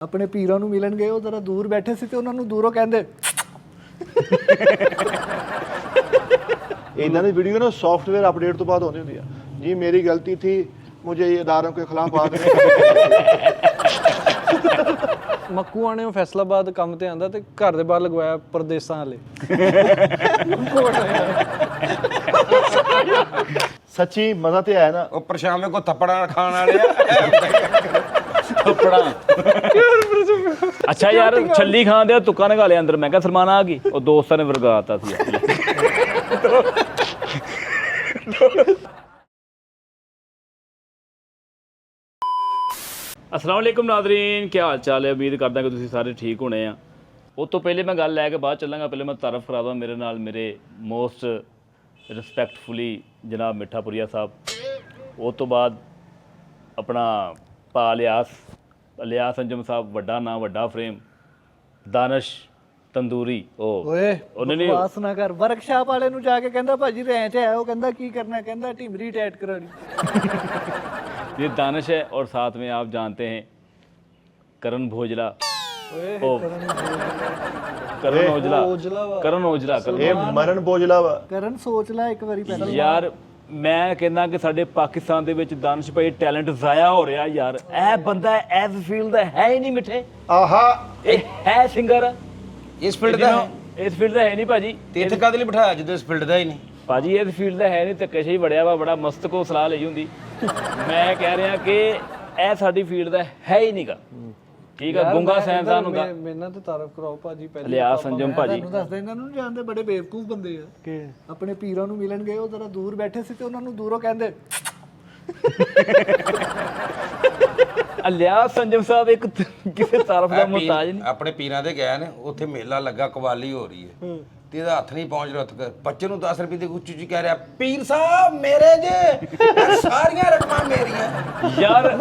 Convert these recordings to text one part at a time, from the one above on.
ਆਪਣੇ ਪੀਰਾਂ ਨੂੰ ਮਿਲਣ ਗਏ, ਉਹ ਜ਼ਰਾ ਦੂਰ ਬੈਠੇ ਸੀ ਤੇ ਉਹਨਾਂ ਨੂੰ ਦੂਰੋਂ ਕਹਿੰਦੇ इधर की वीडियो ना सॉफ्टवेयर अपडेट तो बाद होनी होती है जी मेरी गलती थी मुझे ये इदारों के खिलाफ बात ਮੱਕੂ ਆਣੇ ਉਹ ਫੈਸਲਾਬਾਦ ਕੰਮ ਤੇ ਆਂਦਾ ਤੇ ਘਰ ਦੇ ਬਾਹਰ ਲਗਵਾਇਆ ਪਰਦੇਸਾਂ ਵਾਲੇ सच्ची मजा तो है ना ਉਹ ਪਰਛਾਵੇਂ ਕੋ ਥੱਪੜਾਂ ਖਾਣ ਵਾਲੇ ਆ ਥੱਪੜਾਂ ਅੱਛਾ ਯਾਰ ਛੱਲੀ ਖਾਣ ਦੇ ਤੁੱਕਾ ਨਿਕਾ ਲਿਆ ਅੰਦਰ। ਮੈਂ ਕਿਹਾ ਸਲਮਾਨ ਆ ਗਈ, ਉਹ ਦੋਸਤਾਂ ਨੇ ਵਰਗਾਤਾ ਸੀ। अस्सलाम वालेकुम नादरीन, क्या हाल चाल है? उम्मीद करदा कि तुसीं सारे ठीक होने आ। उस तो पहले मैं गल लैके बाद चलांगा। पहले मैं तारफ करा दां मेरे नाल मेरे मोस्ट रिस्पैक्टफुली जनाब मिठापुरिया साहब। उस तो बाद अपना भा लियास अंजम साहब, वड्डा नाम वड्डा फ्रेम, दानिश तंदूरी। ਓਏ ਬਕਵਾਸ ਨਾ ਕਰ। ਵਰਕਸ਼ਾਪ ਵਾਲੇ ਨੂੰ ਜਾ ਕੇ ਕਹਿੰਦਾ ਭਾਜੀ ਰੈਂਚ ਹੈ, ਉਹ ਕਹਿੰਦਾ ਕੀ ਕਰਨਾ, ਕਹਿੰਦਾ ਢਿਮਰੀ ਟੈਟ ਕਰਾਣੀ। ये दानिश है और साथ में आप जानते हैं करण भोजला। करण औजला ये मरण बोझला वा ਕਰਨ ਸੋਚ ਲੈ ਇੱਕ ਵਾਰੀ ਪਹਿਲਾਂ। यार मैं कहना कि साडे पाकिस्तान दे विच दानिश भाई टैलेंट ज़ाया हो रहा यार। ਇਹ ਬੰਦਾ ਐਸ ਫੀਲਡ ਦਾ ਹੈ ਹੀ ਨਹੀਂ ਮਿੱਠੇ। आहा ਇਹ ਹੈ ਸਿੰਗਰ ਇਸ ਫੀਲਡ ਦਾ ਹੈ ਇਸ ਫੀਲਡ ਦਾ ਹੈ ਨਹੀਂ ਭਾਜੀ। ਤੇ ਇੱਥੇ ਕਾਹਦੇ ਲਈ ਬਿਠਾਇਆ ਜਦੋਂ ਇਸ ਫੀਲਡ ਦਾ ਹੀ ਨਹੀਂ? ਭਾਜੀ ਇਸ ਫੀਲਡ ਦਾ ਹੈ ਨਹੀਂ ਤੇ ਕਿਸੇ ਹੀ ਵੜਿਆ ਵਾ, ਬੜਾ ਮਸਤ ਕੋ ਸਲਾਹ ਲਈ ਹੁੰਦੀ। ਮੈਂ ਕਹਿ ਰਿਹਾ ਕਿ ਇਹ ਸਾਡੀ ਫੀਲਡ ਦਾ ਹੈ ਹੀ ਨਹੀਂਗਾ। ਠੀਕ ਆ, ਗੁੰਗਾ ਸਾਇੰਸਦਾਨ ਹੁੰਦਾ। ਮੇਰੇ ਨਾਲ ਤੇ ਤਾਰਫ ਕਰਾਓ ਭਾਜੀ ਪਹਿਲੇ। ਲਿਆਸ ਸੰਜਮ ਭਾਜੀ ਤੁਹਾਨੂੰ ਦੱਸਦਾ, ਇਹਨਾਂ ਨੂੰ ਜਾਣਦੇ ਬੜੇ ਬੇਵਕੂਫ ਬੰਦੇ ਆ ਕਿ ਆਪਣੇ ਪੀਰਾਂ ਨੂੰ ਮਿਲਣ ਗਏ, ਉਹ ਜ਼ਰਾ ਦੂਰ ਬੈਠੇ ਸੀ ਤੇ ਉਹਨਾਂ ਨੂੰ ਦੂਰੋਂ ਕਹਿੰਦੇ ਲਿਆਸ ਸੰਜਮ ਸਾਹਿਬ ਇੱਕ ਕਿਸੇ ਤਾਰਫ ਦਾ ਮੁਹਤਾਜ ਨਹੀਂ। ਆਪਣੇ ਪੀਰਾਂ ਦੇ ਗਏ ਨੇ, ਉੱਥੇ ਮੇਲਾ ਲੱਗਾ, ਕਵਾਲੀ ਹੋ ਰਹੀ ਹੈ ਤੇ ਇਹਦਾ ਹੱਥ ਨਹੀਂ ਪਹੁੰਚ ਰਿਹਾ। ਉੱਥੇ ਬੱਚੇ ਨੂੰ 10 ਰੁਪਏ ਦੀ ਉੱਚੀ ਉੱਚੀ ਕਹਿ ਰਿਹਾ, ਪੀਰ ਸਾਹਿਬ ਮੇਰੇ ਜੇ ਸਾਰੀਆਂ ਰਕਮਾਂ ਮੇਰੀਆਂ। ਯਾਰ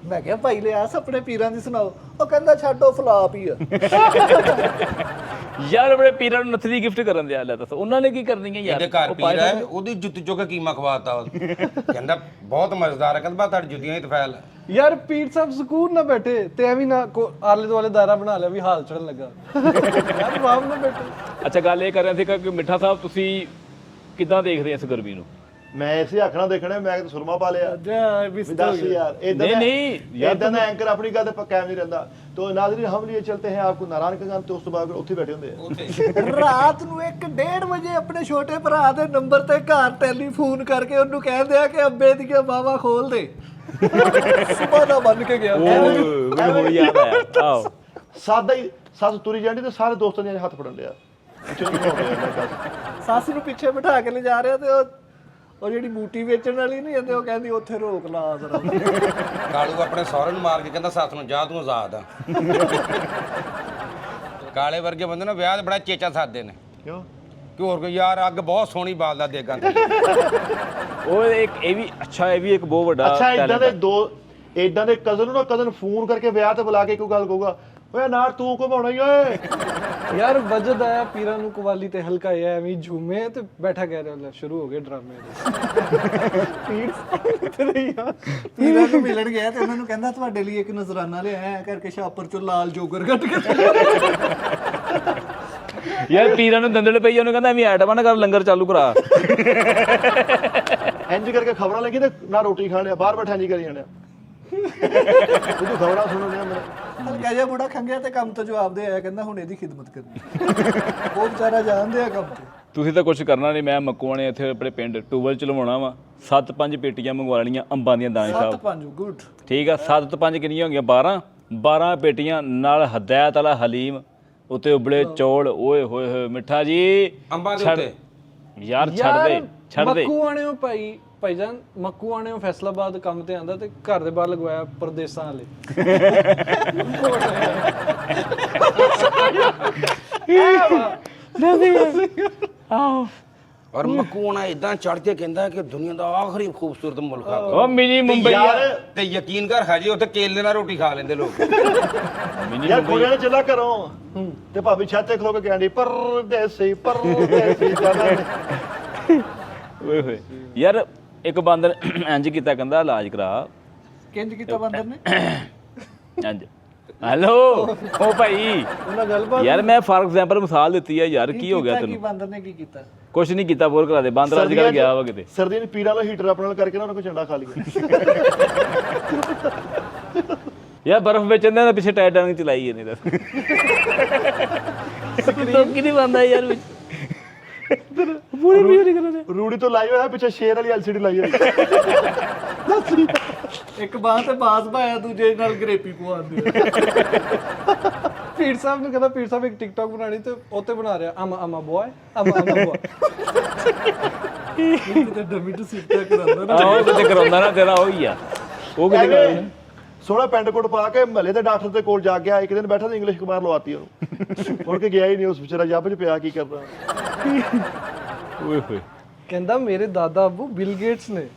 ਮੈਂ ਕਿਹਾ ਭਾਈ ਲਿਆਸ ਆਪਣੇ ਪੀਰਾਂ ਦੀ ਸੁਣਾਓ। ਉਹ ਕਹਿੰਦਾ ਛੱਡੋ ਫਲਾਪ ਹੀ ਆ। ਯਾਰ ਆਪਣੇ ਪੀਰਾਂ ਨੂੰ ਨੱਥੀ ਦੀ ਗਿਫਟ ਕਰਨ ਦਿਆ। ਲੈ ਦੱਸ ਉਹਨਾਂ ਨੇ ਕੀ ਕਰਨੀ ਹੈ ਯਾਰ? ਇਹਦੇ ਘਰ ਪੀਰ ਹੈ, ਉਹਦੀ ਜੁੱਤੀ ਚੁੱਕ ਕੇ ਕੀਮਾ ਖਵਾਤਾ ਉਹ। ਕਹਿੰਦਾ ਬਹੁਤ ਮਜ਼ੇਦਾਰ ਹੈ। ਕਹਿੰਦਾ ਤੁਹਾਡੀ ਜੁੱਤੀਆਂ ਹੀ ਤਫੈਲ ਹੈ। ਯਾਰ ਪੀਰ ਸਾਹਿਬ ਸਕੂਨ ਨਾ ਬੈਠੇ ਤੇ ਐਵੇਂ ਨਾ ਆਲੇ ਦੁਆਲੇ ਦਾਇਰਾ ਬਣਾ ਲਿਆ ਵੀ ਹਾਲ ਚੜਨ ਲੱਗਾ। ਯਾਰ ਆਰਾਮ ਨਾਲ ਬੈਠੇ। ਅੱਛਾ ਗੱਲ ਇਹ ਕਰ ਰਹੇ ਸੀ ਕਿ ਮਿੱਠਾ ਸਾਹਿਬ ਤੁਸੀਂ ਕਿੱਦਾਂ ਦੇਖ ਰਹੇ ਇਸ ਗਰਮੀ ਨੂੰ? मैं ऐसे आखना देखना मैं तो सुरमा पा लिया दस यार नहीं यार एंकर अपनी गल ते कायम नहीं रहंदा। तो नाज़रीन हम लिए चलते हैं आपको नारायण के गान, तो उस तो बाद उत्थे बैठे होंदे ਰਾਤ ਨੂੰ 1:30 ਵਜੇ ਆਪਣੇ ਛੋਟੇ ਭਰਾ ਦੇ ਨੰਬਰ ਤੇ ਘਰ ਟੈਲੀਫੋਨ ਕਰਕੇ ਉਹਨੂੰ ਕਹਿੰਦੇ ਆ ਕਿ ਅੱਬੇ ਦੀਆਂ ਬਾਹਾਂ ਖੋਲ ਦੇ। ਸੁਬਹ ਦਾ ਬਣ ਕੇ ਗਿਆ। ਮੈਨੂੰ ਯਾਦ ਆਇਆ। ਆਓ सादा ही सस तुरी जांदी ते सारे दोस्तां ने हाथ फड़न लिया। ਸੱਸ ਨੂੰ ਪਿੱਛੇ ਬਿਠਾ ਕੇ ਲਿਜਾ ਰਿਹਾ ਤੇ ਉਹ ਜਿਹੜੀ ਬੂਟੀ ਵੇਚਣ ਵਾਲੀ ਨਹੀਂ ਜਾਂਦੇ, ਉਹ ਕਹਿੰਦੀ ਉੱਥੇ ਰੋਕ ਲਾ ਜ਼ਰਾ। ਕਾਲੂ ਆਪਣੇ ਸਹੁਰੇ ਨੂੰ ਮਾਰ ਕੇ ਕਹਿੰਦਾ ਸੱਸ ਨੂੰ ਜਾ ਤੂੰ ਆਜ਼ਾਦ ਆ। ਕਾਲੇ ਵਰਗੇ ਬੰਦੇ ਨਾ ਵਿਆਹ ਤੇ ਬੜਾ ਚੇਚਾ ਸਾਦੇ ਨੇ। क्यों ਕਿ ਹੋਰ ਕੋਈ ਯਾਰ ਅੱਗ ਬਹੁਤ ਸੋਹਣੀ ਬਾਲਦਾ ਦੇਗਾਂ ਤੇ। ਉਹ ਇੱਕ ਇਹ ਵੀ ਅੱਛਾ, ਇਹ ਵੀ ਇੱਕ ਬਹੁਤ ਵੱਡਾ अच्छा इदां talent दे ਹੈ। दो इदां दे कजन ਨੂੰ ਨਾ ਕਜ਼ਨ ਫੋਨ ਕਰਕੇ ਵਿਆਹ ਤੇ ਬੁਲਾ ਕੇ ਕੋਈ ਗੱਲ ਕਹੂਗਾ, ਓਏ ਨਾਰ ਤੂੰ ਘੁਮਾਉਣਾ ਹੀ ਓਏ। ਯਾਰ ਵਜਦ ਆਇਆ ਪੀਰਾਂ ਨੂੰ ਕਵਾਲੀ ਤੇ ਹਲਕਾਇਆ ਐਵੇਂ ਝੂਮੇ ਤੇ ਬੈਠਾ ਕਹਿ ਰਿਹਾ ਲੈ ਸ਼ੁਰੂ ਹੋ ਗਏ ਡਰਾਮੇ। ਪੀਰਾਂ ਨੂੰ ਮਿਲਣ ਗਿਆ ਤੇ ਉਹਨਾਂ ਨੂੰ ਕਹਿੰਦਾ ਤੁਹਾਡੇ ਲਈ ਇੱਕ ਨਜ਼ਰਾਨਾ ਲਿਆਇਆ ਕਰਕੇ ਛਾਪਰ ਚੋਂ ਲਾਲ ਜੋਗਰ ਕੱਟ ਕੇ। ਯਾਰ ਪੀਰਾਂ ਨੂੰ ਦੰਦਲ ਪਈ, ਉਹਨੂੰ ਕਹਿੰਦਾ ਐਵੇਂ ਆਈਟਮਾਂ ਨਾ ਕਰ, ਲੰਗਰ ਚਾਲੂ ਕਰਾ। ਇੰਜ ਕਰਕੇ ਖਬਰਾਂ ਲੱਗੀ ਤੇ ਨਾ ਰੋਟੀ ਖਾਣਿਆ, ਬਾਹਰ ਬੈਠਾ ਇੰਜ ਕਰੀ ਜਾਣਿਆ। ਤੂੰ ਖਬਰਾਂ ਸੁਣਨੀਆਂ ਮੇਰੇ। ਹਲਕਾ ਜਿਹਾ ਬੁੜਾ ਖੰਗਿਆ ਤੇ ਕੰਮ ਤੋਂ ਜਵਾਬ ਦੇ ਆਇਆ, ਕਹਿੰਦਾ ਹੁਣ ਇਹਦੀ ਖਿਦਮਤ ਕਰਨੀ। ਉਹ ਵਿਚਾਰਾ ਜਾਣਦੇ ਆ ਕੰਮ ਤੇ। ਤੁਸੀਂ ਤਾਂ ਕੁਝ ਕਰਨਾ ਨਹੀਂ। ਮੈਂ ਮੱਕੂਆਂ ਨੇ ਇੱਥੇ ਆਪਣੇ ਪਿੰਡ ਟੂਬਲ ਚਲਵਾਉਣਾ ਵਾ। 7-5 ਪੇਟੀਆਂ ਮੰਗਵਾ ਲੈਣੀਆਂ ਅੰਬਾਂ ਦੀਆਂ ਦਾਣੇ ਸਾਹਿਬ। 7-5 ਗੁੱਡ ਠੀਕ ਆ। 7-5 ਕਿੰਨੀਆਂ ਹੋ ਗਈਆਂ? 12 ਪੇਟੀਆਂ ਨਾਲ ਹਦਾਇਤ ਵਾਲਾ ਹਲੀਮ, ਉੱਤੇ ਉਬਲੇ ਚੌਲ। ਓਏ ਹੋਏ ਹੋਏ ਮਿੱਠਾ ਜੀ ਅੰਬਾਂ ਦੇ ਉੱਤੇ ਯਾਰ ਛੱਡ ਦੇ। ਮੱਕੂ ਆਣਿਓ ਭਾਈਜਾਨ ਮੱਕੂ ਆਣਿਓ ਫੈਸਲਾਬਾਦ ਕੰਮ ਤੇ ਆਂਦਾ ਤੇ ਘਰ ਦੇ ਬਾਹਰ ਲਗਵਾਇਆ ਪਰਦੇਸਾਂ ਵਾਲੇ। ਆਓ ਔਰ ਮਕੂਣਾ ਇਦਾਂ ਚੜ ਕੇ ਕਹਿੰਦਾ ਕਿ ਦੁਨੀਆ ਦਾ ਆਖਰੀ ਖੂਬਸੂਰਤ ਮੁਲਕ ਆ। ਉਹ ਮਿਨੀ ਮੁੰਬਈ ਯਾਰ ਤੇ ਯਕੀਨ ਕਰ ਹਾਜੀ ਉੱਥੇ ਕੇਲੇ ਨਾਲ ਰੋਟੀ ਖਾ ਲੈਂਦੇ ਲੋਕ। ਯਾਰ ਗੋਲਿਆਂ ਨੇ ਚੱਲਾ ਘਰੋਂ ਤੇ ਭਾਬੀ ਛੱਤ ਤੇ ਖਲੋ ਕੇ ਕਹਿੰਦੀ ਪਰਦੇਸੀ ਓਏ ਹੋਏ ਯਾਰ ਇੱਕ ਬਾਂਦਰ ਇੰਜ ਕੀਤਾ, ਕਹਿੰਦਾ ਇਲਾਜ ਕਰਾ। ਕਿੰਜ ਕੀਤਾ ਬੰਦਰ ਨੇ? ਹਾਂਜੀ ਹੈਲੋ ਉਹ ਭਾਈ ਉਹਨਾਂ ਗੱਲਬਾਤ ਯਾਰ ਮੈਂ ਫਾਰ ਐਗਜ਼ਾਮਪਲ ਮਿਸਾਲ ਦਿੱਤੀ ਹੈ ਯਾਰ ਕੀ ਹੋ ਗਿਆ ਕੀ ਤੈਨੂੰ ਬਾਂਦਰ ਨੇ ਕੀ ਕੀਤਾ? ਕੁਛ ਨਹੀਂ ਕੀਤਾ ਬੋਰ ਕਰਾ ਦੇ ਬਾਂਦਰ ਅੱਜ ਕੱਲ ਗਿਆ ਵਾ ਕਿਤੇ ਸਰਦੀਆਂ 'ਚ ਪੀਰਾਂ ਵਾਲਾ ਹੀਟਰ ਆਪਣੇ ਨਾਲ ਕਰਕੇ ਨਾ ਉਹਨਾਂ ਕੋਲ ਝੰਡਾ ਖਾ ਲਿਆ। ਯਾਰ ਬਰਫ਼ ਵਿੱਚ ਇਹਨਾਂ ਦੇ ਪਿੱਛੇ ਟਾਇਰ ਡਾਂਗ ਚਲਾਈ ਇਹਨੇ ਦੱਸ ਸਕਰੀਨ ਕਿਹਦੀ ਬੰਦਾ ਯਾਰ ਵਿੱਚ ਪੂਰੀ ਵੀਡੀਓ ਕਰਾਂਦੇ ਰੂੜੀ ਤੋਂ ਲਾਈ ਹੋਇਆ ਪਿੱਛੇ ਸ਼ੇਰ ਵਾਲੀ LCD ਲਾਈ ਹੋਈ। ਇੱਕ ਬਾਂਹ ਤੇ ਬਾਸ ਪਾਇਆ, ਦੂਜੇ ਨਾਲ ਗਰੇਪੀ ਪਵਾਉਂਦੇ। ਪੀਰ ਸਾਹਿਬ ਨੂੰ ਕਹਿੰਦਾ ਪੀਰ ਸਾਹਿਬ ਇੱਕ ਟਿਕਟੌਕ ਬਣਾਣੀ ਤੇ ਉੱਤੇ ਬਣਾ ਰਿਹਾ ਅਮਾ ਬॉय ਅਮਾ ਬॉय। ਕਿਤੇ ਡਮੀ ਟੂ ਸਿੱਟਾ ਕਰਾਉਂਦਾ ਨਾ। ਆਹੋ ਕਿਤੇ ਕਰਾਉਂਦਾ ਨਾ ਤੇਰਾ ਉਹੀ ਆ ਉਹ ਕਿਤੇ ਕਰਾਉਂਦਾ ਸੋਹਣਾ ਪੈਂਟ ਕੋਟ ਪਾ ਕੇ ਮਹੱਲੇ ਦੇ ਡਾਕਟਰ ਦੇ ਕੋਲ ਜਾ ਗਿਆ, ਇੱਕ ਦਿਨ ਬੈਠਾ ਤੇ ਇੰਗਲਿਸ਼ ਕੁਮਾਰ ਲਵਾਤੀ ਉਹਨੂੰ। ਮੁੜ ਕੇ ਗਿਆ ਹੀ ਨਹੀਂ, ਉਸ ਵਿਚਾਰਾ ਜੱਬ 'ਚ ਪਿਆ ਕੀ ਕਰਦਾ। ਓਏ ਹੋਏ ਕਹਿੰਦਾ ਮੇਰੇ ਦਾਦਾ ਅੱਬੂ ਬਿਲ ਗੇਟਸ ਨੇ।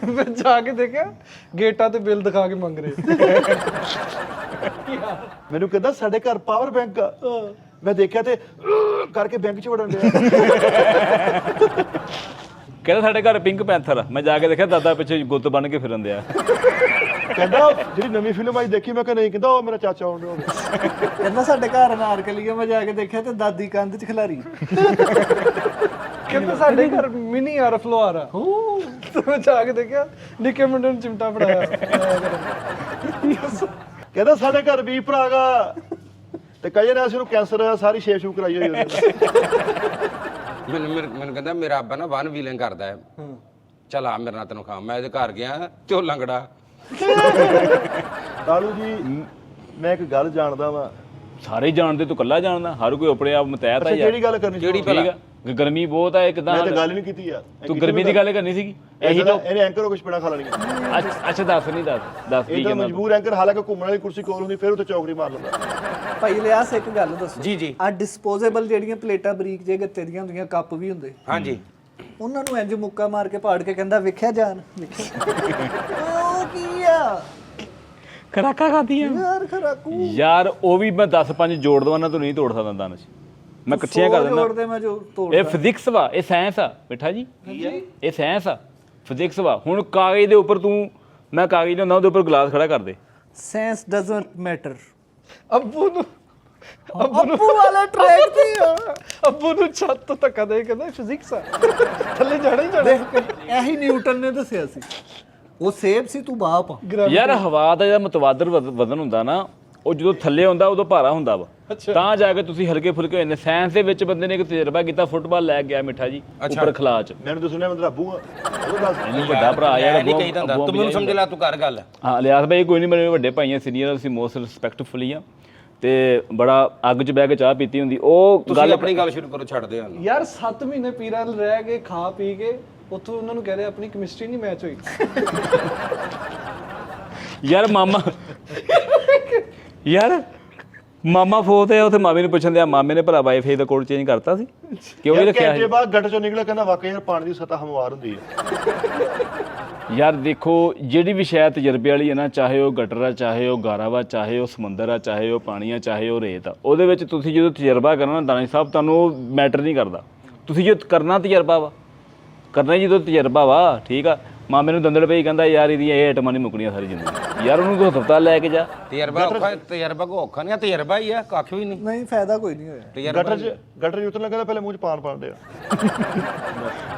ਮੈਂ ਜਾ ਕੇ ਦੇਖਿਆ ਗੇਟਾਂ ਤੇ ਬਿੱਲ ਦਿਖਾ ਕੇ ਮੰਗ ਰਹੇ। ਮੈਨੂੰ ਕਹਿੰਦਾ ਸਾਡੇ ਘਰ ਪਾਵਰ ਬੈਂਕ ਆ। ਮੈਂ ਦੇਖਿਆ ਤੇ ਕਰਕੇ ਬੈਂਕ 'ਚ ਵੜਨ ਡਿਆ। ਕਹਿੰਦਾ ਸਾਡੇ ਘਰ ਪਿੰਕ ਪੈਂਥਰ ਆ। ਮੈਂ ਜਾ ਕੇ ਦੇਖਿਆ ਦਾਦਾ ਪਿੱਛੇ ਗੁੱਤ ਬਣ ਕੇ ਫਿਰਨ ਦਿਆ। ਕਹਿੰਦਾ ਜਿਹੜੀ ਨਵੀਂ ਫਿਲਮ ਆਈ ਦੇਖੀ? ਮੈਂ ਕਿਹਾ ਨਹੀਂ। ਕਹਿੰਦਾ ਉਹ ਮੇਰਾ ਚਾਚਾ ਆਉਣ ਡਿਆ। ਕਹਿੰਦਾ ਸਾਡੇ ਘਰ ਅਨਾਰਕਲੀ ਆ, ਮੈਂ ਜਾ ਕੇ ਦੇਖਿਆ ਤੇ ਦਾਦੀ ਕੰਧ 'ਚ ਖਿਲਾਰੀ। ਕਹਿੰਦਾ ਸਾਡੇ ਘਰ ਮਿਨੀ ਆਰ ਫਲੋਰ ਆ। ਮੈਂ ਜਾ ਕੇ ਦੇਖਿਆ ਨਿੱਕੇ ਮੁੰਡੇ ਨੂੰ ਚਿਮਟਾ ਫੜਾਇਆ। ਕਹਿੰਦਾ ਸਾਡੇ ਘਰ ਵੀ ਭਰਾ ਗਾ ਤੇ ਕਈ ਵਾਰ ਅਸੀਂ ਨੂੰ ਕੈਂਸਰ ਹੋਇਆ, ਸਾਰੀ ਸ਼ੇਪ ਸ਼ੂਪ ਕਰਾਈ ਹੋਈ ਉਹਨੇ। ਮੈਨੂੰ ਕਹਿੰਦਾ ਮੇਰਾ ਅੱਬਾ ਨਾ ਵਨ ਵੀਲਿੰਗ ਕਰਦਾ ਹੈ, ਚੱਲ ਆ ਮੇਰੇ ਨਾਲ ਤੈਨੂੰ ਖਾ। ਮੈਂ ਇਹਦੇ ਘਰ ਗਿਆ ਤੇ ਉਹ ਲੰਗੜਾ। ਕਾਲੂ ਜੀ ਮੈਂ ਇੱਕ ਗੱਲ ਜਾਣਦਾ ਵਾਂ। ਸਾਰੇ ਜਾਣਦੇ ਤੂੰ ਕੱਲਾ ਜਾਣਦਾ, ਹਰ ਕੋਈ ਆਪਣੇ ਆਪ ਮਤਹਿਤ ਆ ਯਾਰ। ਕਿਹੜੀ ਗੱਲ ਕਰਨੀ? ਕਿਹੜੀ ਠੀਕ ਆ ਗਰਮੀ ਬਹੁਤ ਆ ਇੱਕਦਮ। ਮੈਂ ਤਾਂ ਗੱਲ ਹੀ ਨਹੀਂ ਕੀਤੀ ਯਾਰ। ਤੂੰ ਗਰਮੀ ਦੀ ਗੱਲ ਕਰਨੀ ਸੀਗੀ ਇਹੀ ਤਾਂ। ਇਹਨੇ ਐਂਕਰ ਕੁਝ ਪੜਾ ਖਾ ਲੈਣੀ। ਅੱਛਾ ਦੱਸ ਨਹੀਂ ਦੱਸ ਕੀ ਇਹ ਤਾਂ ਕਹਿੰਦਾ ਮਜਬੂਰ ਐਂਕਰ, ਹਾਲਾਂਕਿ ਘੁੰਮਣ ਵਾਲੀ ਕੁਰਸੀ ਕੋਲ ਹੁੰਦੀ ਫਿਰ ਉੱਤੇ ਚੌਕੜੀ ਮਾਰ ਲੈਂਦਾ। ਭਾਈ ਲਿਆਸ ਇੱਕ ਗੱਲ ਦੱਸੋ। ਜੀ ਆ ਡਿਸਪੋਜ਼ੇਬਲ ਜਿਹੜੀਆਂ ਪਲੇਟਾਂ ਬਰੀਕ ਜੇ ਗੱਤੇ ਦੀਆਂ ਹੁੰਦੀਆਂ, ਕੱਪ ਵੀ ਹੁੰਦੇ, ਹਾਂਜੀ ਉਹਨਾਂ ਨੂੰ ਇੰਜ ਮੁੱਕਾ ਮਾਰ ਕੇ ਪਾੜ ਕੇ ਕਹਿੰਦਾ ਵੇਖਿਆ ਜਾਨ ਵੇਖਿਆ। ਉਹ ਕੀ ਆ ਖਰਾਕਾ ਖਾਦੀਆਂ ਯਾਰ ਖਰਾਕੂ? ਯਾਰ ਉਹ ਵੀ ਮੈਂ 10-5 ਜੋੜ ਦਵਾਂ ਨਾ ਤੂੰ ਨਹੀਂ ਤੋੜ ਸਕਦਾ ਦਾਨਸ਼। ਮੈਂ ਇਕੱਠੀਆਂ ਕਰ ਦਿੰਦਾ। ਜੋੜਦੇ ਮੈਂ ਜੋ ਤੋੜ। ਇਹ ਫਿਜ਼ਿਕਸ ਵਾ, ਇਹ ਸਾਇੰਸ ਆ ਮਿੱਠਾ ਜੀ। ਇਹ ਸਾਇੰਸ ਆ, ਫਿਜ਼ਿਕਸ ਵਾ। ਹੁਣ ਕਾਗਜ਼ ਦੇ ਉੱਪਰ ਤੂੰ, ਮੈਂ ਕਾਗਜ਼ ਲਿਆਉਂਦਾ ਉਹਦੇ ਉੱਪਰ ਗਲਾਸ ਖੜਾ ਕਰ ਦੇ। Sense doesn't matter. ਅੱਬੂ ਨੂੰ ਅੱਬੂ ਵਾਲਾ ਟਰੈਕ ਤੇ ਆ। ਅੱਬੂ ਨੂੰ ਛੱਤ ਤੋਂ ਧੱਕਾ ਦੇ ਕਹਿੰਦਾ ਫਿਜ਼ਿਕਸ ਆ, ਥੱਲੇ ਜਾਣਾ ਹੀ ਜਾਣਾ। ਇਹੀ ਨਿਊਟਨ ਨੇ ਦੱਸਿਆ ਸੀ। ਉਹ ਸੇਬ ਸੀ, ਤੂੰ ਬਾਪ ਆ। ਯਾਰ ਹਵਾ ਦਾ ਜਿਹੜਾ ਮਤਵਾਦਰ ਵਜ਼ਨ ਹੁੰਦਾ ਨਾ, ਉਹ ਜਦੋਂ ਥੱਲੇ ਹੁੰਦਾ ਉਦੋਂ ਭਾਰਾ ਹੁੰਦਾ ਵਾ, ਤਾਂ ਜਾ ਕੇ ਤੁਸੀਂ ਹਲਕੇ ਫੁਲਕੇ ਹੋਏ ਨੇ। ਸਾਇੰਸ ਦੇ ਵਿੱਚ ਬੰਦੇ ਨੇ ਇੱਕ ਤਜਰਬਾ ਕੀਤਾ, ਫੁੱਟਬਾਲ ਲੈ ਗਿਆ ਮਿੱਠਾ ਜੀ ਉੱਪਰ ਖਲਾ ਚ। ਮੈਨੂੰ ਤਾਂ ਸੁਣਿਆ ਮੈਂ ਅੱਬੂ ਆ। ਉਹ ਦੱਸ ਇਹਨੂੰ ਵੱਡਾ ਭਰਾ ਯਾਰ ਨਹੀਂ ਕਹੀਦਾ ਹੁੰਦਾ, ਤੂੰ ਮੈਨੂੰ ਸਮਝ ਲੈ, ਤੂੰ ਕਰ ਗੱਲ। ਹਾਂ ਲਿਆਸ ਭਾਈ ਕੋਈ ਨਹੀਂ, ਮੇਰੇ ਵੱਡੇ ਭਾਈ ਆ, ਸੀਨੀਅਰ, ਤੁਸੀਂ ਮੋਸਟ ਰਿਸਪੈਕਟਫੁਲੀ ਆ ਤੇ ਬੜਾ ਅੱਗ 'ਚ ਬਹਿ ਕੇ ਚਾਹ ਪੀਤੀ ਹੁੰਦੀ। ਉਹ ਤੁਸੀਂ ਆਪਣੀ ਗੱਲ ਸ਼ੁਰੂ ਕਰੋ, ਛੱਡ ਦੇ ਹਨ ਯਾਰ 7 ਮਹੀਨੇ ਪੀਰਾਂ ਨਾਲ ਰਹਿ ਕੇ ਖਾ ਪੀ ਕੇ ਉੱਥੋਂ ਉਹਨਾਂ ਨੂੰ ਕਹਿ ਰਹੇ ਆਪਣੀ ਕੈਮਿਸਟਰੀ ਨਹੀਂ ਮੈਚ ਹੋਈ। ਯਾਰ ਮਾਮਾ ਫੋਤ ਹੈ ਉੱਥੇ ਮਾਮੇ ਨੂੰ ਪੁੱਛਣ ਦਿਆ, ਮਾਮੇ ਨੇ ਭਲਾ ਵਾਈਫਾਈ ਦਾ ਕੋਡ ਚੇਂਜ ਕਰਤਾ ਸੀ ਕਿਉਂ ਨਹੀਂ ਰੱਖਿਆ ਘੰਟੇ ਬਾਅਦ ਗੱਟ ਚੋਂ ਨਿਕਲਿਆ, ਕਹਿੰਦਾ ਵਾਕਈ ਯਾਰ ਪਾਣੀ ਦੀ ਸਤਹ ਹਮਵਾਰ ਹੁੰਦੀ ਹੈ। ਯਾਰ ਦੇਖੋ ਜਿਹੜੀ ਵੀ ਸ਼ਾਇਦ ਤਜਰਬੇ ਵਾਲੀ ਹੈ ਨਾ, ਚਾਹੇ ਉਹ ਗਟਰ ਆ, ਚਾਹੇ ਉਹ ਗਾਰਾ ਵਾ, ਚਾਹੇ ਉਹ ਸਮੁੰਦਰ ਆ, ਚਾਹੇ ਉਹ ਪਾਣੀ ਆ, ਚਾਹੇ ਉਹ ਰੇਤ ਆ, ਉਹਦੇ ਵਿੱਚ ਤੁਸੀਂ ਜਦੋਂ ਤਜਰਬਾ ਕਰਨਾ ਨਾ ਦਾਨਿਸ਼ ਸਾਹਿਬ, ਤੁਹਾਨੂੰ ਉਹ ਮੈਟਰ ਨਹੀਂ ਕਰਦਾ। ਤੁਸੀਂ ਜੋ ਕਰਨਾ ਤਜਰਬਾ ਵਾ, ਕਰਨਾ ਜਦੋਂ ਤਜਰਬਾ ਵਾ, ਠੀਕ ਆ। ਮਾਮੇ ਨੂੰ ਦੰਦੜ ਪਈ, ਕਹਿੰਦਾ ਯਾਰ ਇਹਦੀਆਂ ਇਹ ਆਈਟਮਾਂ ਨਹੀਂ ਮੁੱਕਣੀਆਂ ਸਾਰੀ ਜ਼ਿੰਦਗੀ। ਯਾਰ ਉਹਨੂੰ ਹਸਪਤਾਲ ਲੈ ਕੇ ਜਾ। ਤਜਰਬਾ ਔਖਾ, ਤਜਰਬਾ ਕੋ ਔਖਾ ਨਹੀਂ, ਤਜਰਬਾ ਹੀ ਆ, ਕੱਖ ਵੀ ਨਹੀਂ। ਨਹੀਂ ਫਾਇਦਾ ਕੋਈ ਨਹੀਂ ਹੋਇਆ। ਗਟਰ 'ਚ ਉਤਰਨ ਲੱਗਾ, ਪਹਿਲੇ ਮੂੰਹ 'ਚ ਪਾਣ ਪਾਉਂਦੇ ਆ।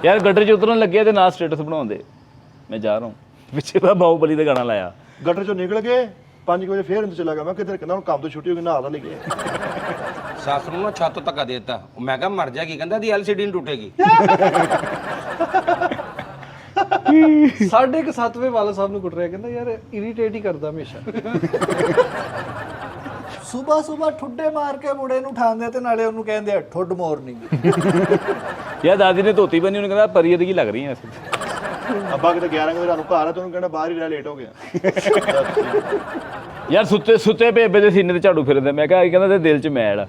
ਯਾਰ ਗਟਰ 'ਚ ਉਤਰਨ ਲੱਗਿਆ ਤੇ ਨਾਲ ਸਟੇਟਸ ਬਣਾਉਂਦੇ, ਮੈਂ ਜਾ ਰਹਾ ਹੂੰ। ਪਿੱਛੇ ਤਾਂ ਬਾਹੂਬਲੀ ਦਾ ਗਾਣਾ ਲਾਇਆ। ਗਟਰ 'ਚੋਂ ਨਿਕਲ ਗਏ 5 ਵਜੇ, ਫੇਰ ਇੰਤ ਚਲਾ ਗਿਆ। ਮੈਂ ਕਿਧਰ ਕਹਿੰਦਾ ਹੁਣ ਕੰਮ ਤੋਂ ਛੁੱਟੀ ਹੋ ਗਈ, ਨਹਾ ਦਾ ਲਿਖਿਆ। ਸੱਸ ਨੂੰ ਨਾ ਛੱਤ ਤੋਂ ਧੱਕਾ ਦੇ ਦਿੱਤਾ। ਮੈਂ ਕਿਹਾ ਮਰ ਜਾਏਗੀ, ਕਹਿੰਦਾ ਦੀ LCD ਨਹੀਂ ਟੁੱਟੇਗੀ। 7:30 ਵਾਲਾ ਸਾਹਿਬ ਨੂੰ ਕੁੱਟ ਰਿਹਾ, ਕਹਿੰਦਾ ਯਾਰ ਇਰੀਟੇਟ ਹੀ ਕਰਦਾ ਹਮੇਸ਼ਾ। ਸਵੇਰ ਠੁੱਡੇ ਮਾਰ ਕੇ ਮੁੰਡੇ ਨੂੰ ਉਠਾਉਂਦੇ ਤੇ ਨਾਲੇ ਉਹਨੂੰ ਕਹਿੰਦੇ ਆ ਠੁੱਡ ਮਾਰਨਿੰਗ। ਯਾਰ ਦਾਦੀ ਨੇ ਧੋਤੀ ਬੰਨੀ, ਉਹਨੂੰ ਕਹਿੰਦਾ ਪਰੀ ਦੀ ਲੱਗ ਰਹੀ ਐ। ਅੱਬਾ ਕਿਤੇ 11 ਵਜੇ ਰਾਤ ਨੂੰ ਘਰ ਆ ਤੇ ਉਹਨੂੰ ਕਹਿੰਦਾ ਬਾਹਰ ਹੀ ਰਹਿ, ਲੇਟ ਹੋ ਗਿਆ। ਯਾਰ ਸੁੱਤੇ ਬੇਬੇ ਦੇ ਸੀਨੇ ਤੇ ਝਾੜੂ ਫਿਰਦੇ। ਮੈਂ ਕਿਹਾ ਕਹਿੰਦਾ ਤੇ ਦਿਲ 'ਚ ਮੈਲ ਆ,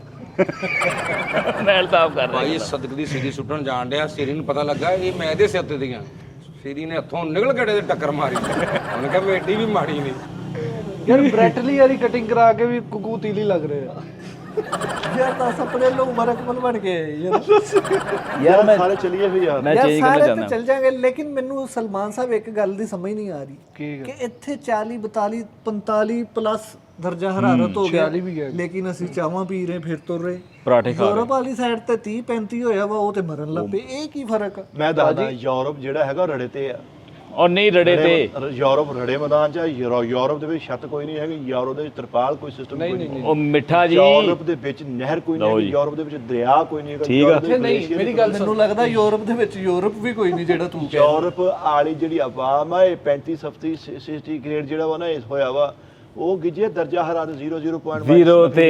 ਮੈਲ ਸਾਫ਼ ਕਰ ਰਿਹਾ। ਭਾਈ ਸਦਕ ਦੀ ਸੀਰੀ ਸੁੱਟਣ ਜਾਣ ਡਿਆ, ਸੀਰੀ ਨੂੰ ਪਤਾ ਲੱਗਾ ਇਹ ਮੈਂ ਇਹਦੇ ਸਿਰ ਤੇ ਦੀਆਂ। ਸੀਰੀ ਨੇ ਹੱਥੋਂ ਨਿਕਲ ਕੇ ਦੇ ਟੱਕਰ ਮਾਰੀ। ਉਹਨੇ ਕਿਹਾ ਮੇਡੀ ਵੀ ਮਾੜੀ ਨਹੀਂ। ਯਾਰ ਬ੍ਰੈਟਲੀ ਵਾਲੀ ਕਟਿੰਗ ਕਰਾ ਕੇ ਵੀ ਕੁਕੂ ਤੀਲੀ ਲੱਗ ਰਹੇ ਆ। ਯਾਰ ਤਾਂ ਸੁਪਨੇ ਲੋਕ ਮਰਕਮਲ ਬਣ ਗਏ ਯਾਰ ਮੈਂ ਸਾਰੇ ਚਲੀਏ ਫਿਰ ਯਾਰ। ਮੈਂ ਚੇਂਜ ਕਰਨਾ ਸਾਰੇ ਚਾਹੁੰਦਾ। ਚੱਲ ਜਾਗੇ, ਲੇਕਿਨ ਮੈਨੂੰ ਸਲਮਾਨ ਸਾਹਿਬ ਇੱਕ ਗੱਲ ਦੀ ਸਮਝ ਨਹੀਂ ਆ ਰਹੀ ਕਿ ਇੱਥੇ 40 42 45 ਪਲੱਸ ਦਰਜਾ ਹਰਾਰਤ ਹੋ ਗਿਆ 46 ਵੀ ਗਿਆ। ਲੇਕਿਨ ਅਸੀਂ ਚਾਵਾਂ ਪੀ ਰਹੇ ਫਿਰ ਤੁਰ ਰਹੇ। ਪਰਾਠੇ ਖਾ ਯੂਰਪ ਵਾਲੀ ਸਾਈਡ ਤੇ 30 35 ਹੋਇਆ ਵਾ, ਉਹ ਤੇ ਮਰਨ ਲੱਗ ਪਏ। ਇਹ ਕੀ ਫਰਕ ਆ? ਮੈਂ ਦੱਸਦਾ ਯੂਰਪ ਜਿਹੜਾ ਹੈਗਾ ਰੜੇ ਤੇ ਆ। ਔਰ ਨਹੀਂ ਰੜੇ ਤੇ ਯੂਰਪ ਰੜੇ ਮੈਦਾਨ ਚ ਆ। ਯੂਰਪ ਦੇ ਵਿੱਚ ਛੱਤ ਕੋਈ ਨਹੀਂ ਹੈਗੀ, ਯੂਰਪ ਦੇ ਵਿੱਚ ਤਰਪਾਲ ਕੋਈ ਸਿਸਟਮ ਕੋਈ ਨਹੀਂ। ਉਹ ਮਿੱਠਾ ਜੀ ਯੂਰਪ ਦੇ ਵਿੱਚ ਨਹਿਰ ਕੋਈ ਨਹੀਂ ਹੈਗੀ, ਯੂਰਪ ਦੇ ਵਿੱਚ ਦਰਿਆ ਕੋਈ ਨਹੀਂ ਹੈਗਾ। ਠੀਕ ਆ। ਨਹੀਂ ਮੇਰੀ ਗੱਲ ਮੈਨੂੰ ਲੱਗਦਾ ਯੂਰਪ ਦੇ ਵਿੱਚ ਯੂਰਪ ਵੀ ਕੋਈ ਨਹੀਂ ਜਿਹੜਾ ਤੂੰ ਕਹਿ। ਯੂਰਪ ਵਾਲੀ ਜਿਹੜੀ ਆਵਾਮ ਆ ਇਹ 35 70 60 ਗ੍ਰੇਡ ਜਿਹੜਾ ਵਾ ਨਾ ਇਸ ਹੋਇਆ ਵਾ, ਉਹ ਗਿਜੇ ਦਰਜਾ ਹਰਾਰਤ 0.0 ਜ਼ੀਰੋ ਤੇ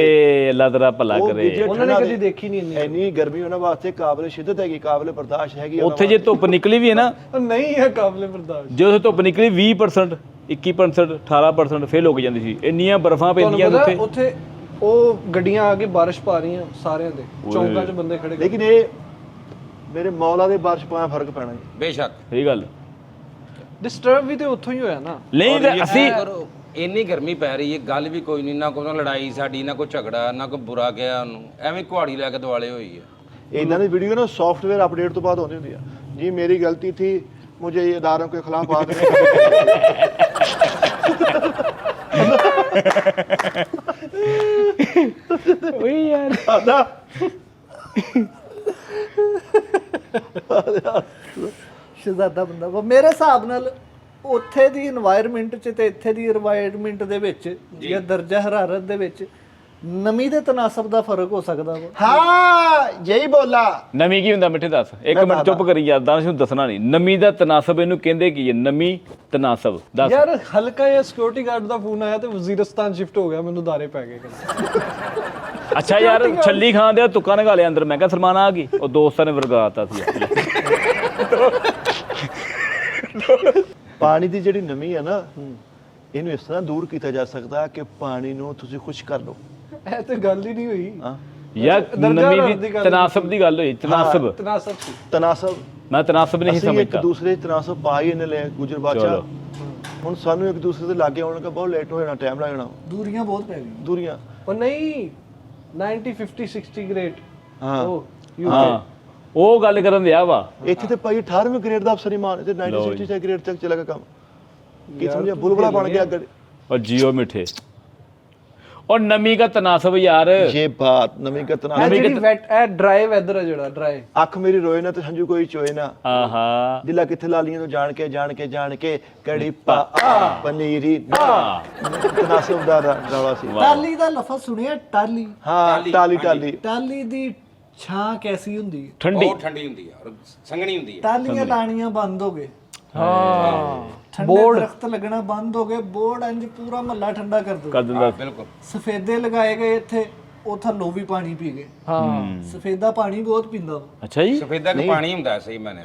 ਅੱਲਾਹ ਤੇਰਾ ਭਲਾ ਕਰੇ। ਉਹਨਾਂ ਨੇ ਕਦੀ ਦੇਖੀ ਨਹੀਂ ਇੰਨੀ ਗਰਮੀ ਉਹਨਾਂ ਵਾਸਤੇ ਕਾਬਲੇ ਸ਼ਿੱਦਤ ਹੈਗੀ, ਕਾਬਲੇ ਬਰਦਾਸ਼ਤ ਹੈਗੀ। ਉੱਥੇ ਜੇ ਧੁੱਪ ਨਿਕਲੀ ਵੀ ਹੈ ਨਾ, ਨਹੀਂ ਹੈ ਕਾਬਲੇ ਬਰਦਾਸ਼ਤ। ਜੇ ਉੱਥੇ ਧੁੱਪ ਨਿਕਲੀ 20% 21% 18% ਫੇਲ ਹੋ ਜਾਂਦੀ ਸੀ। ਇੰਨੀਆਂ ਬਰਫਾਂ ਪੈਂਦੀਆਂ ਤੁਹਾਨੂੰ ਉੱਥੇ। ਪਤਾ ਉੱਥੇ ਉਹ ਗੱਡੀਆਂ ਆ ਕੇ ਬਾਰਿਸ਼ ਪਾ ਰਹੀਆਂ ਸਾਰਿਆਂ ਦੇ, ਚੌਂਕਾਂ 'ਚ ਬੰਦੇ ਖੜੇ। ਲੇਕਿਨ ਇਹ ਮੇਰੇ ਮੌਲਾ ਦੇ ਬਾਰਿਸ਼ ਪਾਇਆ ਫਰਕ ਪੈਣਾ ਜੀ। ਬੇਸ਼ੱਕ ਸਹੀ ਗੱਲ। ਡਿਸਟਰਬ ਵੀ ਤੇ ਉੱਥੋਂ ਹੀ ਹੋਇਆ ਨਾ। ਨਹੀਂ ਤਾਂ ਅਸੀਂ ਇੰਨੀ ਗਰਮੀ ਪੈ ਰਹੀ ਹੈ, ਗੱਲ ਵੀ ਕੋਈ ਨਹੀਂ, ਨਾ ਕੋਈ ਲੜਾਈ ਸਾਡੀ, ਨਾ ਕੋਈ ਝਗੜਾ, ਨਾ ਕੋਈ ਬੁਰਾ ਗਿਆ ਉਹਨੂੰ, ਐਵੇਂ ਕੁਹਾੜੀ ਲੈ ਕੇ ਦੁਆਲੇ ਹੋਈ ਹੈ। इधर की वीडियो ना सॉफ्टवेयर अपडेट तो बाद होती है जी, मेरी गलती थी, मुझे ये इदारों के खिलाफ बात ਓਏ ਯਾਰ ਸ਼ਹਿਜ਼ਾਦਾ ਬੰਦਾ ਵਾ ਮੇਰੇ ਹਿਸਾਬ ਨਾਲ। ਉੱਥੇ ਦੀ এনवायरमेंट ਚ ਤੇ ਇੱਥੇ ਦੀ এনवायरमेंट ਦੇ ਵਿੱਚ ਜਾਂ ਦਰਜਾ ਹਰਾਰਤ ਦੇ ਵਿੱਚ ਨਮੀ ਦੇ ਤਨਾਸਬ ਦਾ ਫਰਕ ਹੋ ਸਕਦਾ ਵਾ। हाँ यही बोला। ਨਮੀ ਕੀ ਹੁੰਦਾ ਮਿੱਠੇ ਦੱਸ। ਇੱਕ ਮਿੰਟ ਚੁੱਪ ਕਰੀ ਯਾਰ, ਦਾਨਿਸ਼ ਨੂੰ ਦੱਸਣਾ ਨਹੀਂ। ਨਮੀ ਦਾ ਤਨਾਸਬ ਇਹਨੂੰ ਕਹਿੰਦੇ ਕੀ ਹੈ? ਨਮੀ ਤਨਾਸਬ ਦੱਸ। ਯਾਰ ਹਲਕਾ ਜਿਹਾ ਸਿਕਿਉਰਿਟੀ ਗਾਰਡ ਦਾ ਫੋਨ ਆਇਆ ਤੇ ਵਜ਼ੀਰਸਤਾਨ ਸ਼ਿਫਟ ਹੋ ਗਿਆ, ਮੈਨੂੰ ਦਾਰੇ ਪੈ ਗਏ। ਅੱਛਾ ਯਾਰ ਛੱਲੀ ਖਾਣ ਦੇ ਤੁੱਕਾ ਨਿਕਾ ਲਿਆ ਅੰਦਰ। ਮੈਂ ਕਿਹਾ ਸਲਮਾਨ ਆ ਗਈ, ਉਹ ਦੋਸਤਾਂ ਨੇ ਵਰਗਾਤਾ ਸੀ। ਪਾਣੀ ਦੀ ਜਿਹੜੀ ਨਮੀ ਹੈ ਨਾ, ਇਹਨੂੰ ਇਸ ਤਰ੍ਹਾਂ ਦੂਰ ਕੀਤਾ ਜਾ ਸਕਦਾ ਕਿ ਪਾਣੀ ਨੂੰ ਤੁਸੀਂ ਖੁਸ਼ ਕਰ ਲਓ। ਇਹ ਤੇ ਗੱਲ ਹੀ ਨਹੀਂ ਹੋਈ। ਹਾਂ ਯਾਰ ਨਮੀ ਦੀ ਤਨਾਸਬ ਦੀ ਗੱਲ ਹੋਈ। ਤਨਾਸਬ ਤਨਾਸਬ ਸੀ। ਤਨਾਸਬ ਮੈਂ ਤਨਾਸਬ ਨਹੀਂ ਅਸੀਂ ਇੱਕ ਸਮਝਦਾ। ਦੂਸਰੇ ਦੀ ਤਨਾਸਬ ਪਾ ਹੀ ਇਹਨੇ ਲੈ ਗੁਜਰ ਬਾਚਾ। ਹੁਣ ਸਾਨੂੰ ਇੱਕ ਦੂਸਰੇ ਦੇ ਲਾਗੇ ਆਉਣ ਦਾ ਬਹੁਤ ਲੇਟ ਹੋ ਜਾਣਾ, ਟਾਈਮ ਲੱਗ ਜਾਣਾ, ਦੂਰੀਆਂ ਬਹੁਤ ਪੈ ਗਈਆਂ। ਦੂਰੀਆਂ। ਉਹ ਨਹੀਂ 90 50 60 ਗ੍ਰੇਡ। ਹਾਂ ਹਾਂ ਉਹ ਗੱਲ ਕਰਨ ਦਿਆ ਵਾ। ਇੱਥੇ ਤੇ ਭਾਈ 18ਵੇਂ ਗ੍ਰੇਡ ਦਾ ਅਫਸਰ ਇਮਾਨ ਤੇ 96 ਗ੍ਰੇਡ ਤੱਕ ਚਲਾ ਗਿਆ ਕੰਮ। ਕੀ ਸਮਝਿਆ? ਬੁਲਬੁਲਾ ਬਣ ਗਿਆ ਅੱਗੇ। और जियो मिठे और नमी का तनासब यार। ये बात नमी का तनासब। ਇਹ ਜਿਹੜੀ ਵੈਟ ਇਹ ਡਰਾਈ ਵੈਦਰ ਹੈ ਜਿਹੜਾ ਡਰਾਈ। ਅੱਖ ਮੇਰੀ ਰੋਏ ਨਾ ਤੇ ਹੰਝੂ ਕੋਈ ਚੋਏ ਨਾ। आहा ਦਿਲਾ ਕਿੱਥੇ ਲਾ ਲੀਆਂ ਤੋਂ ਜਾਣ ਕੇ ਕੜੀ ਪਾ ਪਨੀਰੀ ਤਨਾਸਬ ਦਾ ਰੌਲਾ ਸੀ। ਟਾਲੀ ਦਾ ਲਫ਼ਜ਼ ਸੁਣਿਆ? ਟਾਲੀ। ਹਾਂ ਟਾਲੀ ਟਾਲੀ ਦੀ ਛਾਂ ਕੈਸੀ ਹੁੰਦੀ ਹੈ? ठंडी ਬਹੁਤ ਠੰਡੀ ਹੁੰਦੀ ਹੈ ਔਰ ਸੰਘਣੀ ਹੁੰਦੀ ਹੈ। ਟਾਲੀਆਂ ਲਾਣੀਆਂ ਬੰਦ ਹੋ ਗਏ, ਹਾਂ ਠੰਡੇ ਦਰਖਤ ਲੱਗਣਾ ਬੰਦ ਹੋ ਗਏ, ਬੋਰਡ ਇੰਜ ਪੂਰਾ ਮਹੱਲਾ ਠੰਡਾ ਕਰ ਦੋ। कर दिंदा। ਬਿਲਕੁਲ ਸਫੇਦੇ ਲਗਾਏ ਗਏ ਇੱਥੇ, ਉਹ ਥੱਲੋਂ ਵੀ ਪਾਣੀ ਪੀ ਗਏ। ਹਾਂ ਸਫੇਦਾ ਪਾਣੀ ਬਹੁਤ ਪੀਂਦਾ ਵਾ। अच्छा जी ਸਫੇਦਾ ਕਿ ਪਾਣੀ ਹੁੰਦਾ ਹੈ, ਸਹੀ ਮੈਨੇ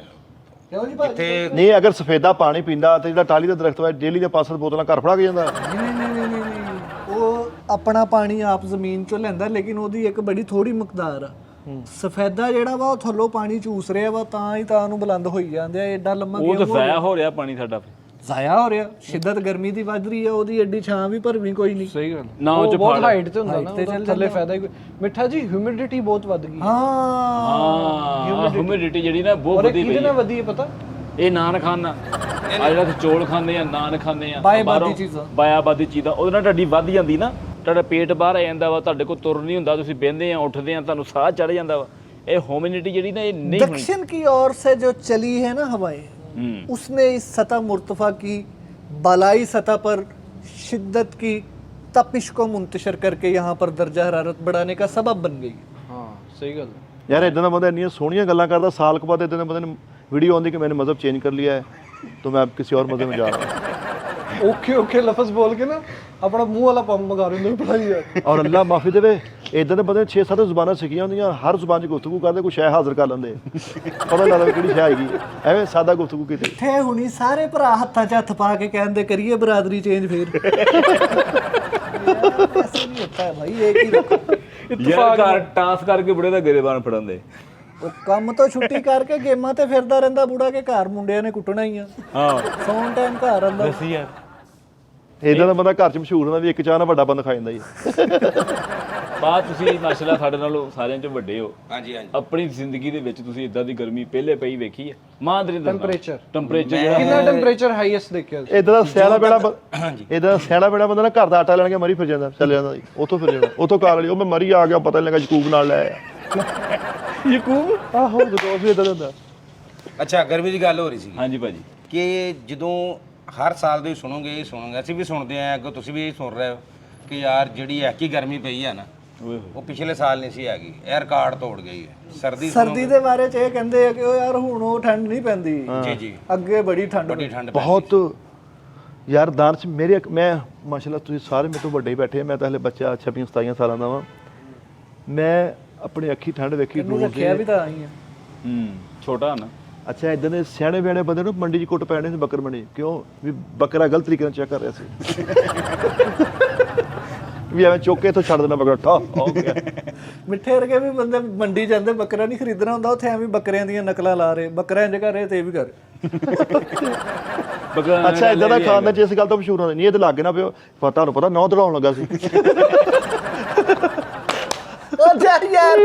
ਕਿਉਂ ਜੀ ਭਾਜੀ? ਜਿੱਥੇ ਨਹੀਂ ਅਗਰ ਸਫੇਦਾ ਪਾਣੀ ਪੀਂਦਾ ਤੇ ਜਿਹੜਾ ਟਾਲੀ ਦਾ ਦਰਖਤ ਵਾ ਡੇਲੀ ਦੇ 5-7 ਬੋਤਲਾਂ ਘਰ ਫੜਾ ਕੇ ਜਾਂਦਾ। ਨਹੀਂ, ਉਹ ਆਪਣਾ ਪਾਣੀ ਆਪ ਜ਼ਮੀਨ ਚੋਂ ਲੈਂਦਾ, ਲੇਕਿਨ ਉਹਦੀ ਇੱਕ ਬੜੀ ਥੋੜੀ ਮਿਕਦਾਰ ਆ। ਸਫੈਦਾ ਜਿਹੜਾ ਵਾ ਉਹ ਥੱਲੋਂ ਪਾਣੀ ਚੂਸ ਰਿਹਾ ਵਾ, ਤਾਂ ਹੀ ਤਾਂ ਉਹਨੂੰ ਬੁਲੰਦ ਹੋਈ ਜਾਂਦੇ ਆ। ਐਡਾ ਲੰਮਾ वो तो जाया हो रहा पानी साडा। ਜ਼ਾਇਆ ਹੋ ਰਿਹਾ। ਸ਼ਿੱਦਤ ਗਰਮੀ ਦੀ ਵੱਧ ਰਹੀ ਆ, ਉਹਦੀ ਐਡੀ ਛਾਂ ਵੀ ਭਰਵੀਂ ਕੋਈ ਨਹੀਂ। ਸਹੀ ਗੱਲ। ਨਾ ਉਹ ਚ ਬਹੁਤ ਫੜ। ਹਾਈਟ ਤੇ ਹੁੰਦਾ ਨਾ, ਤੇ ਉਹਦਾ ਥੱਲੇ ਫਾਇਦਾ ਹੀ ਕੋਈ। ਮਿੱਠਾ ਜੀ ਹਿਊਮਿਡਿਟੀ ਬਹੁਤ ਵੱਧ ਗਈ। ਹਾਂ हाँ ह्यूमिडिटी ਜਿਹੜੀ ਨਾ ਬਹੁਤ ਔਰ ਵਧੀ ਕਿਹਦੇ ਪਈ ਨਾਲ ਹੈ। ਵਧੀ ਹੈ ਪਤਾ? ਇਹ ਨਾਨ ਖਾਣਾ ਆ ਜਿਹੜਾ ਤੁਸੀਂ ਚੌਲ ਖਾਂਦੇ ਆ, ਨਾਨ ਖਾਂਦੇ ਆ, ਬਾਇਆਬਾਦੀ ਚੀਜ਼ਾਂ। ਬਾਇਆਬਾਦੀ ਚੀਜ਼ਾਂ ਉਹਦੇ ਨਾਲ ਤੁਹਾਡੀ ਵੱਧ ਜਾਂਦੀ ਨਾ, ਤੁਹਾਡਾ ਪੇਟ ਬਾਹਰ ਆ ਜਾਂਦਾ ਵਾ, ਤੁਹਾਡੇ ਕੋਲ ਤੁਰ ਨਹੀਂ ਹੁੰਦਾ, ਤੁਸੀਂ ਬਹਿੰਦੇ ਆ ਉੱਠਦੇ ਆ, ਤੁਹਾਨੂੰ ਸਾਹ ਚੜ ਜਾਂਦਾ ਵਾ। ਇਹ ਹਿਊਮਿਡਿਟੀ ਜਿਹੜੀ ਨਾ ਇਹ नहीं होनी। दक्षिण की ओर से जो चली है ना हवाएं, उसने इस सतह मुर्तफा की बालाई सतह पर शिद्दत की तपिश को मुंतशर करके यहाँ पर दर्जा हरारत बढ़ाने का सबब बन गई। ਹਾਂ ਸਹੀ ਗੱਲ। ਯਾਰ ਇਦਾਂ ਦਾ ਬੰਦਾ ਇੰਨੀਆਂ ਸੋਹਣੀਆਂ ਗੱਲਾਂ ਕਰਦਾ, ਸਾਲ ਕੁ ਬਾਅਦ ਇਦਾਂ ਦੇ ਬੰਦੇ ਨੇ ਵੀਡੀਓ ਆਉਂਦੀ ਕਿ मैंने मजहब चेंज कर लिया है तो मैं अब किसी और मजहब में जा रहा हूँ। ਓਕੇ ਲਫ਼ਜ਼ ਬੋਲ ਕੇ ਨਾ ਆਪਣਾ ਮੂੰਹ ਵਾਲਾ ਪੰਪ ਮਗਾ ਰਹੇ ਹੁੰਦੇ ਪੜਾਈ ਯਾਰ। ਔਰ ਅੱਲਾ ਮਾਫੀ ਦੇਵੇ, ਇਦਾਂ ਦੇ ਬੰਦੇ 6-7 ਜ਼ੁਬਾਨਾਂ ਸਿੱਖੀਆਂ ਹੁੰਦੀਆਂ, ਹਰ ਜ਼ੁਬਾਨ 'ਚ ਗੁਫ਼ਤਗੂ ਕਰਦੇ, ਕੋਈ ਸ਼ੈ ਹਾਜ਼ਰ ਕਰ ਲੈਂਦੇ, ਪਤਾ ਲੱਗਦਾ ਕਿਹੜੀ ਸ਼ੈ ਆਏਗੀ, ਐਵੇਂ ਸਾਦਾ ਗੁਫ਼ਤਗੂ ਕੀਤੀ। थे हुनी सारे भरा हत्था च हत्थ पा के कहते करिए बरादरी चेंज फिर। यार, ऐसे नहीं होता है भाई, एक ही रखो। ਯਾਰ ਘਰ ਟਾਸ ਕਰਕੇ ਬੁੜੇ ਦਾ ਗਰੇਬਾਨ ਫੜਨ ਦੇ। ਉਹ ਕੰਮ ਤੋਂ ਛੁੱਟੀ ਕਰਕੇ ਗੇਮਾਂ ਤੇ ਫਿਰਦਾ ਰਹਿੰਦਾ ਬੁੜਾ, ਕੇ ਘਰ ਮੁੰਡਿਆਂ ਨੇ ਕੁੱਟਣਾ ਹੀ ਆ। ਹਾਂ ਸੌਣ ਟਾਈਮ ਘਰ ਆਉਂਦਾ। ਦੱਸੀ ਯਾਰ ਇਦਾਂ ਦਾ ਬੰਦਾ ਘਰ 'ਚ ਮਸ਼ਹੂਰ ਹੁੰਦਾ ਵੀ ਇੱਕ ਚਾਹ ਨਾਲ ਵੱਡਾ ਬੰਦਾ ਖਾ ਜਾਂਦਾ ਜੀ। ਬਾਤ ਤੁਸੀਂ ਮਾਸ਼ਾਅੱਲਾ ਸਾਡੇ ਨਾਲੋਂ ਸਾਰਿਆਂ 'ਚ ਵੱਡੇ ਹੋ। ਹਾਂਜੀ ਹਾਂਜੀ। ਆਪਣੀ ਜ਼ਿੰਦਗੀ ਦੇ ਵਿੱਚ ਤੁਸੀਂ ਇਦਾਂ ਦੀ ਗਰਮੀ ਪਹਿਲੇ ਪਈ ਵੇਖੀ ਹੈ? Temperature। ਟੈਂਪਰੇਚਰ ਕਿੰਨਾ ਟੈਂਪਰੇਚਰ ਹਾਈਐਸਟ ਦੇਖਿਆ ਤੁਸੀਂ? ਇਦਾਂ ਦਾ ਸਿਆਣਾ ਬੇੜਾ ਇਦਾਂ ਦਾ ਸਿਆਣਾ ਬੇੜਾ ਬੰਦਾ ਨਾ ਘਰ ਦਾ ਆਟਾ ਲੈਣ ਕੇ ਮਰੀ ਫਿਰ ਜਾਂਦਾ, ਚੱਲ ਜਾਂਦਾ ਜੀ, ਉੱਥੋਂ ਫਿਰ ਜਾਣਾ, ਉੱਥੋਂ ਕਾਰ ਲਈ ਉਹ ਮੈਂ ਮਰੀ ਆ ਗਿਆ, ਪਤਾ ਨਹੀਂ ਲੱਗਾ ਯਕੂਬ ਨਾਲ ਲੈ ਆਇਆ। ਯਕੂਬ ਆਹੋ ਜਦੋਂ ਵੀ ਇਦਾਂ ਦਾ ਹੁੰਦਾ। ਅੱਛਾ ਗਰਮੀ ਦੀ ਗੱਲ ਹੋ ਰਹੀ ਸੀ ਹਾਂਜੀ ਭਾਜੀ। ਕਿ ਜਦੋਂ ਹਰ ਸਾਲ ਦੇ ਸੁਣੋਗੇ ਅਸੀਂ ਵੀ ਸੁਣਦੇ ਆਂ, ਅੱਗੋਂ ਤੁਸੀਂ ਵੀ ਸੁਣ ਰਹੇ ਹੋ ਕਿ ਯਾਰ ਜਿਹੜੀ ਐਕੀ ਗਰਮੀ ਪਈ ਆ ਨਾ ਉਹ ਪਿਛਲੇ ਸਾਲ ਨਹੀਂ ਸੀ ਹੈਗੀ, ਇਹ ਰਿਕਾਰਡ ਤੋੜ ਗਈ ਹੈ। ਸਰਦੀ ਦੇ ਬਾਰੇ ਚ ਇਹ ਕਹਿੰਦੇ ਆ ਕਿ ਉਹ ਯਾਰ ਹੁਣ ਉਹ ਠੰਡ ਨਹੀਂ ਪੈਂਦੀ ਜੀ ਜੀ, ਅੱਗੇ ਬੜੀ ਠੰਡ ਬੜੀ ਠੰਡ ਬਹੁਤ ਯਾਰ ਦਾਨਸ਼ ਮੇਰੇ ਮੈਂ ਮਾਸ਼ਾਅੱਲਾ ਤੁਸੀਂ ਸਾਰੇ ਮੇਰੇ ਤੋਂ ਵੱਡੇ ਹੀ ਬੈਠੇ ਆ, ਮੈਂ ਤਾਂ ਹਲੇ ਬੱਚਾ 26-27 ਸਾਲਾਂ ਦਾ ਵਾਂ। ਮੈਂ ਆਪਣੀ ਅੱਖੀ ਠੰਡ ਵੇਖੀ ਨੂੰ ਰੱਖਿਆ ਵੀ ਤਾਂ ਆਈ ਆ। ਛੋਟਾ ਨਾ। ਅੱਛਾ ਇਦਾਂ ਦੇ ਸਿਆਣੇ ਬਿਆਣੇ ਬੰਦੇ ਨੂੰ ਮੰਡੀ 'ਚ ਕੁੱਟ ਪੈਣੇ ਸੀ ਬੱਕਰ ਮੰਡੀ, ਕਿਉਂ ਵੀ ਬੱਕਰਾ ਗਲਤ ਤਰੀਕੇ ਨਾਲ ਚੈੱਕ ਕਰ ਰਿਹਾ ਸੀ ਵੀ ਐਵੇਂ ਚੁੱਕ ਕੇ ਇੱਥੋਂ ਛੱਡ ਦੇਣਾ ਬੱਕਰਾ ਠਾ ਹੋ ਗਿਆ। ਮਿੱਠੇ ਵਰਗੇ ਵੀ ਬੰਦੇ ਮੰਡੀ ਜਾਂਦੇ ਬੱਕਰਾ ਨਹੀਂ ਖਰੀਦਣਾ ਹੁੰਦਾ, ਉੱਥੇ ਐਵੇਂ ਬੱਕਰਿਆਂ ਦੀਆਂ ਨਕਲਾਂ ਲਾ ਰਹੇ, ਬੱਕਰਾ ਇੰਜ ਕਰ ਰਹੇ ਤੇ ਇਹ ਵੀ ਕਰ ਅੱਛਾ ਇਦਾਂ ਦਾ ਖਾਣ ਦਾ ਜਿਸ ਗੱਲ ਤੋਂ ਮਸ਼ਹੂਰ ਹੁੰਦਾ ਨਹੀਂ, ਇਹ ਤੇ ਲੱਗ ਨਾ ਪਿਓ ਤੁਹਾਨੂੰ ਪਤਾ ਨੌ ਦੜਾਉਣ ਲੱਗਾ ਸੀ। ਯਾਰ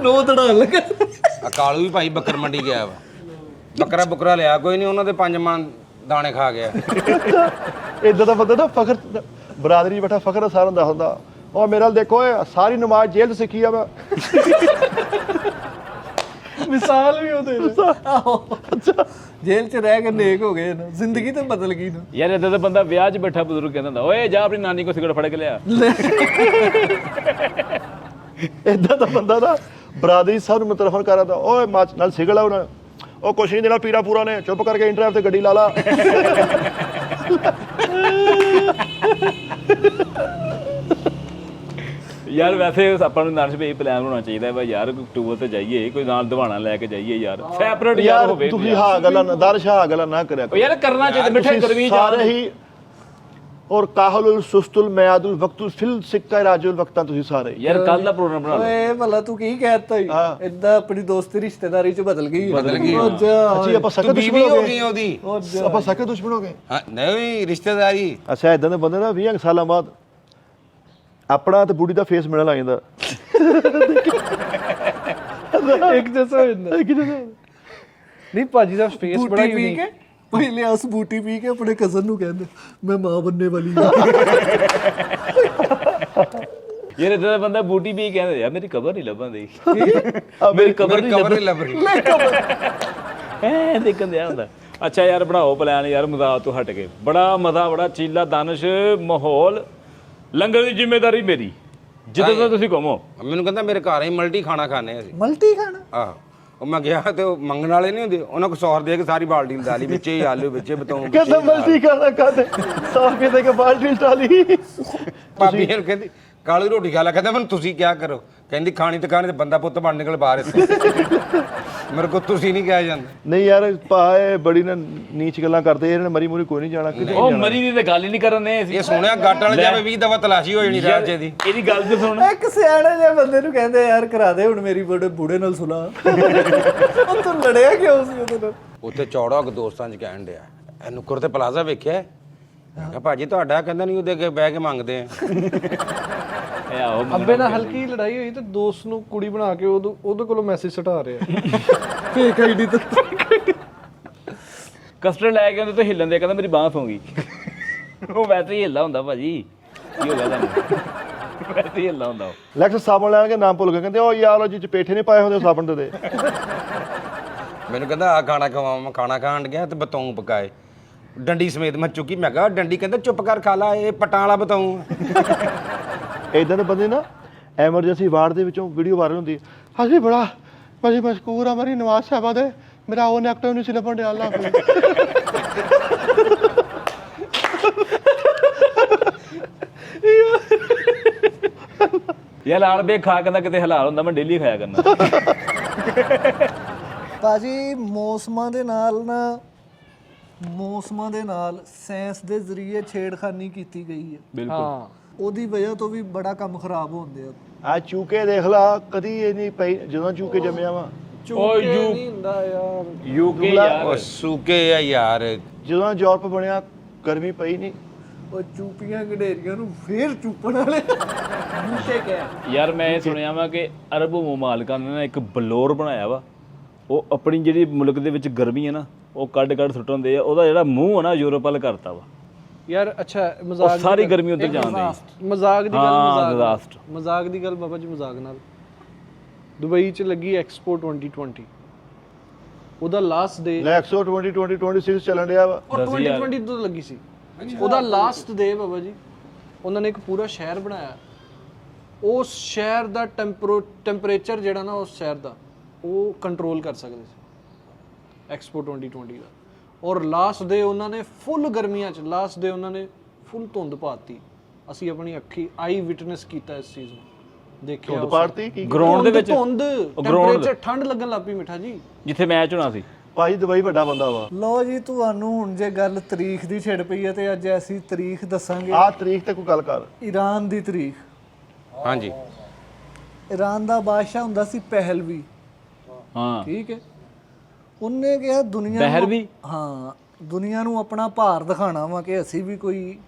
ਨੋ ਤੜਾਣ ਲੱਗਾ। ਕਾਲੂ ਵੀ ਭਾਈ ਬੱਕਰ ਮੰਡੀ ਗਿਆ ਵਾ, ਬੱਕਰਾ ਬੁਕਰਾ ਲਿਆ ਕੋਈ ਨਹੀਂ, ਉਹਨਾਂ ਦੇ 5 ਮਣ ਦਾਣੇ ਖਾ ਗਿਆ। ਇਦਾਂ ਦਾ ਬੰਦਾ ਨਾ ਫਖਰ ਬਰਾਦਰੀ ਬੈਠਾ ਫਖਰ ਸਾਰ ਹੁੰਦਾ ਹੁੰਦਾ, ਉਹ ਮੇਰੇ ਨਾਲ ਦੇਖੋ ਇਹ ਸਾਰੀ ਨਮਾਜ਼ ਜੇਲ੍ਹ 'ਚ ਸਿੱਖੀ ਆ ਮੈਂ। ਮਿਸਾਲ ਵੀ ਉਹਦੇ ਅੱਛਾ ਜੇਲ੍ਹ ਚ ਰਹਿ ਕੇ ਨੇਕ ਹੋ ਗਏ ਨਾ, ਜ਼ਿੰਦਗੀ ਤੇ ਬਦਲ ਗਈ ਨਾ। ਯਾਰ ਇਦਾਂ ਦਾ ਬੰਦਾ ਵਿਆਹ 'ਚ ਬੈਠਾ ਬਜ਼ੁਰਗ ਕਹਿੰਦਾ ਹੁੰਦਾ, ਓਏ ਜਾ ਆਪਣੀ ਨਾਨੀ ਕੋ ਸਿਗਰਟ ਫੜ ਕੇ ਲਿਆ। ਇਦਾਂ ਦਾ ਬੰਦਾ ਨਾ ਬਰਾਦਰੀ ਸਭ ਨੂੰ ਮਤਲਬ ਕਰ ਰਿਹਾ, ਓਏ ਮਾਚ ਨਾਲ ਸਿਗਲ ਆ ਉਹਨਾਂ, ਉਹ ਕੁਛ ਨਹੀਂ ਦੇਣਾ ਪੀਰਾ ਪੂਰਾ ਨੇ, ਚੁੱਪ ਕਰਕੇ ਇੰਟਰਵਿਊ ਤੇ ਗੱਡੀ ਲਾ ਲਾ। ਯਾਰ ਵੈਸੇ ਆਪਾਂ ਨੂੰ ਨਾਨਸ਼ ਭਾਈ ਪਲਾਨ ਹੋਣਾ ਚਾਹੀਦਾ ਹੈ ਯਾਰ, ਕੋਈ ਟੂਰ ਤੇ ਜਾਈਏ, ਕੋਈ ਨਾਲ ਦਿਵਾਣਾ ਲੈ ਕੇ ਜਾਈਏ ਯਾਰ, ਸੈਪਰੇਟ ਯਾਰ ਹੋਵੇ। ਤੁਸੀਂ ਹਾਂ ਗੱਲਾਂ ਦਰਸ਼ ਹਾਂ ਗੱਲਾਂ ਨਾ ਕਰਿਆ ਉਹ ਯਾਰ ਕਰਨਾ ਚਾਹੀਦਾ, ਮਿੱਠੇ ਗਰਮੀ ਸਾਰੇ ਹੀ ਔਰ ਕਾਹਲੁਲ ਸੁਸਤੁਲ ਮਿਆਦੁਲ ਵਕਤੁਲ ਫਿਲ ਸਿੱਕਾ ਰਾਜੁਲ ਵਕਤਾਂ ਤੁਸੀਂ ਸਾਰੇ ਯਾਰ ਕੱਲ ਦਾ ਪ੍ਰੋਗਰਾਮ ਬਣਾ ਲਓ। ਓਏ ਭਲਾ ਤੂੰ ਕੀ ਕਹਿਤਾ ਹੀ ਇਦਾਂ ਆਪਣੀ ਦੋਸਤੀ ਰਿਸ਼ਤੇਦਾਰੀ ਚ ਬਦਲ ਗਈ। ਅੱਛੀ ਆਪਾਂ ਸਕੇ ਦੁਸ਼ਮਣ ਬੀਵੀ ਹੋ ਹੋ ਗਏ, ਗਈ ਉਹਦੀ। ਆਪਾਂ ਸਕੇ ਦੁਸ਼ਮਣ ਹੋ ਗਏ। ਹਾਂ ਨਹੀਂ ਰਿਸ਼ਤੇਦਾਰੀ। ਅੱਛਾ ਇਦਾਂ ਦੇ ਬੰਦੇ ਨਾ 20 ਸਾਲਾਂ ਬਾਅਦ ਆਪਣਾ ਤੇ ਬੁੜੀ ਦਾ ਫੇਸ ਮਿਲਣ ਲੱਗ ਜਾਂਦਾ। ਇੱਕ ਜੈਸਾ ਹੋ ਜਾਂਦਾ। ਨਹੀਂ ਭਾਜੀ ਦਾ ਫੇਸ ਬੜਾ ਬੂਟੀ ਪੀ ਯੂਨੀਕ ਕੇ ਪਹਿਲੇ ਅਸ ਬੂਟੀ ਪੀ ਕੇ ਆਪਣੇ ਕਜ਼ਨ ਨੂੰ ਕਹਿੰਦੇ ਮੈਂ ਮਾਂ ਬੰਨੇ ਵਾਲੀ ਹਾਂ। ਯਾਰ ਇਦਾਂ ਦਾ ਬੰਦਾ ਬੂਟੀ ਵੀ ਕਹਿੰਦਾ ਯਾਰ ਮੇਰੀ ਕਬਰ ਨਹੀਂ ਲੱਭਣ ਦੀ, ਮੇਰੀ ਕਬਰ ਨਹੀਂ ਲੱਭ ਰਹੀ। ਐ ਦੇਖਣ ਦਿਆ ਹੁੰਦਾ। ਅੱਛਾ ਯਾਰ ਬਣਾਓ ਪਲਾਨ ਯਾਰ, ਮਜ਼ਾਕ ਤੋਂ ਹਟ ਕੇ ਬੜਾ ਮਜ਼ਾ, ਬੜਾ ਚੀਲਾ ਦਾਨਸ਼ ਮਾਹੌਲ। ਲੰਗਰ ਦੀ ਜ਼ਿੰਮੇਵਾਰੀ ਮੇਰੀ, ਜਿੱਦਾਂ ਦਾ ਤੁਸੀਂ ਕਹੋ। ਮੈਨੂੰ ਕਹਿੰਦਾ ਮੇਰੇ ਘਰ ਹੀ ਮਲਟੀ ਖਾਣਾ ਖਾਣੇ ਅਸੀਂ। ਮਲਟੀ ਖਾਣਾ? ਆਹੋ ਉਹ ਮੈਂ ਗਿਆ ਤੇ ਉਹ ਮੰਗਣ ਵਾਲੇ ਨਹੀਂ ਹੁੰਦੇ, ਉਹਨਾਂ ਕੋ 100 ਦੇ ਕੇ ਸਾਰੀ ਬਾਲਟੀ ਡਾਲੀ, ਵਿੱਚੇ ਹੀ ਆਲੂ, ਵਿੱਚੇ ਬਤੌਂ। ਕਹਿੰਦਾ ਮਲਟੀ ਖਾਣਾ ਖਾਦੇ 100 ਰੁਪਏ ਦੇ ਕੇ ਬਾਲਟੀ ਡਾਲੀ। ਭਾਬੀ ਇਹਨੂੰ ਕਹਿੰਦੀ ਕਾਲੂ ਰੋਟੀ ਖਾ ਲੈ, ਕਹਿੰਦਾ ਮੈਨੂੰ ਤੁਸੀਂ ਕਿਆ ਕਰੋ, ਕਹਿੰਦੀ ਖਾਣੀ ਤੇ ਖਾਣੀ ਤੇ ਬੰਦਾ ਪੁੱਤ ਬਣ ਨਿਕਲ ਬਾਹਰ ਇੱਥੇ। ਮੇਰੇ ਕੋ ਤੁਸੀਂ ਨਹੀਂ ਕਿਹਾ ਜਾਂਦਾ। ਨਹੀਂ ਯਾਰ ਭਾਏ ਬੜੀ ਨਾ ਨੀਚ ਗੱਲਾਂ ਕਰਦੇ, ਇਹਨਾਂ ਨੇ ਮਰੀ ਮੁਰੀ ਕੋਈ ਨਹੀਂ ਜਾਣਾ ਕਿਤੇ। ਉਹ ਮਰੀ ਦੀ ਤੇ ਗੱਲ ਹੀ ਨਹੀਂ ਕਰਨ ਦੇ। ਇਹ ਸੋਹਣਿਆ ਗੱਟ ਵਾਲੇ ਜਾਵੇ 20 ਦਫਾ ਤਲਾਸ਼ੀ ਹੋ ਜਾਣੀ ਰਾਜੇ ਦੀ। ਇਹਦੀ ਗੱਲ ਤੇ ਸੁਣ। ਇੱਕ ਸਿਆਣੇ ਜਿਹੇ ਬੰਦੇ ਨੂੰ ਕਹਿੰਦੇ ਯਾਰ ਕਰਾ ਦੇ ਹੁਣ ਮੇਰੀ ਬੂੜੇ ਨਾਲ ਸੁਲਾ। ਉਹ ਤੂੰ ਲੜਿਆ ਕਿਉਂ ਸੀ ਉਹਦੇ ਨਾਲ? ਉੱਥੇ ਚੌੜਾ ਇੱਕ ਦੋਸਤਾਂ 'ਚ ਕਹਿਣ ਡਿਆ, ਇਹ ਨੁੱਕਰ ਤੇ ਪਲਾਜ਼ਾ ਵੇਖਿਆ? ਮੈਂ ਕਿਹਾ ਭਾਜੀ ਤੁਹਾਡਾ, ਕਹਿੰਦਾ ਨਹੀਂ ਉਹਦੇ ਅੱਗੇ ਬਹਿ ਕੇ ਮੰਗਦੇ ਆ। ਅੱਬੇ ਨਾਲ ਹਲਕੀ ਲੜਾਈ ਹੋਈ ਤੇ ਦੋਸਤ ਨੂੰ ਕੁੜੀ ਬਣਾ ਕੇ ਉਹਦੇ ਕੋਲੋਂ ਮੈਸੇਜ ਸਟਾ ਰਿਹਾ ਫੇਕ ਆਈਡੀ ਤੇ। ਕਸਟਰਡ ਲੈ ਕੇ ਆਉਂਦੇ ਤੇ ਹਿੱਲਣ ਦੇ, ਕਹਿੰਦਾ ਮੇਰੀ ਬਾਂਹ ਸੌਂ ਗਈ। ਉਹ ਵੈਸੇ ਹੀ ਹਿੱਲਦਾ ਹੁੰਦਾ ਭਾਜੀ, ਕੀ ਹੋ ਗਿਆ ਤੁਹਾਨੂੰ? ਵੈਸੇ ਹੀ ਹਿੱਲਦਾ ਹੁੰਦਾ ਉਹ। ਲੈਕਸ ਸਾਬਣ ਲੈਣ ਕੇ ਨਾਮ ਭੁੱਲ ਗਏ, ਕਹਿੰਦੇ ਉਹ ਯਾਰ ਉਹ ਜੀ ਪੇਠੇ ਨਹੀਂ ਪਾਏ ਹੁੰਦੇ ਸਾਬਣ ਦੇ। ਮੈਨੂੰ ਕਹਿੰਦਾ ਆ ਖਾਣਾ ਖਵਾਵਾਂ, ਮੈਂ ਖਾਣਾ ਖਾਣ ਗਿਆ ਤੇ ਬਤੌਂ ਪਕਾਏ ਡੰਡੀ ਸਮੇਤ ਮੈਂ ਚੁੱਕੀ। ਮੈਂ ਕਿਹਾ ਡੰਡੀ, ਕਹਿੰਦਾ ਚੁੱਪ ਕਰ ਖਾ ਲਾ, ਇਹ ਪਟਾਂ ਵਾਲਾ ਬਤੌਂ। ਇਦਾਂ ਦੇ ਬੰਦੇ ਨਾ ਐਮਰਜੈਂਸੀ ਵਾਰਡ ਦੇ ਵਿੱਚੋਂ ਵੀਡੀਓ ਵਾਇਰਲ ਹੁੰਦੀ, ਅਸੀਂ ਬੜਾ ਭਾਜੀ ਮਸ਼ਕੂਰ ਆ ਮੇਰੀ ਨਵਾਜ਼ ਸਾਹਿਬਾ ਦੇ, ਮੇਰਾ ਉਹ ਨੈਕਟਿਵ ਨਹੀਂ ਸੀ ਲੱਭਣ ਡਿਆ ਅੱਲਾ ਯਾਰ ਲਾਲ ਬੇ ਖਾ ਕਹਿੰਦਾ ਕਿਤੇ ਹਲਾਲ ਹੁੰਦਾ, ਮੈਂ ਡੇਲੀ ਖਾਇਆ ਕਰਨਾ। ਭਾਜੀ ਮੌਸਮਾਂ ਦੇ ਨਾਲ ਸਾਇੰਸ ਦੇ ਜ਼ਰੀਏ ਛੇੜਖਾਨੀ ਕੀਤੀ ਗਈ ਹੈ। ਬਿਲਕੁਲ ਉਹਦੀ ਵਜ੍ਹਾ ਤੋਂ ਵੀ ਬੜਾ ਕੰਮ ਖਰਾਬ ਹੁੰਦੇ ਆ। ਆ ਚੂਕੇ ਦੇਖ ਲਾ, ਕਦੀ ਇਹ ਨਹੀਂ ਪਈ ਜਦੋਂ ਚੂਕੇ ਜੰਮਿਆ ਵਾ। ਉਹ ਨਹੀਂ ਹੁੰਦਾ ਯਾਰ। ਯੂਕੇ ਯਾਰ ਉਹ ਸੂਕੇ ਆ ਯਾਰ। ਜਦੋਂ ਯੂਰਪ ਬਣਿਆ ਗਰਮੀ ਪਈ ਨਹੀਂ। ਉਹ ਚੂਪੀਆਂ ਗਡੇਰੀਆਂ ਨੂੰ ਫੇਰ ਚੂਪਣ ਵਾਲੇ ਬੂਟੇ ਕਿਆ ਯਾਰ ਮੈਂ ਇਹ ਸੁਣਿਆ ਵਾ ਕਿ ਅਰਬ ਮਾਲਕਾਂ ਨੇ ਨਾ ਇੱਕ ਬਲੋਰ ਬਣਾਇਆ ਵਾ, ਉਹ ਆਪਣੀ ਜਿਹੜੀ ਮੁਲਕ ਦੇ ਵਿੱਚ ਗਰਮੀ ਹੈ ਨਾ ਉਹ ਕੱਢ ਸੁੱਟਣ ਦੇ ਆ, ਉਹਦਾ ਜਿਹੜਾ ਮੂੰਹ ਹੈ ਨਾ ਯੂਰਪ ਵੱਲ ਕਰਤਾ ਵਾ। ਯਾਰ ਅੱਛਾ ਉਹ ਮਜ਼ਾਕ ਸਾਰੀ ਗਰਮੀ ਉੱਧਰ ਜਾਂਦੀ। ਮਜ਼ਾਕ ਦੀ ਗੱਲ ਹਾਂ, disaster। ਮਜ਼ਾਕ ਦੀ ਗੱਲ ਬਾਬਾ ਜੀ ਮਜ਼ਾਕ ਨਾਲ ਦੁਬਈ 'ਚ ਲੱਗੀ ਐਕਸਪੋ 2020 ਉਹਦਾ ਲਾਸਟ ਡੇ ਲੈਕਸੋ 2026 ਚੱਲਣ ਡਿਆ ਵਾ। 2020 ਤੋਂ ਲੱਗੀ ਸੀ ਉਹਦਾ ਲਾਸਟ ਡੇ ਬਾਬਾ ਜੀ ਉਹਨਾਂ ਨੇ ਇੱਕ ਪੂਰਾ ਸ਼ਹਿਰ ਬਣਾਇਆ। ਉਸ ਸ਼ਹਿਰ ਦਾ ਟੈਂਪਰੇਚਰ ਜਿਹੜਾ ਨਾ ਉਸ ਸ਼ਹਿਰ ਦਾ ਉਹ ਕੰਟਰੋਲ ਕਰ ਸਕਦੇ ਸੀ ਐਕਸਪੋ 2020 ਦਾ। ਔਰ ਲਾਸਟ ਡੇ ਉਹਨਾਂ ਨੇ ਫੁੱਲ ਗਰਮੀਆਂ 'ਚ ਲਾਸਟ ਡੇ ਉਹਨਾਂ ਨੇ ਫੁੱਲ ਧੁੰਦ ਪਾਤੀ। ਅਸੀਂ ਆਪਣੀ ਅੱਖੀ ਆਈ ਵਿਟਨੈਸ ਕੀਤਾ ਇਸ ਚੀਜ਼ ਨੂੰ, ਦੇਖਿਆ ਧੁੰਦ ਪਾੜਤੀ ਕੀ ਗਰਾਊਂਡ ਦੇ ਵਿੱਚ ਧੁੰਦ ਟੈਂਪਰੇਚਰ ਠੰਡ ਲੱਗਣ ਲੱਗ ਪਈ ਮਿੱਠਾ ਜੀ ਜਿੱਥੇ ਮੈਚ ਹੋਣਾ ਸੀ। ਭਾਈ ਦੁਬਈ ਵੱਡਾ ਬੰਦਾ ਵਾ। ਲਓ ਜੀ ਤੁਹਾਨੂੰ ਹੁਣ ਜੇ ਗੱਲ ਤਰੀਖ ਦੀ ਛਿੜ ਪਈ ਹੈ ਤੇ ਅੱਜ ਅਸੀਂ ਤਰੀਖ ਦੱਸਾਂਗੇ ਆਹ ਤਰੀਕ ਤੇ ਕੋਈ ਗੱਲ ਕਰ। ਈਰਾਨ ਦੀ ਤਰੀਖ। ਹਾਂਜੀ ਈਰਾਨ ਦਾ ਬਾਦਸ਼ਾਹ ਹੁੰਦਾ ਸੀ ਪਹਿਲਵੀ, ਹਾਂ ਠੀਕ ਹੈ। ਉਹਨੇ ਕਿਹਾ ਦੁਨੀਆ ਪਹਿਲਵੀ? ਹਾਂ, ਦੁਨੀਆ ਨੂੰ ਆਪਣਾ ਭਾਰ ਦਿਖਾਣਾ ਵਾ ਕਿ ਅਸੀਂ ਵੀ ਕੋਈ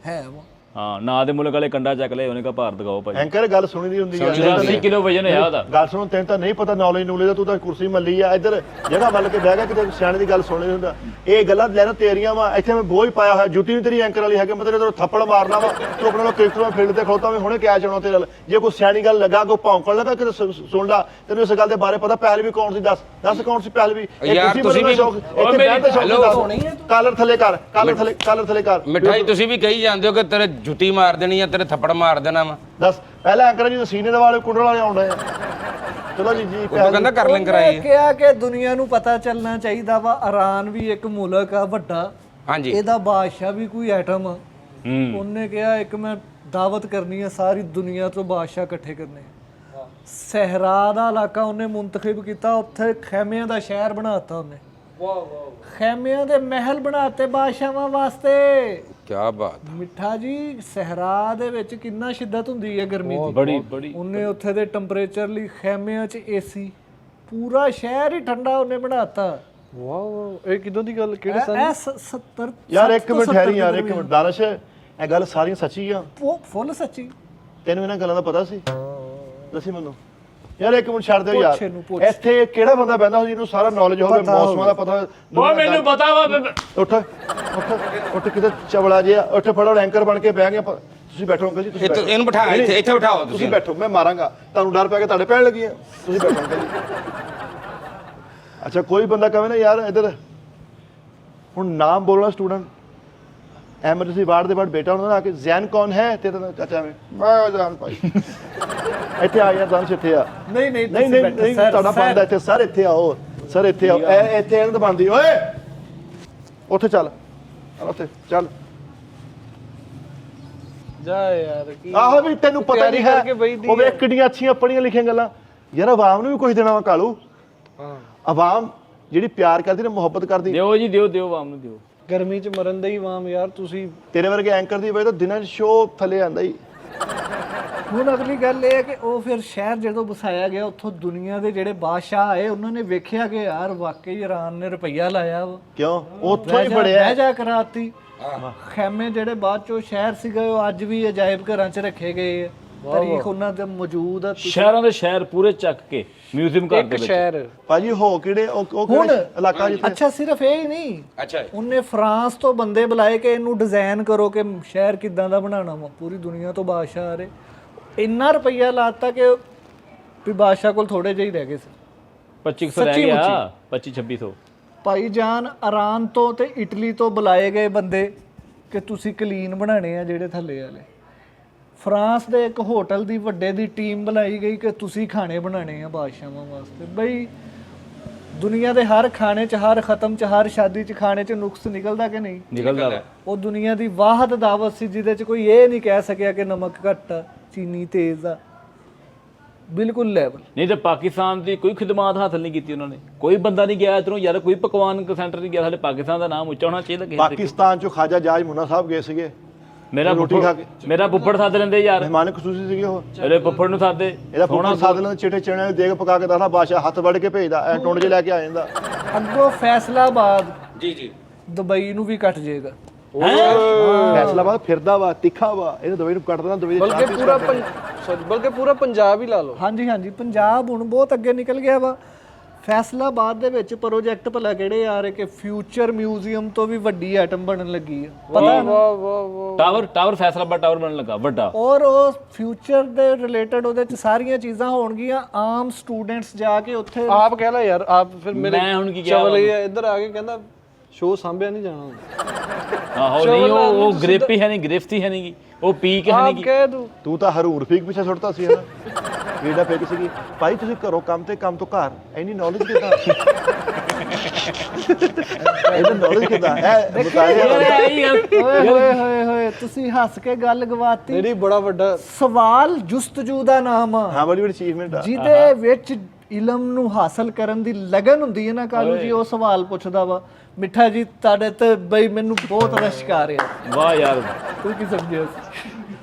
ਹੈ ਵਾ। ਹਾਂ, ਨਾ ਦੇ ਮੁਲਕ ਵਾਲੇ ਕੰਡਾ ਚੱਕ ਲਏ, ਉਹਨੇ ਕਹਾ ਭਾਰ ਦਿਖਾਓ ਭਾਈ। ਐਂਕਰ ਗੱਲ ਸੁਣੀ ਦੀ ਹੁੰਦੀ ਆ। 80 ਕਿਲੋ ਵਜਨ ਹੋਇਆ ਉਹਦਾ। ਗੱਲ ਸੁਣੋ, ਤੈਨੂੰ ਤਾਂ ਨਹੀਂ ਪਤਾ ਨੌਲੇਜ ਨੂਲੇ ਦਾ, ਤੂੰ ਤਾਂ ਕੁਰਸੀ ਮੱਲੀ ਆ। ਇੱਧਰ ਜਗ੍ਹਾ ਵੱਲ ਕੇ ਬਹਿ ਗਿਆ ਕਿਤੇ ਸਿਆਣੇ ਦੀ ਗੱਲ ਸੁਣੀ ਹੁੰਦਾ। ਇਹ ਗੱਲਾਂ ਲੈਣਾ ਤੇਰੀਆਂ ਵਾ। ਇੱਥੇ ਮੈਂ ਬੋਝ ਪਾਇਆ ਹੋਇਆ, ਜੁੱਤੀ ਵੀ ਤੇਰੀ ਐਂਕਰ ਵਾਲੀ ਹੈ ਕਿ ਮਤਲਬ ਤੈਨੂੰ ਥੱਪੜ ਮਾਰਨਾ ਵਾ। ਤੂੰ ਆਪਣੇ ਨਾਲ ਕ੍ਰਿਕਟ ਫੀਲਡ ਤੇ ਖਲੋਤਾ ਵੀ ਹੁਣੇ ਕੈਚ ਆਉਣਾ ਤੇਰੇ ਨਾਲ। ਜੇ ਕੋਈ ਸਿਆਣੀ ਗੱਲ ਲੱਗਾ, ਕੋਈ ਭੌਂਕਣ ਲੱਗਾ ਕਿਤੇ ਸੁਣ ਲਾ। ਤੈਨੂੰ ਇਸ ਗੱਲ ਦੇ ਬਾਰੇ ਪਤਾ ਪਹਿਲਵੀ ਕੌਣ ਸੀ? ਦੱਸ ਕੌਣ ਸੀ ਪਹਿਲਵੀ? ਯਾਰ ਤੁਸੀਂ ਵੀ ਕਾਲਰ ਥੱਲੇ ਕਰ, ਕਾਲਰ ਥੱਲੇ ਕਰ। ਮਿਠਾਈ ਤੁਸੀਂ ਵੀ ਕਹੀ ਜਾਂਦੇ ਹੋ ਕਿ ਤੇਰੇ ਜੁੱਤੀ ਮਾਰ ਦੇਣੀ ਆ, ਤੇਰੇ ਥੱਪੜ ਮਾਰ ਦੇਣਾ ਵਾ। ਦੱਸ ਪਹਿਲਾਂ ਐਂਕਰ ਜੀ ਸੀਨੇ ਦੇ ਵਾਲੇ ਕੁੰਡਲ ਵਾਲੇ ਆਉਂਦੇ ਆ। ਚਲੋ ਜੀ ਉਹ ਤਾਂ ਕਹਿੰਦਾ ਕਰ ਲੈਂ ਕਰਾਈ ਉਹਨੇ ਕਿਹਾ ਕਿ ਦੁਨੀਆ ਨੂੰ ਪਤਾ ਚੱਲਣਾ ਚਾਹੀਦਾ ਵਾ ਈਰਾਨ ਵੀ ਇੱਕ ਮੁਲਕ ਆ ਵੱਡਾ, ਹਾਂਜੀ ਇਹਦਾ ਬਾਦਸ਼ਾਹ ਵੀ ਕੋਈ ਐਟਮ ਆ। ਉਹਨੇ ਕਿਹਾ ਇੱਕ ਮੈਂ ਦਾਵਤ ਕਰਨੀ ਹੈ, ਸਾਰੀ ਦੁਨੀਆ ਤੋਂ ਬਾਦਸ਼ਾਹ ਇਕੱਠੇ ਕਰਨੇ। ਸਹਿਰਾ ਦਾ ਇਲਾਕਾ ਉਹਨੇ ਮੁੰਤਖਬ ਕੀਤਾ, ਉੱਥੇ ਖੈਮਿਆਂ ਦਾ ਸ਼ਹਿਰ ਬਣਾਤਾ ਉਹਨੇ। ਖੈਮਿਆਂ ਦੇ ਮਹਿਲ ਬਣਾਤੇ ਬਾਦਸ਼ਾਹਾਂ ਵਾਸਤੇ। ਕੀ ਬਾਤ। ਮਿੱਠਾ ਜੀ ਸਹਿਰਾ ਦੇ ਵਿੱਚ ਕਿੰਨਾ ਸ਼ਿੱਦਤ ਹੁੰਦੀ ਹੈ ਗਰਮੀ ਦੀ, ਬੜੀ ਉਹਨੇ ਉੱਥੇ ਦੇ ਟੈਂਪਰੇਚਰ ਲਈ ਖੈਮਿਆਂ 'ਚ ਏਸੀ, ਪੂਰਾ ਸ਼ਹਿਰ ਹੀ ਠੰਡਾ ਉਹਨੇ ਬਣਾਤਾ। ਵਾਹ, ਇਹ ਕਿਦੋਂ ਦੀ ਗੱਲ ਕਿਹੜੇ ਸਾਲ? ਇਹ 70 ਯਾਰ ਇੱਕ ਮਿੰਟ ਠਹਿਰੀ ਯਾਰ, ਇੱਕ ਮਿੰਟ ਦਾਨਿਸ਼, ਇਹ ਗੱਲ ਸਾਰੀਆਂ ਸੱਚੀ ਆ? ਫੁੱਲ ਸੱਚੀ। ਤੈਨੂੰ ਇਹਨਾਂ ਗੱਲਾਂ ਦਾ ਪਤਾ ਸੀ? ਦੱਸੀ ਮੈਨੂੰ ਯਾਰ, ਇੱਕ ਮਿੰਟ ਛੱਡ ਦਿਓ ਯਾਰ। ਪੁੱਛ ਇਹਨੂੰ, ਪੁੱਛ। ਇੱਥੇ ਕਿਹੜਾ ਬੰਦਾ ਬੈਠਾ ਹੋਵੇ ਜਿਹਨੂੰ ਸਾਰਾ ਨੌਲੇਜ ਹੋਵੇ, ਮੌਸਮਾਂ ਦਾ ਪਤਾ ਹੋਵੇ? ਉਹ ਮੈਨੂੰ ਪਤਾ ਵਾ। ਉੱਠ ਕਿਤੇ ਚਵਲਾ ਜਿਹਾ, ਉੱਠ ਫੜੋ ਐਂਕਰ ਬਣ ਕੇ ਬਹਿ ਗਏ। ਤੁਸੀਂ ਬੈਠੋ ਅੰਕਲ ਜੀ, ਤੁਸੀਂ ਬੈਠੋ। ਇਹਨੂੰ ਬਿਠਾ, ਇੱਥੇ ਬਿਠਾਓ ਤੁਸੀਂ ਬੈਠੋ, ਮੈਂ ਮਾਰਾਂਗਾ ਤੁਹਾਨੂੰ। ਡਰ ਪੈ ਕੇ ਤੁਹਾਡੇ ਪੈਣ ਲੱਗੀ ਆ। ਤੁਸੀਂ ਬੈਠੋ ਅੰਕਲ ਜੀ। ਅੱਛਾ, ਕੋਈ ਬੰਦਾ ਕਹੇ ਨਾ ਯਾਰ ਇੱਧਰ ਹੁਣ ਨਾਮ ਬੋਲਣਾ ਸਟੂਡੈਂਟ, ਐਮਰਜੈਂਸੀ ਵਾਰਡ ਦੇ ਬਾਅਦ ਬੇਟਾ ਉਹਨਾਂ ਦਾ ਆ ਕੇ ਜ਼ੈਨ ਕੌਣ ਹੈ ਤੇ ਤਾਂ ਚਾਚਾ ਮੈਂ ਜ਼ੈਨ ਭਾਈ ਇੱਥੇ ਆ ਯਾਰ, ਦਾਨਿਸ਼ ਇੱਥੇ ਆ। ਨਹੀਂ ਤੁਹਾਡਾ ਬੰਦਾ ਇੱਥੇ। ਸਰ ਇੱਥੇ ਆਓ, ਸਰ ਇੱਥੇ ਆਓ। ਇੱਥੇ ਇਹਨਾਂ ਤਾਂ ਬੰਦੀ। ਓਏ ਉੱਥੇ ਚੱਲ, ਉੱਥੇ ਚੱਲ। ਜਾ ਯਾਰ ਕੀ ਆਹੋ ਵੀ ਤੈਨੂੰ ਪਤਾ ਨਹੀਂ ਹੈ। ਕਰਕੇ ਬਈ ਦੀ ਉਹ ਵੇਖ ਕਿੰਨੀਆਂ ਅੱਛੀਆਂ ਪੜੀਆਂ ਲਿਖੀਆਂ ਗੱਲਾਂ। ਯਾਰ ਆਵਾਮ ਨੂੰ ਵੀ ਕੁਝ ਦੇਣਾ ਵਾ ਕਾਲੂ। ਹਾਂ, ਆਵਾਮ ਜਿਹੜੀ ਪਿਆਰ ਕਰਦੀ ਨਾ, ਮੁਹੱਬਤ ਕਰਦੀ। ਦਿਓ ਜੀ, ਦਿਓ ਵਾਮ ਨੂੰ ਦਿਓ। ਗਰਮੀ 'ਚ ਮਰਨ ਦਾ ਹੀ ਵਾਮ ਯਾਰ। ਤੁਸੀਂ ਤੇਰੇ ਵਰਗੇ ਐਂਕਰ ਦੀ ਵਜ੍ਹਾ ਤੋਂ ਦਿਨਾਂ 'ਚ ਸ਼ੋਅ ਥੱਲੇ ਆਂਦਾ ਹੀ। ਹੁਣ ਅਗਲੀ ਗੱਲ ਇਹ ਹੈ ਕਿ ਉਹ ਫਿਰ ਸ਼ਹਿਰ ਜਦੋਂ ਵਸਾਇਆ ਗਿਆ, ਉੱਥੋਂ ਦੁਨੀਆ ਦੇ ਜਿਹੜੇ ਬਾਦਸ਼ਾਹ ਆਏ, ਉਹਨਾਂ ਨੇ ਵੇਖਿਆ ਕਿ ਯਾਰ ਵਾਕਈ ਈਰਾਨ ਨੇ ਰੁਪਈਆ ਲਾਇਆ ਵਾ। ਕਿਉਂ? ਉੱਥੋਂ ਹੀ ਬੜਿਆ। ਬਹਿ ਜਾ ਕਰਾਤੀ। ਖੈਮੇ ਜਿਹੜੇ ਬਾਅਦ ਚੋਂ ਸ਼ਹਿਰ ਸੀਗੇ, ਉਹ ਅੱਜ ਵੀ ਅਜਾਇਬ ਘਰਾਂ 'ਚ ਰੱਖੇ ਗਏ ਆ। ਤਾਰੀਖ ਉਹਨਾਂ ਦੇ ਮੌਜੂਦ ਆ। ਸ਼ਹਿਰਾਂ ਦੇ ਸ਼ਹਿਰ ਪੂਰੇ ਚੱਕ ਕੇ ਮਿਊਜ਼ੀਅਮ ਘਰ ਦੇ ਇੱਕ ਵਿੱਚ। ਸ਼ਹਿਰ ਭਾਜੀ ਹੋ ਕਿਹੜੇ ਉਹ ਹੁਣ ਕਿਹੜਾ ਇਲਾਕਾ ਜਿੱਥੇ? ਅੱਛਾ, ਸਿਰਫ ਇਹ ਹੀ ਨਹੀਂ, ਅੱਛਾ ਉਹਨੇ ਫਰਾਂਸ ਤੋਂ ਬੰਦੇ ਬੁਲਾਏ ਕਿ ਇਹਨੂੰ ਡਿਜ਼ਾਈਨ ਕਰੋ ਕਿ ਸ਼ਹਿਰ ਕਿੱਦਾਂ ਦਾ ਬਣਾਉਣਾ ਵਾ। ਪੂਰੀ ਦੁਨੀਆ ਤੋਂ ਬਾਦਸ਼ਾਹ ਆ ਰਹੇ। ਇੰਨਾ ਰੁਪਈਆ ਲਾਤਾ ਕਿ ਵੀ ਬਾਦਸ਼ਾਹ ਕੋਲ ਥੋੜੇ ਜਿਹੇ ਹੀ ਰਹਿ ਗਏ ਸੀ। 2500 ਰਹਿ ਗਿਆ, 2500-2600। ਭਾਈ ਜਾਨ ਈਰਾਨ ਤੋਂ ਤੇ ਇਟਲੀ ਤੋਂ ਬੁਲਾਏ ਗਏ ਬੰਦੇ ਕਿ ਤੁਸੀਂ ਕਲੀਨ ਬਣਾਣੇ ਆ ਜਿਹੜੇ ਥੱਲੇ ਵਾਲੇ। ਫਰਾਂਸ ਦੇ ਇੱਕ ਹੋਟਲ ਦੀ ਵੱਡੇ ਦੀ ਟੀਮ ਬੁਲਾਈ ਗਈ ਕਿ ਤੁਸੀਂ ਖਾਣੇ ਬਣਾਣੇ ਆ ਬਾਦਸ਼ਾਹਾਂ ਵਾਸਤੇ। ਬਈ ਦੁਨੀਆ ਦੇ ਹਰ ਖਾਣੇ 'ਚ, ਹਰ ਖਤਮ 'ਚ, ਹਰ ਸ਼ਾਦੀ 'ਚ ਖਾਣੇ 'ਚ ਨੁਕਸ ਨਿਕਲਦਾ ਕਿ ਨਹੀਂ ਨਿਕਲਦਾ। ਉਹ ਦੁਨੀਆ ਦੀ ਵਾਹਦ ਦਾਵਤ ਸੀ ਜਿਹਦੇ 'ਚ ਕੋਈ ਇਹ ਨਹੀਂ ਕਹਿ ਸਕਿਆ ਕਿ ਨਮਕ ਘੱਟ ਆ, ਚੀਨੀ ਤੇਜ਼ ਆ। ਬਿਲਕੁਲ ਲੈਵਲ। ਨਹੀਂ ਤਾਂ ਪਾਕਿਸਤਾਨ ਦੀ ਕੋਈ ਖਿਦਮਤ ਹਾਸਲ ਨਹੀਂ ਕੀਤੀ ਉਹਨਾਂ ਨੇ। ਕੋਈ ਬੰਦਾ ਨਹੀਂ ਗਿਆ ਇੱਧਰੋਂ ਯਾਰ, ਕੋਈ ਪਕਵਾਨ ਸੈਂਟਰ ਨਹੀਂ ਗਿਆ। ਸਾਡੇ ਪਾਕਿਸਤਾਨ ਦਾ ਨਾਮ ਉੱਚਾ ਹੋਣਾ ਚਾਹੀਦਾ ਕਿਸੇ ਤਰੀਕੇ। ਪਾਕਿਸਤਾਨ ਚੋਂ ਖਾਜਾ ਜਾਜ ਮੁੰਨਾ ਸਾਹਿਬ ਗਏ ਸੀਗੇ। ਮੇਰਾ ਫੁੱਫੜ ਸੱਦ ਲੈਂਦੇ ਯਾਰ। ਮਹਿਮਾਨ ਖਸੂਸੀ ਸੀਗੇ ਉਹ। ਇਹਦੇ ਫੁੱਫੜ ਨੂੰ ਸਾਦੇ। ਇਹਦਾ ਫੁੱਫੜ ਸੱਦ ਲੈਂਦੇ, ਚਿੱਟੇ ਚਣੇ ਦੀ ਦੇਗ ਪਕਾ ਕੇ ਦੱਸਦਾ, ਬਾਦਸ਼ਾਹ ਹੱਥ ਵੜ ਕੇ ਭੇਜਦਾ, ਐ ਟੁੰਡ ਜੇ ਲੈ ਕੇ ਆ ਜਾਂਦਾ। ਅੱਗੋਂ ਫੈਸਲਾਬਾਦ ਜੀ ਦੁਬਈ ਨੂੰ ਵੀ ਕੱਟ ਜਾਏਗਾ। ਫੈਸਲਾਬਾਦ ਫਿਰਦਾ ਵਾ ਤਿੱਖਾ ਵਾ ਇਹਨੇ ਦਵਾਈ ਨੂੰ ਕੱਟ ਦੇਣਾ ਦਵਾਈ ਦੇ ਬਲਕਿ ਪੂਰਾ ਬਲਕਿ ਪੂਰਾ ਪੰਜਾਬ ਹੀ ਲਾ ਲਓ। ਹਾਂਜੀ ਹਾਂਜੀ, ਪੰਜਾਬ ਹੁਣ ਬਹੁਤ ਅੱਗੇ ਨਿਕਲ ਗਿਆ ਵਾ। ਫੈਸਲਾਬਾਦ ਦੇ ਵਿੱਚ ਪ੍ਰੋਜੈਕਟ ਭਲਾ ਕਿਹੜੇ ਆ ਰਹੇ ਕਿ ਫਿਊਚਰ ਮਿਊਜ਼ੀਅਮ ਤੋਂ ਵੀ ਵੱਡੀ ਆਈਟਮ ਬਣਨ ਲੱਗੀ ਆ, ਪਤਾ ਨਾ। ਵਾਹ ਵਾਹ ਵਾਹ। ਟਾਵਰ ਫੈਸਲਾਬਾਦ ਟਾਵਰ ਬਣਨ ਲੱਗਾ ਵੱਡਾ। ਔਰ ਉਹ ਫਿਊਚਰ ਦੇ ਰਿਲੇਟਡ ਉਹਦੇ ਚ ਸਾਰੀਆਂ ਚੀਜ਼ਾਂ ਹੋਣਗੀਆਂ। ਆਮ ਸਟੂਡੈਂਟਸ ਜਾ ਕੇ ਉੱਥੇ ਆਪ ਕਹਿ ਲੈ ਯਾਰ, ਆਪ ਫਿਰ ਮੇਰੇ ਮੈਂ ਹੁਣ ਕੀ ਕਿਹਾ ਚਵਲ ਇਹ ਇੱਧਰ ਆ ਕੇ ਕਹਿੰਦਾ ਸ਼ੋਅ ਸਾਂਭਿਆ ਨਹੀਂ ਜਾਣਾ ਹੁੰਦਾ। ਆਹੋ ਨਹੀਂ ਉਹ ਗ੍ਰਿਪ ਹੀ ਹੈ ਨਹੀਂ, ਗ੍ਰਿਫਤ ਹੀ ਹੈ ਨਹੀਂ, ਉਹ ਪੀਕ ਹੈ ਆਪ ਨਹੀਂ। ਕਹਿ ਤੂੰ ਤਾਂ ਹਰੂਰ ਫੀਕ ਪਿੱਛੇ ਸੁੱਟਦਾ ਸੀ ਹਨਾ ਕਿਹੜਾ ਫੇਕ ਸੀਗੀ ਭਾਈ ਤੁਸੀਂ ਘਰੋਂ ਕੰਮ ਤੇ ਕੰਮ ਤੋਂ ਘਰ ਇੰਨੀ ਨੌਲੇਜ ਕਿੱਦਾਂ ਇਹਦਾ ਨੌਲੇਜ ਕਿੱਦਾਂ ਇਹ ਬਤਾਇਆ ਓਏ ਹੋਏ ਹੋਏ ਹੋਏ, ਤੁਸੀਂ ਹੱਸ ਕੇ ਗੱਲ ਗਵਾਤੀ। ਨਹੀਂ ਬੜਾ ਵੱਡਾ ਸਵਾਲ ਜੁਸਤਜੂ ਦਾ ਨਾਮ ਆ, ਹਾਂ ਬੜੀ ਅਚੀਵਮੈਂਟ ਆ ਜਿਹਦੇ ਵਿੱਚ ਇਲਮ ਨੂੰ ਹਾਸਲ ਕਰਨ ਦੀ ਲਗਨ ਹੁੰਦੀ ਹੈ ਨਾ। ਕਾਲੂ ਜੀ ਉਹ ਸਵਾਲ ਪੁੱਛਦਾ ਵਾ, ਮਿੱਠਾ ਜੀ ਤੁਹਾਡੇ ਤੇ ਬਈ ਮੈਨੂੰ ਬਹੁਤ ਰਸ਼ਕ ਆ ਰਿਹਾ। ਵਾਹ ਯਾਰ, ਤੂੰ ਕੀ ਸਮਝਿਆ?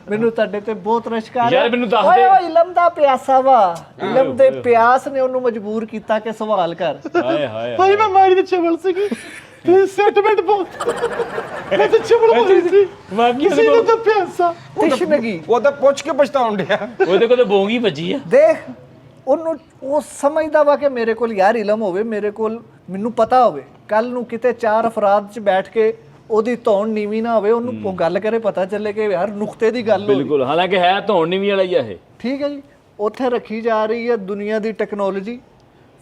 ਮੈਨੂੰ ਤੁਹਾਡੇ ਤੇ ਬਹੁਤ ਰਸ਼ਕ ਆ ਰਿਹਾ। ਯਾਰ ਮੈਨੂੰ ਦੱਸ ਓਏ ਦੇ। ਉਹ ਇਲਮ ਦਾ ਪਿਆਸਾ ਵਾ, ਇਲਮ ਦੇ ਪਿਆਸ ਨੇ ਉਹਨੂੰ ਮਜਬੂਰ ਕੀਤਾ ਕਿ ਸਵਾਲ ਕਰ। ਹਾਏ ਹਾਏ ਭਾਈ ਮੈਂ ਮਾਰੀ ਤੇ ਚਵਲ ਸੀਗੀ ਤੇ ਸੈਟਲਮੈਂਟ ਬਹੁਤ ਮੈਂ ਤੇ ਚਵਲ ਮਾਰੀ ਸੀ ਬਾਕੀ ਕਿਸੇ ਨੂੰ ਤਾਂ ਪਿਆਸਾ ਤਿਸ਼ਨਗੀ ਉਹ ਤਾਂ ਪੁੱਛ ਕੇ ਪਛਤਾਉਣ ਡਿਆ। ਉਹਦੇ ਕੋਲ ਬੋਂਗੀ ਵੱਜੀ ਆ। ਦੇਖ, ਉਹਨੂੰ ਉਹ ਸਮਝਦਾ ਵਾ ਕਿ ਮੇਰੇ ਕੋਲ ਯਾਰ ਇਲਮ ਹੋਵੇ, ਮੇਰੇ ਕੋਲ ਮੈਨੂੰ ਪਤਾ ਹੋਵੇ, ਕੱਲ ਨੂੰ ਕਿਤੇ ਚਾਰ ਅਫਰਾਦ 'ਚ ਬੈਠ ਕੇ ਉਹਦੀ ਧੌਣ ਨੀਵੀਂ ਨਾ ਹੋਵੇ, ਉਹਨੂੰ ਉਹ ਗੱਲ ਕਰੇ ਪਤਾ ਚੱਲੇ ਕਿ ਯਾਰ ਨੁਕਤੇ ਦੀ ਗੱਲ ਹੋਈ। ਬਿਲਕੁਲ, ਹਾਲਾਂਕਿ ਹੈ ਧੌਣ ਨੀਵੀਂ ਵਾਲਾ ਹੀ ਆ ਇਹ। ਠੀਕ ਹੈ ਜੀ। ਉੱਥੇ ਰੱਖੀ ਜਾ ਰਹੀ ਹੈ ਦੁਨੀਆ ਦੀ ਟੈਕਨੋਲੋਜੀ।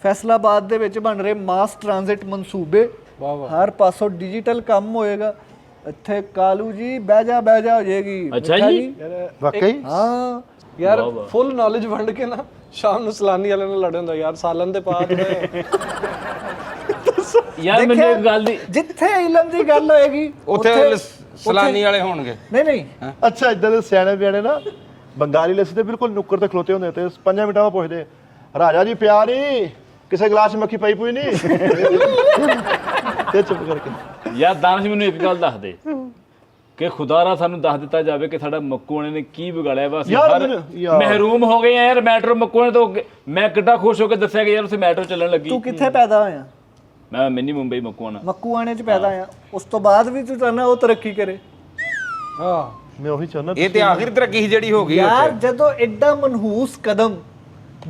ਫੈਸਲਾਬਾਦ ਦੇ ਵਿੱਚ ਬਣ ਰਹੇ ਮਾਸ ਟ੍ਰਾਂਜ਼ਿਟ ਮਨਸੂਬੇ, ਹਰ ਪਾਸੋਂ ਡਿਜੀਟਲ ਕੰਮ ਹੋਏਗਾ। ਇੱਥੇ ਕਾਲੂ ਜੀ ਬਹਿ ਜਾ ਹੋ ਜਾਏਗੀ। ਅੱਛਾ ਮਿੱਠਾ ਜੀ। ਵਾਕਈ ਹਾਂ ਯਾਰ ਫੁੱਲ ਨੌਲੇਜ ਵੰਡ ਕੇ ਨਾ ਸ਼ਾਮ ਨੂੰ ਸਲਾਨੀ ਵਾਲਿਆਂ ਨਾਲ ਲੜ ਹੁੰਦਾ ਯਾਰ, ਸਾਲਨ ਦੇ ਪਾ ਦੇ। ਯਾਰ ਮੈਨੂੰ ਇੱਕ ਗੱਲ ਦੀ, ਜਿੱਥੇ ਇਲਮ ਦੀ ਗੱਲ ਹੋਏਗੀ ਉੱਥੇ ਸਲਾਨੀ ਵਾਲੇ ਹੋਣਗੇ। ਨਹੀਂ ਅੱਛਾ ਇਦਾਂ ਦੇ ਸਿਆਣੇ ਬਿਆਣੇ ਨਾ ਬੰਗਾਲੀ ਲੱਸੀ ਤੇ ਬਿਲਕੁਲ ਨੁੱਕਰ ਤੇ ਖਲੋਤੇ ਹੁੰਦੇ ਤੇ 5 ਮਿੰਟਾਂ ਬਾਅਦ ਪੁੱਛਦੇ ਰਾਜਾ ਜੀ ਪਿਆ ਨਹੀਂ, ਕਿਸੇ ਗਲਾਸ 'ਚ ਮੱਖੀ ਪਈ ਪੂਈ ਨਹੀਂ ਤੇ ਚੁੱਪ ਕਰਕੇ। ਯਾਰ ਦਾਨਸ਼ ਮੈਨੂੰ ਇੱਕ ਗੱਲ ਦੱਸ ਦੇ ਕਿ ਖੁਦਾਰਾ ਸਾਨੂੰ ਦੱਸ ਦਿੱਤਾ ਜਾਵੇ ਕਿ ਸਾਡਾ ਮੱਕੂਆਣੇ ਨੇ ਕੀ ਵਿਗਾੜਿਆ ਵਾ। ਅਸੀਂ ਮਹਿਰੂਮ ਹੋ ਗਏ ਆ ਯਾਰ ਮੈਟਰੋ ਮੱਕੂਆਣੇ ਤੋਂ। ਮੈਂ ਕਿੱਡਾ ਖੁਸ਼ ਹੋ ਕੇ ਦੱਸਿਆ ਕਿ ਯਾਰ ਉੱਥੇ ਮੈਟਰੋ ਚੱਲਣ ਲੱਗੀ। ਤੂੰ ਕਿੱਥੇ ਪੈਦਾ ਹੋਇਆ? ਮੈਂ ਮਿੰਨੀ ਮੁੰਬਈ ਮੱਕੂਆਣਾ। ਮੱਕੂਆਣੇ 'ਚ ਪੈਦਾ ਹੋਇਆ, ਉਸ ਤੋਂ ਬਾਅਦ ਵੀ ਤੂੰ ਚਾਹੁੰਦਾ ਉਹ ਤਰੱਕੀ ਕਰੇ। ਹਾਂ ਮੈਂ ਉਹੀ ਚਾਹੁੰਦਾ ਇਹ ਤੇ ਆਖਿਰ ਤਰੱਕੀ ਸੀ ਜਿਹੜੀ ਹੋ ਗਈ ਯਾਰ ਜਦੋਂ ਐਡਾ ਮਨਹੂਸ ਕਦਮ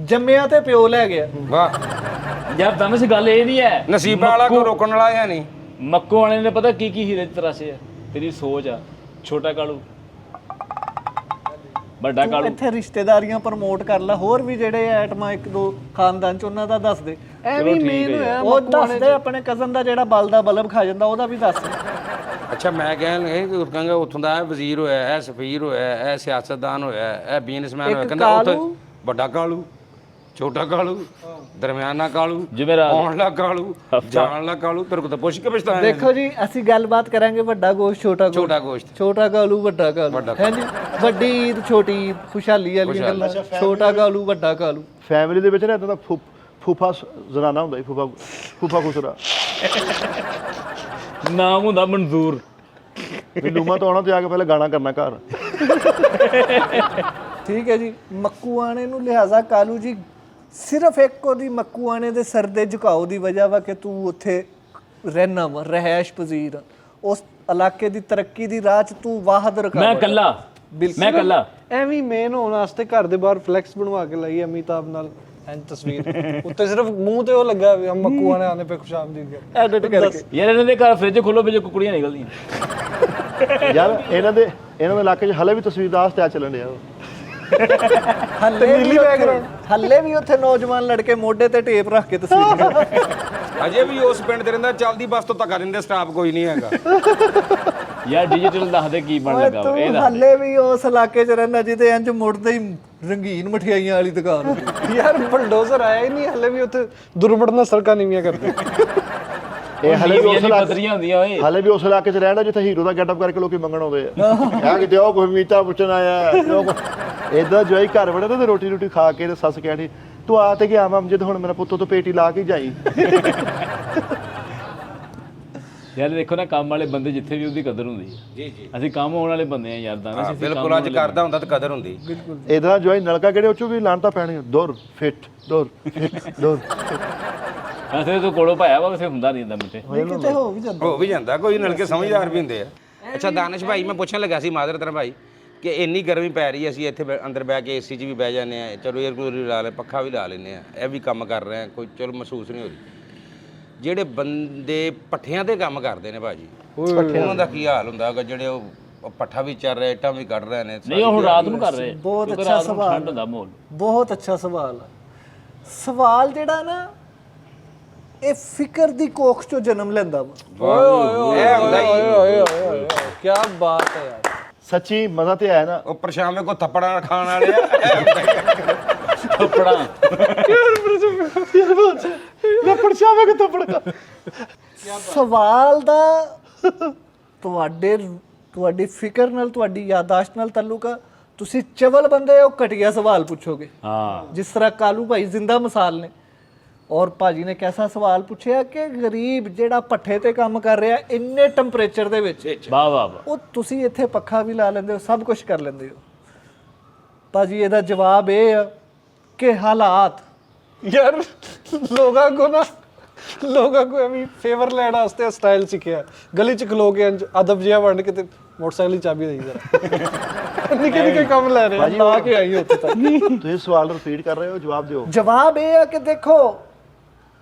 ਜੰਮਿਆ ਤੇ ਪਿਓ ਲੈ ਗਿਆ। ਵਾਹ, ਯਾਰ ਦਾਨਸ਼ ਗੱਲ ਇਹ ਨਹੀਂ ਹੈ, ਨਸੀਬਾਂ ਵਾਲਾ ਕੋਈ ਰੋਕਣ ਵਾਲਾ ਹੈ ਨਹੀਂ। ਮੱਕੂਆਣੇ ਨੇ ਪਤਾ ਕੀ ਕੀ ਹੀਰੇ ਤਰਾਸ਼ੇ ਆ। ਤੇਰੀ ਸੋਚ ਆ। ਛੋਟਾ ਕਾਲੂ, ਵੱਡਾ ਤੂੰ ਕਾਲੂ। ਇੱਥੇ ਰਿਸ਼ਤੇਦਾਰੀਆਂ ਪ੍ਰਮੋਟ ਕਰ ਲੈ, ਹੋਰ ਵੀ ਜਿਹੜੇ ਆਈਟਮਾਂ ਇੱਕ ਦੋ ਖਾਨਦਾਨ 'ਚ ਉਹਨਾਂ ਦਾ ਦੱਸ ਦੇ। ਐਵੇਂ ਮੇਨ ਹੋਇਆ ਉਹ ਦੱਸ ਦੇ, ਆਪਣੇ ਕਜ਼ਨ ਦਾ ਜਿਹੜਾ ਬਲਦਾ ਬਲਬ ਖਾ ਜਾਂਦਾ ਉਹਦਾ ਵੀ ਦੱਸ। ਅੱਛਾ ਮੈਂ ਕਹਿੰਗਾ ਉੱਥੋਂ ਦਾ ਇਹ ਵਜ਼ੀਰ ਹੋਇਆ, ਇਹ ਸਫੀਰ ਹੋਇਆ, ਇਹ ਸਿਆਸਤਦਾਨ ਹੋਇਆ, ਇਹ ਬਿਜ਼ਨਸਮੈਨ ਹੋਇਆ। ਕਹਿੰਦਾ ਉੱਥੇ ਵੱਡਾ ਕਾਲੂ, ਛੋਟਾ ਕਾਲੂ, ਦਰਮਿਆਨਾ ਕਾਲੂ, ਆਉਣ ਵਾਲਾ ਕਾਲੂ, ਜਾਣ ਵਾਲਾ ਕਾਲੂ। ਤੇਰੇ ਕੋਲ ਤਾਂ ਪੁੱਛ ਕੇ ਪਛਤਾਇਆ। ਦੇਖੋ ਜੀ, ਅਸੀਂ ਗੱਲਬਾਤ ਕਰਾਂਗੇ ਵੱਡਾ ਗੋਸ਼ਤ ਛੋਟਾ ਗੋਸ਼ਤ, ਛੋਟਾ ਕਾਲੂ ਵੱਡਾ ਕਾਲੂ, ਹੈ ਜੀ। ਵੱਡੀ ਈਦ ਛੋਟੀ ਈਦ, ਖੁਸ਼ਹਾਲੀ ਵਾਲੀਆਂ ਗੱਲਾਂ। ਛੋਟਾ ਕਾਲੂ ਵੱਡਾ ਕਾਲੂ। ਫੈਮਿਲੀ ਦੇ ਵਿੱਚ ਨਾ ਇਦਾਂ ਦਾ ਫੂਫਾ ਜ਼ਨਾਨਾ ਹੁੰਦਾ ਸੀ, ਫੂਫਾ ਖੁਸਰਾ ਨਾਮ ਹੁੰਦਾ ਮਨਜ਼ੂਰ। ਲੂਮਾ ਤੋਂ ਆਉਣਾ ਤੇ ਆ ਕੇ ਪਹਿਲਾਂ ਗਾਣਾ ਕਰਨਾ ਘਰ। ਠੀਕ ਹੈ ਜੀ। ਮੱਕੂਆਣੇ ਨੂੰ ਲਿਹਾਜ਼ਾ ਕਾਲੂ ਜੀ ਸਿਰਫ ਇੱਕ ਉਹਦੀ ਮੱਕੂਆਣੇ ਦੇ ਸਰ ਦੇ ਝੁਕਾਓ ਦੀ ਵਜ੍ਹਾ ਵਾ ਕਿ ਤੂੰ ਉੱਥੇ ਰਹਿਣਾ ਵਾ, ਰਹਿائش ਪਜ਼ੀਰ। ਉਸ ਇਲਾਕੇ ਦੀ ਤਰੱਕੀ ਦੀ ਰਾਹ 'ਚ ਤੂੰ ਵਾਹਦ ਰੁਕਾਵਟ। ਮੈਂ ਕੱਲਾ ਐਵੇਂ ਮੇਨ ਹੋਣ ਵਾਸਤੇ ਘਰ ਦੇ ਬਾਹਰ ਫਲੈਕਸ ਬਣਵਾ ਕੇ ਲਈ ਅਮਿਤਾਭ ਨਾਲ ਐਂ ਤਸਵੀਰ ਉੱਤੇ ਸਿਰਫ ਮੂੰਹ ਤੇ ਉਹ ਲੱਗਾ ਵੀ ਹਮ ਮੱਕੂਆਣੇ ਆਨੇ ਪੇ ਖੁਸ਼ਾਮਦੀਦ ਕਰ ਐਡਿਟ ਕਰਕੇ। ਯਾਰ ਇਹਨਾਂ ਦੇ ਘਰ ਫ੍ਰਿਜ ਖੋਲੋ ਵਿੱਚ ਕੁਕੜੀਆਂ ਨਿਕਲਦੀਆਂ। ਯਾਰ ਇਹਨਾਂ ਦੇ ਇਲਾਕੇ 'ਚ ਹਲੇ ਵੀ ਤਸਵੀਰ ਦਾ ਸਟੈਚ ਚੱਲਣ ਡਿਆ। ਹੱਲੇ ਵੀ ਉੱਥੇ ਨੌਜਵਾਨ ਲੜਕੇ ਮੋਢੇ ਤੇ ਟੇਪ ਰੱਖ ਕੇ ਤਸਵੀਰ। ਅਜੇ ਵੀ ਉਸ ਪਿੰਡ ਦੇ ਰਹਿੰਦਾ, ਚੱਲਦੀ ਬੱਸ ਤੋਂ ਧੱਕਾ ਦਿੰਦੇ, ਸਟਾਫ ਕੋਈ ਨਹੀਂ ਹੈਗਾ। ਯਾਰ ਡਿਜੀਟਲ ਦੱਸ ਦੇ ਕੀ ਬਣ ਲੱਗਾ ਵਾ, ਇਹ ਤੂੰ ਦੱਸ। ਹੱਲੇ ਵੀ ਉਸ ਇਲਾਕੇ 'ਚ ਰਹਿਣਾ ਜਿੱਥੇ ਇੰਜ ਮੁੜਦੇ ਹੀ ਰੰਗੀਨ ਮਠਿਆਈਆਂ ਵਾਲੀ ਦੁਕਾਨ ਹੁੰਦੀ। ਯਾਰ ਬਲਡੋਜ਼ਰ ਆਇਆ ਹੀ ਨਹੀਂ ਹਲੇ ਵੀ ਉੱਥੇ ਦੁਰਵੜਨਾ ਸੜਕਾਂ ਨੀਵੀਆਂ ਕਰਦੇ। ਇਹ ਹਲੇ ਵੀ ਉਸ ਪਤਰੀਆਂ ਹੁੰਦੀਆਂ ਓਏ। ਹਲੇ ਵੀ ਉਸ ਇਲਾਕੇ 'ਚ ਰਹਿਣਾ ਜਿੱਥੇ ਹੀਰੋ ਦਾ ਗੈਟਅਪ ਕਰਕੇ ਲੋਕੀ ਮੰਗਣ ਆਉਂਦੇ ਆ। ਆ ਕਿਤੇ ਉਹ ਕੋਈ ਮੀਤਾ ਪੁੱਛਣ ਆਇਆ ਇਦਾਂ ਜੋਈ ਘਰ ਵੜੇ ਤੇ ਰੋਟੀ ਖਾ ਕੇ ਤੇ ਸੱਸ ਕਹਿਣੀ ਤੂੰ ਆ ਤੇ ਗਿਆ ਮਾਮ, ਜਦੋਂ ਹੁਣ ਮੇਰਾ ਪੁੱਤ ਤੋਂ ਪੇਟੀ ਲਾ ਕੇ ਜਾਈ। ਯਾਰ ਦੇਖੋ ਨਾ, ਕੰਮ ਵਾਲੇ ਬੰਦੇ ਜਿੱਥੇ ਵੀ ਉਹਦੀ ਕਦਰ ਹੁੰਦੀ ਹੈ। ਜੀ ਜੀ, ਅਸੀਂ ਕੰਮ ਆਉਣ ਵਾਲੇ ਬੰਦੇ ਆ ਯਾਰ। ਦਾਨਸ਼ ਬਿਲਕੁਲ, ਅੱਜ ਕਰਦਾ ਹੁੰਦਾ ਤਾਂ ਕਦਰ ਹੁੰਦੀ। ਇਦਾਂ ਜੋਈ ਨਲਕਾ ਕਿਹੜੇ ਉੱਚੋਂ ਵੀ ਲਾਣ ਤਾਂ ਪੈਣੀ ਦੁਰ ਫਿੱਟ ਦੁਰ ਐਸੇ ਤੋਂ ਕੋਲੋਂ ਪਾਇਆ ਵਾ, ਵੈਸੇ ਹੁੰਦਾ ਨਹੀਂ ਹੁੰਦਾ ਮਿੱਟੇ। ਕਿਤੇ ਹੋ ਵੀ ਜਾਂਦਾ। ਹੋ ਵੀ ਜਾਂਦਾ, ਕੋਈ ਨਲਕੇ ਸਮਝਦਾਰ ਵੀ ਹੁੰਦੇ ਆ। ਅੱਛਾ ਦਾਨਿਸ਼ ਭਾਈ, ਮੈਂ ਪੁੱਛਣ ਲੱਗਾ ਸੀ ਮਾਜ਼ਰਤ ਨਾਲ ਭਾਈ ਕਿ ਇੰਨੀ ਗਰਮੀ ਪੈ ਰਹੀ ਹੈ, ਅਸੀਂ ਇੱਥੇ ਅੰਦਰ ਬਹਿ ਕੇ ਏਸੀ 'ਚ ਵੀ ਬਹਿ ਜਾਂਦੇ ਆ, ਚਲੋ ਏਅਰ ਕੂਲਰ ਵੀ ਲਾ ਲੈ, ਪੱਖਾ ਵੀ ਲਾ ਲੈਂਦੇ ਆ, ਇਹ ਵੀ ਕੰਮ ਕਰ ਰਹੇ ਆ, ਕੋਈ ਚਲੋ ਮਹਿਸੂਸ ਨਹੀਂ ਹੋ ਰਹੀ। ਜਿਹੜੇ ਬੰਦੇ ਪੱਠਿਆਂ ਤੇ ਕੰਮ ਕਰਦੇ ਨੇ ਭਾਜੀ, ਉਹਨਾਂ ਦਾ ਕੀ ਹਾਲ ਹੁੰਦਾ ਹੋਗਾ, ਜਿਹੜੇ ਉਹ ਪੱਠਾ ਵੀ ਚੱਲ ਰਿਹਾ, ਇੱਟਾਂ ਵੀ ਕੱਢ ਰਹੇ ਨੇ। ਨਹੀਂ ਉਹ ਹੁਣ ਰਾਤ ਨੂੰ ਕਰ ਰਹੇ, ਬਹੁਤ ਕਿਉਂਕਿ ਅੱਛਾ ਰਾਤ ਨੂੰ ਸਵਾਲ। ਠੰਡ ਹੁੰਦਾ ਮਾਹੌਲ। ਬਹੁਤ ਅੱਛਾ ਸਵਾਲ ਆ। ਸਵਾਲ ਜਿਹੜਾ ਨਾ ਇਹ ਫਿਕਰ ਦੀ ਕੋਖ ਚੋਂ ਜਨਮ ਲੈਂਦਾ ਵਾ। ਓਏ ਕੀ ਬਾਤ ਹੈ ਯਾਰ। ਸੱਚੀ ਮਜ਼ਾ ਤੇ ਆਇਆ ਨਾ। ਉਹ ਪਰਛਾਵੇਂ ਕੋ ਥੱਪੜਾਂ ਖਾਣ ਵਾਲੇ ਆ। ਕੱਪੜਾ ਪਰਛਾਵੇਂ ਕੋ ਥੱਪੜ। ਸਵਾਲ ਦਾ ਤੁਹਾਡੀ ਫਿਕਰ ਨਾਲ, ਤੁਹਾਡੀ ਯਾਦਾਸ਼ਤ ਨਾਲ ਤਾਲੁਕ ਆ। ਤੁਸੀਂ ਚਵਲ ਬੰਦੇ ਹੋ, ਘਟੀਆ ਸਵਾਲ ਪੁੱਛੋਗੇ। ਹਾਂ ਜਿਸ ਤਰ੍ਹਾਂ ਕਾਲੂ ਭਾਈ ਜ਼ਿੰਦਾ ਮਿਸਾਲ ਨੇ। ਔਰ ਭਾਜੀ ਨੇ ਕੈਸਾ ਸਵਾਲ ਪੁੱਛਿਆ ਕਿ ਗਰੀਬ ਜਿਹੜਾ ਪੱਠੇ ਤੇ ਕੰਮ ਕਰ ਰਿਹਾ ਇੰਨੇ ਟੈਂਪਰੇਚਰ ਦੇ ਵਿੱਚ, ਵਾਹ ਵਾਹ ਵਾਹ। ਉਹ ਤੁਸੀਂ ਇੱਥੇ ਪੱਖਾ ਵੀ ਲਾ ਲੈਂਦੇ ਹੋ, ਸਭ ਕੁਝ ਕਰ ਲੈਂਦੇ ਹੋ। ਭਾਜੀ ਇਹਦਾ ਜਵਾਬ ਇਹ ਆ ਕਿ ਹਾਲਾਤ। ਯਾਰ ਲੋਕਾਂ ਕੋ ਐਵੇਂ ਫੇਵਰ ਲੈਣ ਵਾਸਤੇ ਸਟਾਈਲ ਸਿੱਖਿਆ, ਗਲੀ 'ਚ ਖਲੋ ਕੇ ਅਦਬ ਜਿਹਾ ਵੰਡ ਕੇ ਤੇ ਮੋਟਰਸਾਈਕਲ ਦੀ ਚਾਬੀ ਦੇਈ ਜ਼ਰਾ। ਨਿੱਕੇ ਕੰਮ ਲੈ ਰਹੇ ਲਾ ਕੇ ਆਈ ਉੱਥੇ ਤੱਕ। ਤੁਸੀਂ ਸਵਾਲ ਰਿਪੀਟ ਕਰ ਰਹੇ ਹੋ, ਜਵਾਬ ਦਿਓ। ਜਵਾਬ ਇਹ ਆ ਕਿ ਦੇਖੋ,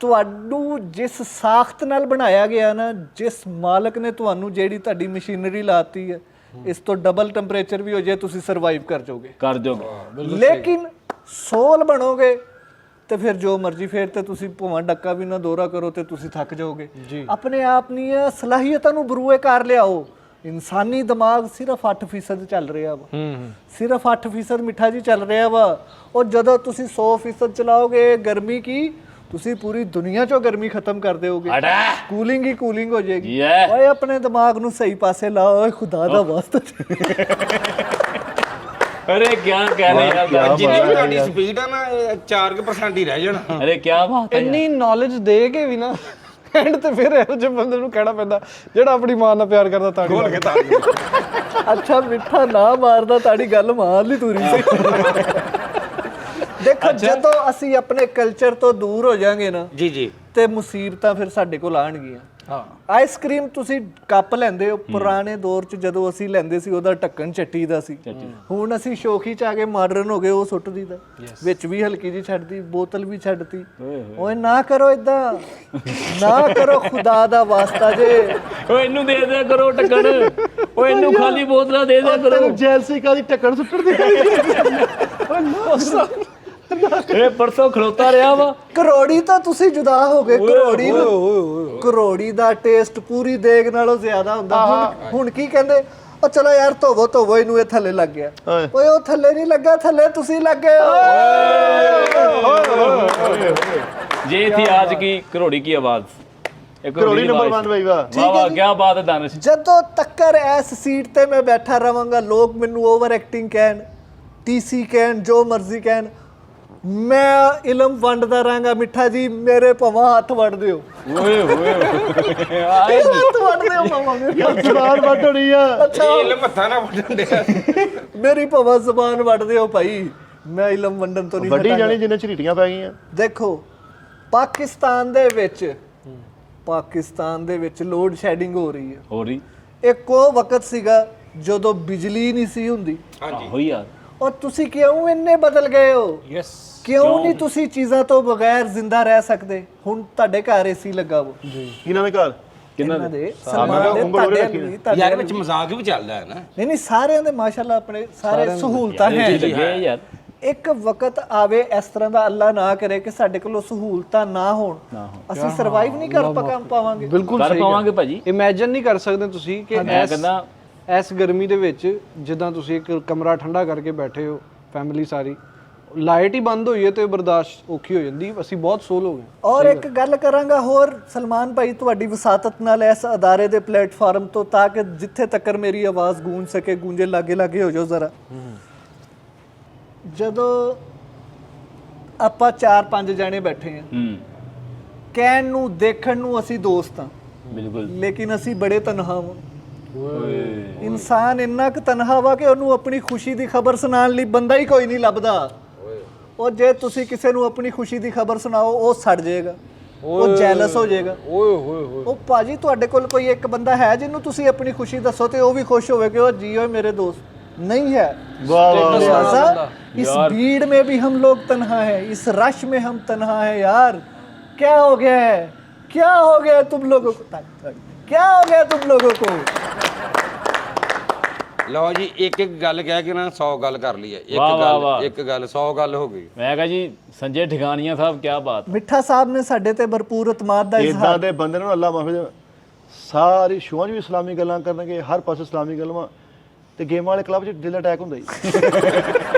ਤੁਹਾਨੂੰ ਜਿਸ ਸਾਖਤ ਨਾਲ ਬਣਾਇਆ ਗਿਆ ਨਾ, ਜਿਸ ਮਾਲਕ ਨੇ ਤੁਹਾਨੂੰ ਜਿਹੜੀ ਤੁਹਾਡੀ ਮਸ਼ੀਨਰੀ ਲਾਤੀ ਹੈ, ਇਸ ਤੋਂ ਡਬਲ ਟੈਂਪਰੇਚਰ ਵੀ ਹੋ ਜਾਏ ਤੁਸੀਂ ਸਰਵਾਈਵ ਕਰ ਜਾਓਗੇ। ਲੇਕਿਨ ਸੋਲ ਬਣੋਗੇ ਤੇ ਫਿਰ ਜੋ ਮਰਜ਼ੀ, ਫਿਰ ਤੇ ਤੁਸੀਂ ਭਾਵੇਂ ਡੱਕਾ ਵੀ ਨਾ ਦੌਰਾ ਕਰੋ ਤੇ ਤੁਸੀਂ ਥੱਕ ਜਾਓਗੇ। ਆਪਣੇ ਆਪ ਦੀਆਂ ਸਲਾਹੀਅਤਾਂ ਨੂੰ ਬਰੂਏ ਕਰ ਲਿਆਓ। ਇਨਸਾਨੀ ਦਿਮਾਗ ਸਿਰਫ 8% ਚੱਲ ਰਿਹਾ ਵਾ, ਸਿਰਫ 8% ਮਿੱਠਾ ਜੀ ਚੱਲ ਰਿਹਾ ਵਾ। ਉਹ ਜਦੋਂ ਤੁਸੀਂ 100% ਚਲਾਓਗੇ, ਗਰਮੀ ਕੀ ਤੁਸੀਂ ਪੂਰੀ ਦੁਨੀਆ ਚੋਂ ਗਰਮੀ ਖਤਮ ਕਰ ਦਿਓਗੇ। ਕੂਲਿੰਗ ਹੀ ਕੂਲਿੰਗ ਹੋ ਜਾਏਗੀ। ਓਏ ਆਪਣੇ ਦਿਮਾਗ ਨੂੰ ਸਹੀ ਪਾਸੇ ਲਾਓ, ਓਏ ਖੁਦਾ ਦਾ ਵਾਸਤਾ। अरे क्या कह रहे हैं यार, ਜਿੰਨੀ ਵੀ ਤੁਹਾਡੀ ਸਪੀਡ ਆ ਨਾ, ਇਹ 4% ਹੀ ਰਹਿ ਜਾਣਾ। अरे क्या बात है। ਇੰਨੀ ਨੌਲੇਜ ਦੇ ਕੇ ਵੀ ਨਾ ਐਂਡ ਤੇ ਫਿਰ ਇਹੋ ਜਿਹੇ ਬੰਦੇ ਨੂੰ ਕਹਿਣਾ ਪੈਂਦਾ ਜਿਹੜਾ ਆਪਣੀ ਮਾਂ ਨਾਲ ਪਿਆਰ ਕਰਦਾ ਤਾੜੀ ਖੋਲ ਕੇ ਤਾਂ ਅੱਛਾ ਮਿੱਠਾ ਨਾ ਮਾਰਦਾ, ਤੁਹਾਡੀ ਗੱਲ ਮਾਰ ਲਈ ਤੂਰੀ ਸੀ। ਦੇਖੋ ਜਦੋਂ ਅਸੀਂ ਆਪਣੇ ਕਲਚਰ ਤੋਂ ਦੂਰ ਹੋ ਜਾਾਂਗੇ ਨਾ ਜੀ ਜੀ, ਤੇ ਮੁਸੀਬਤਾਂ ਫਿਰ ਸਾਡੇ ਕੋਲ ਆਣਗੀਆਂ। ਆਈਸਕ੍ਰੀਮ ਤੁਸੀਂ ਕੱਪ ਲੈਂਦੇ ਹੋ, ਪੁਰਾਣੇ ਦੌਰ 'ਚ ਜਦੋਂ ਅਸੀਂ ਲੈਂਦੇ ਸੀ ਉਹਦਾ ਢੱਕਣ ਚੱਟੀ ਦਾ ਸੀ। ਹੁਣ ਅਸੀਂ ਸ਼ੌਕੀ 'ਚ ਆ ਕੇ ਮਾਡਰਨ ਹੋ ਗਏ, ਉਹ ਸੁੱਟ ਦੀਦਾ ਵਿੱਚ ਵੀ ਹਲਕੀ ਜੀ ਛੱਡਦੀ, ਬੋਤਲ ਵੀ ਛੱਡਤੀ। ਓਏ ਨਾ ਕਰੋ ਇਦਾਂ, ਨਾ ਕਰੋ ਖੁਦਾ ਦਾ ਵਾਸਤਾ ਜੇ। ਓਏ ਇਹਨੂੰ ਦੇ ਦਿਆ ਕਰੋ ਢੱਕਣ, ਓਏ ਇਹਨੂੰ ਖਾਲੀ ਬੋਤਲਾਂ ਦੇ ਦਿਆ ਕਰੋ। ਜੈਲਸਿਕਾ ਦੀ ਢੱਕਣ ਸੁੱਟਣ ਦੀ। ਇਹ ਪਰਸੋਂ ਖਲੋਤਾ ਰਿਹਾ ਵਾ। ਕਰੋੜੀ ਤਾਂ ਤੁਸੀਂ ਜੁਦਾ ਹੋ ਗਏ। ਕਰੋੜੀ ਦਾ ਟੇਸਟ ਪੂਰੀ ਦੇਗ ਨਾਲੋਂ ਜ਼ਿਆਦਾ ਹੁੰਦਾ। ਹੁਣ ਕੀ ਕਹਿੰਦੇ, ਉਹ ਚਲੋ ਯਾਰ ਧੋਵੋ ਇਹਨੂੰ, ਇਹ ਥੱਲੇ ਲੱਗ ਗਿਆ। ਓਏ ਉਹ ਥੱਲੇ ਨਹੀਂ ਲੱਗਾ, ਥੱਲੇ ਤੁਸੀਂ ਲੱਗੇ ਹੋ। ये थी आज की करोड़ी की आवाज। ਕਰੋੜੀ ਨੰਬਰ 1 ਬਾਈ ਵਾਹ। वाह वाह क्या बात है दानिश। ਜਦੋਂ ਤੱਕਰ ਇਸ ਸੀਟ ਤੇ ਮੈਂ ਬੈਠਾ ਰਵਾਂਗਾ, ਲੋਕ ਮੈਨੂੰ ਓਵਰ ਐਕਟਿੰਗ ਕਹਿਣ, TC ਕਹਿਣ, ਜੋ ਮਰਜ਼ੀ ਕਹਿਣ, ਮੈਂ ਇਲਮ ਵੰਡਦਾ ਰਹਾਂਗਾ। ਮਿੱਠਾ ਜੀ ਮੇਰੇ ਭਵਾਂ ਹੱਥ ਵੜ ਦਿਓ। ओए ओए ਹੱਥ ਵੜ ਦਿਓ ਭਵਾਂ ਮੇਰੇ। ਜ਼ਬਾਨ ਵੱਢ ਹੋਣੀ ਆ। ਇਹ ਲਮੱਥਾ ਨਾ ਵੱਢਣ ਦੇ। ਮੇਰੀ ਭਵਾਂ ਜ਼ਬਾਨ ਵੱਢ ਦਿਓ ਭਾਈ, ਮੈਂ ਇਲਮ ਵੰਡਣ ਤੋਂ ਨਹੀਂ ਵੱਡੀ ਹਟਾਂਗਾ। ਜਾਣੀ ਜਿੰਨੇ ਝਰੀਟੀਆਂ ਪੈ ਗਈਆਂ। ਦੇਖੋ ਪਾਕਿਸਤਾਨ ਦੇ ਵਿੱਚ ਲੋਡ ਸ਼ੈਡਿੰਗ ਹੋ ਰਹੀ ਹੈ। हो रही ਇੱਕ ਉਹ ਵਕਤ ਸੀਗਾ ਜਦੋਂ ਬਿਜਲੀ ਨਹੀਂ ਸੀ ਹੁੰਦੀ। हो यार। ਔਰ ਤੁਸੀਂ ਕਿਉਂ ਇੰਨੇ ਬਦਲ ਗਏ ਹੋ? ਯੈਸ। ਕਿਉਂ ਨਹੀਂ ਤੁਸੀਂ ਚੀਜ਼ਾਂ ਤੋਂ ਬਗੈਰ ਜ਼ਿੰਦਾ ਰਹਿ ਸਕਦੇ? ਹੁਣ ਤੁਹਾਡੇ ਘਰ ਏਸੀ ਲੱਗਾ ਵਾ ਜੀ, ਕਿਹਨਾਂ ਦੇ ਘਰ? ਇਹਨਾਂ ਦੇ ਸਲਮਾਨ ਦੇ, ਤੁਹਾਡੇ ਵੀ, ਤੁਹਾਡੇ ਯਾਰ ਵਿੱਚ ਮਜ਼ਾਕ ਵੀ ਚੱਲਦਾ ਹੈ ਨਾ। ਨਹੀਂ ਸਾਰਿਆਂ ਦੇ ਮਾਸ਼ਾਅੱਲਾ ਆਪਣੇ ਸਾਰੇ ਸਹੂਲਤਾਂ ਹੈ। लगे यार। ਇੱਕ ਵਕਤ ਆਵੇ ਇਸ ਤਰ੍ਹਾਂ ਦਾ, ਅੱਲਾ ਨਾ ਕਰੇ, ਕਿ ਸਾਡੇ ਕੋਲ ਸਹੂਲਤਾਂ ਨਾ ਹੋਣ, ਅਸੀਂ ਸਰਵਾਈਵ ਨਹੀਂ ਕਰ ਪਾਵਾਂਗੇ। ਬਿਲਕੁਲ कर पावांगे भाजी। ਇਮੇਜਿਨ ਨਹੀਂ ਕਰ ਸਕਦੇ ਤੁਸੀਂ ਕਿ मैं कहना ਇਸ ਗਰਮੀ ਦੇ ਵਿੱਚ ਜਿੱਦਾਂ ਤੁਸੀਂ ਇੱਕ ਕਮਰਾ ਠੰਡਾ ਕਰਕੇ ਬੈਠੇ ਹੋ, ਫੈਮਿਲੀ ਸਾਰੀ, ਲਾਈਟ ਹੀ ਬੰਦ ਹੋਈ ਹੈ ਤੇ ਬਰਦਾਸ਼ਤ ਔਖੀ ਹੋ ਜਾਂਦੀ। ਅਸੀਂ ਬਹੁਤ ਸੋਲ ਹੋ ਗਏ। ਔਰ ਇੱਕ ਗੱਲ ਕਰਾਂਗਾ ਹੋਰ ਸਲਮਾਨ ਭਾਈ, ਤੁਹਾਡੀ ਵਸਾਤਤ ਨਾਲ ਇਸ ਅਦਾਰੇ ਦੇ ਪਲੇਟਫਾਰਮ ਤੋਂ, ਤਾਂ ਕਿ ਜਿੱਥੇ ਤੱਕ ਮੇਰੀ ਆਵਾਜ਼ ਗੂੰਜ ਸਕੇ, ਗੂੰਜੇ ਲਾਗੇ ਹੋ ਜਾਓ ਜ਼ਰਾ। ਜਦੋਂ ਆਪਾਂ 4-5 ਜਾਣੇ ਬੈਠੇ ਹਾਂ, ਕਹਿਣ ਨੂੰ ਦੇਖਣ ਨੂੰ ਅਸੀਂ ਦੋਸਤ ਹਾਂ, बिल्कुल। ਲੇਕਿਨ ਅਸੀਂ ਬੜੇ ਤਨਹਾ ਹਾਂ। ਇਨਸਾਨ ਇੰਨਾ ਕੁ ਤਨਹਾ ਵਾ ਕਿ ਉਹਨੂੰ ਆਪਣੀ ਖੁਸ਼ੀ ਦੀ ਖਬਰ ਸੁਣਾਉਣ ਲਈ ਬੰਦਾ ਹੀ ਕੋਈ ਨਹੀਂ ਲੱਭਦਾ। ਉਹ ਜੇ ਤੁਸੀਂ ਕਿਸੇ ਨੂੰ ਆਪਣੀ ਖੁਸ਼ੀ ਦੀ ਖਬਰ ਸੁਣਾਓ, ਉਹ ਸੜ ਜਾਏਗਾ। ਉਹ ਜੈਲਸ ਹੋ ਜਾਏਗਾ। ਓਏ ਹੋਏ ਹੋਏ ਉਹ ਭਾਜੀ ਤੁਹਾਡੇ ਕੋਲ ਕੋਈ ਇੱਕ ਬੰਦਾ ਹੈ ਜਿਹਨੂੰ ਤੁਸੀਂ ਆਪਣੀ ਖੁਸ਼ੀ ਦੱਸੋ ਤੇ ਉਹ ਵੀ ਖੁਸ਼ ਹੋਵੇ ਕਿ ਉਹ ਜੀ ਓਏ ਮੇਰੇ ਦੋਸਤ? नहीं है। वाह वाह लिहाजा इस भीड़ में भी हम लोग तन्हा है, इस रश में हम तन्हा है यार। क्या हो गया है, क्या हो गया है तुम लोगों को, क्या हो गया तुम लोगों को? ਲਓ ਜੀ ਇੱਕ ਇੱਕ ਗੱਲ ਕਹਿ ਕੇ ਨਾ 100 ਗੱਲ ਕਰ ਲਈ ਹੈ। ਇੱਕ ਗੱਲ 100 ਗੱਲ ਹੋ ਗਈ। ਮੈਂ ਕਹਾਂ ਜੀ ਸੰਜੇ ਠਿਕਾਣੀਆਂ ਸਾਹਿਬ ਕੀ ਬਾਤ। ਮਿੱਠਾ ਸਾਹਿਬ ਨੇ ਸਾਡੇ ਤੇ ਭਰਪੂਰ ਇਤਮਾਦ ਦਾ ਇਦਾਂ ਇਜ਼ਹਾਰ। ਦੇ ਬੰਦੇ ਨੂੰ ਅੱਲਾਹ ਮਾਫੀ ਦੇ, ਸਾਰੀ ਸ਼ੋਆਂ 'ਚ ਵੀ ਇਸਲਾਮੀ ਗੱਲਾਂ ਕਰਨਗੇ, ਹਰ ਪਾਸੇ ਇਸਲਾਮੀ ਗੱਲਾਂ, ਤੇ ਗੇਮਾਂ ਵਾਲੇ ਕਲੱਬ 'ਚ ਦਿਲ ਅਟੈਕ ਹੁੰਦਾ ਜੀ।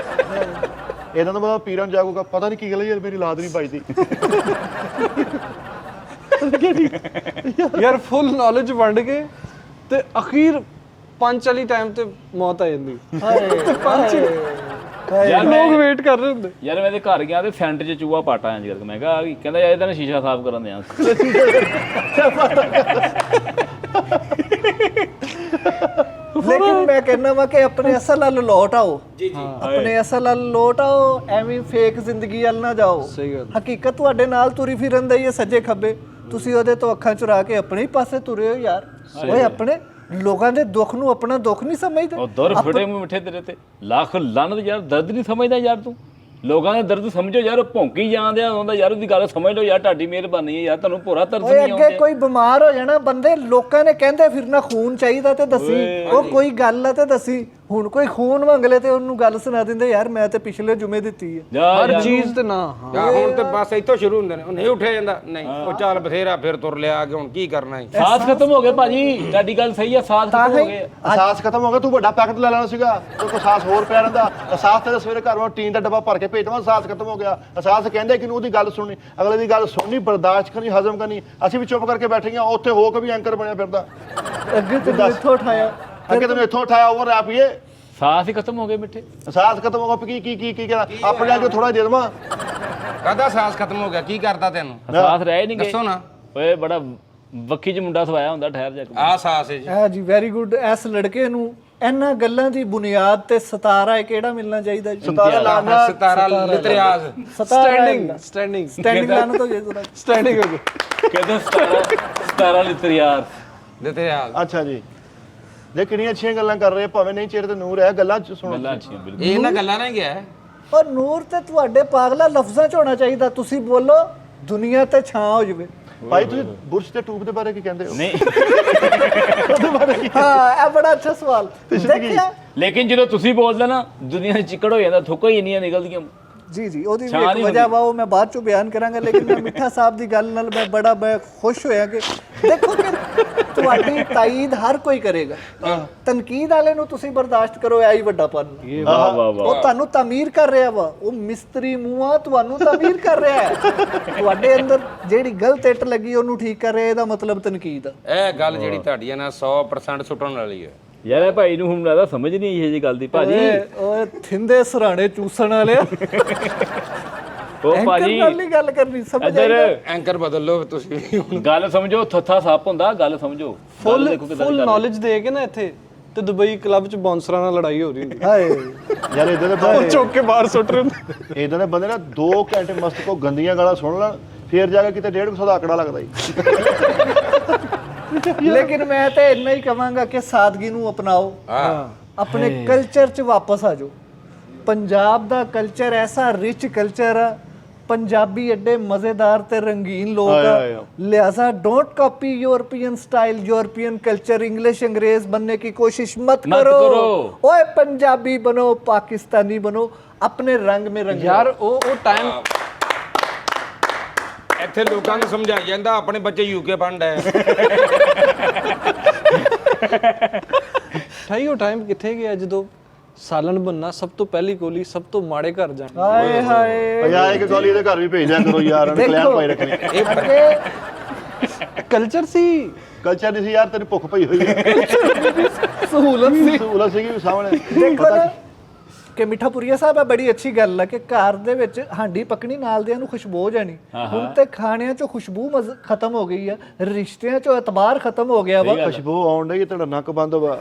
ਇਹਨਾਂ ਦਾ ਮਤਲਬ ਪੀਰਾਂ ਨੂੰ ਜਾਗੂਗਾ, ਪਤਾ ਨਹੀਂ ਕੀ ਗੱਲ ਯਾਰ ਮੇਰੀ ਲਾਦ ਨਹੀਂ ਵੱਜਦੀ। ਯਾਰ ਫੁੱਲ ਨੌਲੇਜ ਵੰਡ ਕੇ ਤੇ ਅਖੀਰ ਪੰਜ ਵਾਲੀ ਟਾਈਮ ਤੇ ਮੌਤ ਆ ਜਾਂਦੀ। ਯਾਰ ਲੋਕ ਵੇਟ ਕਰ ਰਹੇ ਹੁੰਦੇ। ਯਾਰ ਮੈਂ ਤੇ ਘਰ ਗਿਆ ਤੇ ਫੈਂਟ 'ਚ ਚੂਹਾ ਪਾਟਾ ਇੰਜ ਕਰਕੇ, ਮੈਂ ਕਿਹਾ ਕਹਿੰਦਾ ਯਾਰ ਇਹਦਾ ਸ਼ੀਸ਼ਾ ਸਾਫ਼ ਕਰਨ ਦੇ ਆ। लेकिन मैं कहना वा कि अपने असल अल लौट आओ जी जी अपने असल अल लौट आओ, ਐਵੇਂ ਫੇਕ ਜ਼ਿੰਦਗੀ ਵੱਲ ਨਾ ਜਾਓ। ਸਹੀ ਗੱਲ। ਹਕੀਕਤ ਤੁਹਾਡੇ ਨਾਲ ਤੁਰੀ ਫਿਰਨ ਦਾ ਹੀ ਹੈ ਸੱਜੇ ਖੱਬੇ, ਤੁਸੀਂ ਉਹਦੇ ਤੋਂ ਅੱਖਾਂ ਚੁਰਾ ਕੇ ਆਪਣੇ ਹੀ ਪਾਸੇ ਤੁਰੇ ਹੋ ਯਾਰ। ਓਏ ਆਪਣੇ ਲੋਕਾਂ ਦੇ ਦੁੱਖ ਨੂੰ ਆਪਣਾ ਦੁੱਖ ਨਹੀਂ ਸਮਝਦੇ। ਉਹ ਦਰ ਫੜੇ ਮੂੰਹ ਮਿੱਠੇ ਤੇਰੇ ਤੇ ਲੱਖ ਲਾਨਤ ਯਾਰ, ਦਰਦ ਨਹੀਂ ਸਮਝਦਾ ਯਾਰ ਤੂੰ। ਲੋਕਾਂ ਦਾ ਦਰਦ ਸਮਝੋ ਯਾਰ, ਉਹ ਭੌਂਕੀ ਜਾਂਦੇ ਆ ਹੁੰਦਾ ਯਾਰ, ਉਹਦੀ ਗੱਲ ਸਮਝ ਲਓ ਯਾਰ, ਤੁਹਾਡੀ ਮਿਹਰਬਾਨੀ ਹੈ ਯਾਰ, ਤੁਹਾਨੂੰ ਭੋਰਾ ਤਰਸ ਓਏ ਨਹੀਂ ਅੱਗੇ ਆਉਂਦਾ। ਕੋਈ ਬਿਮਾਰ ਹੋ ਜਾਣਾ ਬੰਦੇ, ਲੋਕਾਂ ਨੇ ਕਹਿੰਦੇ ਫਿਰਨਾ ਖੂਨ ਚਾਹੀਦਾ ਤੇ ਦੱਸੀ, ਉਹ ਕੋਈ ਗੱਲ ਆ ਤੇ ਦੱਸੀ। ਹੁਣ ਕੋਈ ਖੂਨ ਮੰਗ ਲੈ ਤੇ ਉਹਨੂੰ ਗੱਲ ਸੁਣਾ ਦਿੰਦੇ ਯਾਰ ਮੈਂ ਤੇ ਪਿਛਲੇ ਜੁਮੇ ਦਿੱਤੀ ਹੈ। ਹਰ ਚੀਜ਼ ਤੇ ਨਾ ਯਾ ਹੁਣ ਤੇ ਬਸ ਇੱਥੋਂ ਸ਼ੁਰੂ ਹੁੰਦੇ ਨੇ, ਉਹ ਨਹੀਂ ਉੱਠਿਆ ਜਾਂਦਾ, ਨਹੀਂ ਉਹ ਚੱਲ ਬਥੇਰਾ ਫਿਰ ਤੁਰ ਲਿਆ ਕਿ ਹੁਣ ਕੀ ਕਰਨਾ ਹੈ। ਸਾਥ ਖਤਮ ਹੋ ਗਏ ਭਾਜੀ, ਤੁਹਾਡੀ ਗੱਲ ਸਹੀ ਆ, ਸਾਥ ਖਤਮ ਹੋ ਗਏ। ਅਹਿਸਾਸ ਖਤਮ ਹੋ ਗਿਆ, ਤੂੰ ਵੱਡਾ ਪੈਕਟ ਲੈ ਲੈਣਾ ਸੀਗਾ, ਕੋਈ ਅਹਿਸਾਸ ਹੋਰ ਪਿਆ ਰਹਿੰਦਾ। ਅਹਿਸਾਸ ਤੇ ਸਵੇਰੇ ਘਰੋਂ ਟੀਨ ਦਾ ਡੱਬਾ ਭਰ ਕੇ ਭੇਜ ਦੇਵਾਂ, ਅਹਿਸਾਸ ਖਤਮ ਹੋ ਗਿਆ। ਅਹਿਸਾਸ ਕਹਿੰਦੇ ਕਿ ਉਹਦੀ ਗੱਲ ਸੁਣਨੀ, ਅਗਲੇ ਦੀ ਗੱਲ ਸੁਣਨੀ, ਬਰਦਾਸ਼ਤ ਕਰਨੀ, ਹਜ਼ਮ ਕਰਨੀ। ਅਸੀਂ ਵੀ ਚੁੱਪ ਕਰਕੇ ਬੈਠੇ ਹਾਂ, ਉੱਥੇ ਹੋ ਕੇ ਵੀ ਐਂਕਰ ਬਣਿਆ ਫਿਰਦਾ। ਅੱਗੇ ਤੈਨੂੰ ਇੱਥੋਂ ਉਠਾਇਆ, ਅੱਗੇ ਤੈਨੂੰ ਇੱਥੋਂ ਉਠਾਇਆ, ਓਵਰ ਰੈਪ ਇਹ ਸਾਥ ਹੀ ਖਤਮ ਹੋ ਗਏ ਮਿੱਠੇ। ਅਹਿਸਾਸ ਖਤਮ ਹੋ ਗਿਆ। ਕੀ ਕਹਿੰਦਾ ਆਪਣੇ ਨਾਲ ਜੋ ਥੋੜਾ ਦੇ ਦੇਵਾਂ। ਕਾਹਦਾ ਸਾਹਸ ਖਤਮ ਹੋ ਗਿਆ, ਕੀ ਕਰਤਾ ਤੈਨੂੰ ਸਾਥ ਰਹਿ ਨਹੀਂ ਗਏ। ਦੱਸੋ ਨਾ। ਓਏ ਬੜਾ ਵੱਖੀ ਚ ਮੁੰਡਾ ਸਵਾਇਆ ਹੁੰਦਾ, ਠਹਿਰ ਜਾ ਕੇ। ਆਹ ਸਾਹਸ ਹੈ ਜੀ। ਹੈ ਜੀ ਵੈਰੀ ਗੁੱਡ। ਇਸ ਲੜਕੇ ਨੂੰ ਇਹਨਾਂ ਗੱਲਾਂ ਦੀ ਬੁਨਿਆਦ ਤੇ ਸਤਾਰਾ ਕਿਹੜਾ ਮਿਲਣਾ ਚਾਹੀਦਾ ਜੀ? ਸਤਾਰਾ ਲਾਨਾ, 17 ਲਿਤਰਿਆਜ਼ ਸਟੈਂਡਿੰਗ ਸਟੈਂਡਿੰਗ ਲਾਣਾ ਤਾਂ ਜੇ ਜ਼ਰਾ ਸਟੈਂਡਿੰਗ ਹੋ ਗਈ। ਕਹਿੰਦਾ 17 ਲਿਤਰ ਯਾਰ। ਲਿਤਰਿਆਜ਼। ਅੱਛਾ ਜੀ, ਦੇ ਕਿੰਨੀਆਂ ਅੱਛੀਆਂ ਗੱਲਾਂ ਕਰ ਰਹੇ, ਭਾਵੇਂ ਨਹੀਂ ਚਿਹਰੇ ਤੇ ਨੂਰ ਹੈ, ਗੱਲਾਂ ਚ ਸੁਣੋ। ਗੱਲਾਂ ਅੱਛੀਆਂ ਬਿਲਕੁਲ। ਇਹ ਇਹਨਾਂ ਗੱਲਾਂ ਨਾਲ ਹੀ ਗਿਆ ਹੈ। ਔਰ ਨੂਰ ਤੇ ਤੁਹਾਡੇ ਪਾਗਲਾ ਲਫ਼ਜ਼ਾਂ 'ਚ ਹੋਣਾ ਚਾਹੀਦਾ। ਤੁਸੀਂ ਬੋਲੋ ਦੁਨੀਆ ਤੇ ਛਾਂ ਹੋ ਜਾਵੇ। ਭਾਈ ਤੁਸੀਂ ਬੁਰਸ਼ ਤੇ ਟੂਬ ਦੇ ਬਾਰੇ ਕੀ ਕਹਿੰਦੇ ਹੋ? ਨਹੀਂ ਹਾਂ ਇਹ ਬੜਾ ਅੱਛਾ ਸਵਾਲ ਦੇਖਿਆ। ਲੇਕਿਨ ਜਦੋਂ ਤੁਸੀਂ ਬੋਲਦੇ ਨਾ, ਦੁਨੀਆ 'ਚ ਚਿੱਕੜ ਹੋ ਜਾਂਦਾ, ਥੁੱਕਾਂ ਹੀ ਇੰਨੀਆਂ ਨਿਕਲਦੀਆਂ। ਜੀ ਜੀ ਉਹਦੀ ਵੀ ਇੱਕ ਵਜ੍ਹਾ ਵਾ, ਉਹ ਮੈਂ ਬਾਅਦ ਚੋਂ ਬਿਆਨ ਕਰਾਂਗਾ। ਲੇਕਿਨ ਮੈਂ ਮਿੱਠਾ ਸਾਹਿਬ ਦੀ ਗੱਲ ਨਾਲ ਮੈਂ ਖੁਸ਼ ਹੋਇਆ ਕਿ ਦੇਖੋ ਕਿ ਤੁਹਾਡੀ ਤਾਈਦ ਹਰ ਕੋਈ ਕਰੇਗਾ, ਤਨਕੀਦ ਵਾਲੇ ਨੂੰ ਤੁਸੀਂ ਬਰਦਾਸ਼ਤ ਕਰੋ, ਐ ਹੀ ਵੱਡਾਪਨ। ਵਾਹ ਵਾਹ ਵਾਹ। ਉਹ ਤੁਹਾਨੂੰ ਤਾਮੀਰ ਕਰ ਰਿਹਾ ਵਾ, ਉਹ ਮਿਸਤਰੀ ਮੂੰਹਾਂ ਤੁਹਾਨੂੰ ਤਾਮੀਰ ਕਰ ਰਿਹਾ ਹੈ। ਤੁਹਾਡੇ ਅੰਦਰ ਜਿਹੜੀ ਗਲਤ ਇੱਟ ਲੱਗੀ ਉਹਨੂੰ ਠੀਕ ਕਰ ਰਿਹਾ, ਇਹਦਾ ਮਤਲਬ ਤਨਕੀਦ ਆ। ਇਹ ਗੱਲ ਜਿਹੜੀ ਤੁਹਾਡੀ ਹੈ ਨਾ 100% ਸੁੱਟਣ ਵਾਲੀ ਹੈ ਯਾਰ ਇਹ ਭਾਈ ਨੂੰ ਹੁਣ ਲੱਗਦਾ ਸਮਝ ਨਹੀਂ ਇਹ ਜੀ ਗੱਲ ਦੀ ਭਾਜੀ। ਓਏ ਥਿੰਦੇ ਸਰਾਣੇ ਚੂਸਣ ਵਾਲਿਆ, ਉਹ ਭਾਜੀ ਗੱਲ ਕਰਨੀ ਸਮਝ ਇੱਧਰ ਐਂਕਰ ਬਦਲ ਲਓ ਤੁਸੀਂ। ਗੱਲ ਸਮਝੋ, ਥੱਥਾ ਸੱਪ ਹੁੰਦਾ, ਗੱਲ ਸਮਝੋ। ਫੁੱਲ ਨੌਲੇਜ ਦੇ ਕੇ ਨਾ ਇੱਥੇ ਤੇ ਦੁਬਈ ਕਲੱਬ 'ਚ ਬਾਉਂਸਰਾਂ ਨਾਲ ਲੜਾਈ ਹੋ ਰਹੀ ਹੁੰਦੀ। ਹਾਏ ਯਾਰ ਇਦਾਂ ਦੇ ਬੰਦੇ, ਚੁੱਕ ਕੇ ਬਾਹਰ ਸੁੱਟ ਰਹੇ ਹੁੰਦੇ। ਇਦਾਂ ਦੇ ਬੰਦੇ ਨਾ 2 ਘੰਟੇ ਮਸਤ ਕੋ ਗੰਦੀਆਂ ਗਾਲਾਂ ਸੁਣ ਲੈਣ, ਫੇਰ ਜਾ ਕੇ ਕਿਤੇ 150 ਦਾ ਆંકੜਾ ਲੱਗਦਾ ਜੀ। ਲੇਕਿਨ ਮੈਂ ਤੇ ਇੰਨਾ ਹੀ ਕਹਾਂਗਾ ਕਿ ਸਾਦਗੀ ਨੂੰ ਅਪਣਾਓ, ਆਪਣੇ ਕਲਚਰ 'ਚ ਵਾਪਸ ਆ ਜਾਓ। ਪੰਜਾਬ ਦਾ ਕਲਚਰ ਐਸਾ ਰਿਚ ਕਲਚਰ ਆ, ਪੰਜਾਬੀ ਐਡੇ ਮਜ਼ੇਦਾਰ ਤੇ ਰੰਗੀਨ ਲੋਕ ਆ, ਲਿਹਾਜ਼ਾ don't copy European style, European culture, English अंग्रेज बनने की कोशिश मत करो। ओए पंजाबी बनो, पाकिस्तानी बनो, अपने रंग में रंग। ਯਾਰ ਉਹ ਟਾਈਮ ਇੱਥੇ ਲੋਕਾਂ ਨੂੰ ਸਮਝਾਈ ਜਾਂਦਾ, ਆਪਣੇ ਬੱਚੇ ਯੂਕੇ ਪੜ੍ਹਨ ਡਏ। ਠਾਈ ਉਹ ਟਾਈਮ ਕਿੱਥੇ ਗਿਆ ਜਦੋਂ ਸਾਲਣ ਬੰਨਾ ਸਭ ਤੋਂ ਪਹਿਲੀ ਕੋਲੀ ਸਭ ਤੋਂ ਮਾੜੇ ਘਰ ਜਾਣੀ। ਹਾਏ ਹਾਏ ਪੰਜਾਹ ਇੱਕ ਗੋਲੀ ਦੇ ਘਰ ਵੀ ਭੇਜ ਦਿਆ ਕਰੋ ਯਾਰ, ਉਹਨੇ ਕਲਿਆਣ ਪਾਈ ਰੱਖਣੀ। ਕਲਚਰ ਸੀ, ਕਲਚਰ ਨਹੀਂ ਸੀ ਯਾਰ, ਤੇਰੀ ਭੁੱਖ ਪਈ ਹੋਈ ਹੈ। ਸਹੂਲਤ ਸੀਗੀ ਵੀ ਸਾਹਮਣੇ। ਦੇਖੋ ਨਾ ਕਿ ਮਿੱਠਾਪੁਰੀਆ ਸਾਹਿਬ, ਆ ਬੜੀ ਅੱਛੀ ਗੱਲ ਆ ਕਿ ਘਰ ਦੇ ਵਿੱਚ ਹਾਂਡੀ ਪੱਕਣੀ ਨਾਲ ਦਿਆਂ ਨੂੰ ਖੁਸ਼ਬੂ ਹੋ ਜਾਣੀ। ਹੁਣ ਤੇ ਖਾਣਿਆਂ 'ਚੋਂ ਖੁਸ਼ਬੂ ਖਤਮ ਹੋ ਗਈ ਆ, ਰਿਸ਼ਤਿਆਂ 'ਚੋਂ ਇਤਬਾਰ ਖਤਮ ਹੋ ਗਿਆ ਵਾ। ਖੁਸ਼ਬੂ ਆਉਣ ਡਈ, ਤੁਹਾਡਾ ਨੱਕ ਬੰਦ ਹੋਵਾ,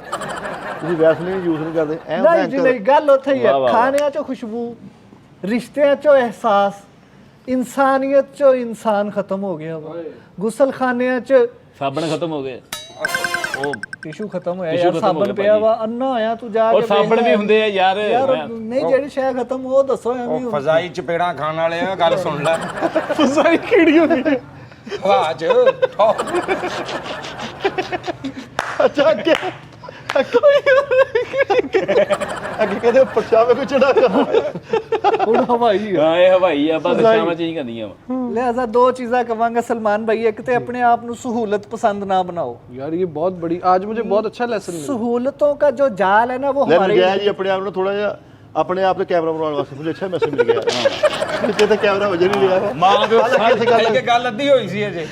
ਤੁਸੀਂ ਵੈਸਲੀਨ ਯੂਜ਼ ਨਹੀਂ ਕਰਦੇ। ਨਹੀਂ ਜੀ ਨਹੀਂ, ਗੱਲ ਉੱਥੇ ਹੀ ਹੈ। ਖਾਣਿਆਂ 'ਚੋਂ ਖੁਸ਼ਬੂ, ਰਿਸ਼ਤਿਆਂ 'ਚੋਂ ਅਹਿਸਾਸ, ਇਨਸਾਨੀਅਤ ਚੋਂ ਇਨਸਾਨ ਖਤਮ ਹੋ ਗਿਆ ਵਾ ਗੁਸਲਖਾਨਿਆਂ ਚ ਸਾਬਣ ਖਤਮ ਹੋ ਗਏ ਉਹ ਟਿਸ਼ੂ ਖਤਮ ਹੋਇਆ ਯਾਰ ਸਾਬਣ ਪਿਆ ਵਾ ਅੰਨਾ ਹੋਇਆ ਤੂੰ ਜਾ ਕੇ ਔਰ ਸਾਬਣ ਵੀ ਹੁੰਦੇ ਆ ਯਾਰ ਨਹੀਂ ਜਿਹੜੀ ਸ਼ੈ ਖਤਮ ਉਹ ਦੱਸੋ ਐਵੇਂ ਉਹ ਫਜ਼ਾਈ ਚਪੇੜਾਂ ਖਾਣ ਵਾਲੇ ਆ ਗੱਲ ਸੁਣ ਲੈ ਫਸਾਈ ਕਿਹੜੀ ਹੁੰਦੀ ਹੈ ਹਵਾ ਚ ਅੱਛਾ ਅੱਗੇ ਕਹਿੰਦੇ ਪਰਛਾਵੇਂ ਕੋ ਚੜਾ ਕਰ ਹੁਣ ਹਵਾਈ ਹਾਂ ਇਹ ਹਵਾਈ ਆ ਬਸ ਸ਼ਾਮਾਂ ਚੇਂਜ ਕਰਦੀਆਂ ਵਾ ਲਿਹਾਜ਼ਾ ਦੋ ਚੀਜ਼ਾਂ ਕਵਾਂਗਾ सलमान भाई एक तो अपने आप ਨੂੰ सहूलत पसंद ना बनाओ यार ये बहुत बड़ी आज मुझे बहुत अच्छा लेसन मिला सहूलतों का जो जाल है ना वो ਲੈ हमारे ਗਿਆ ਜੀ ਆਪਣੇ ਆਪ ਨੂੰ ਥੋੜਾ ਜਿਹਾ ਆਪਣੇ ਆਪ ਤੇ ਕੈਮਰਾ ਬਣਾਉਣ ਵਾਸਤੇ ਮੁझे ਅੱਛਾ ਮੈਸੇਜ ਮਿਲ ਗਿਆ ਕਿਤੇ ਤਾਂ ਕੈਮਰਾ ਵਜੇ ਨਹੀਂ ਲਿਆ ਮਾਂ ਪਿਓ ਇਹ ਗੱਲ ਅੱਧੀ ਹੋਈ ਸੀ ਅਜੇ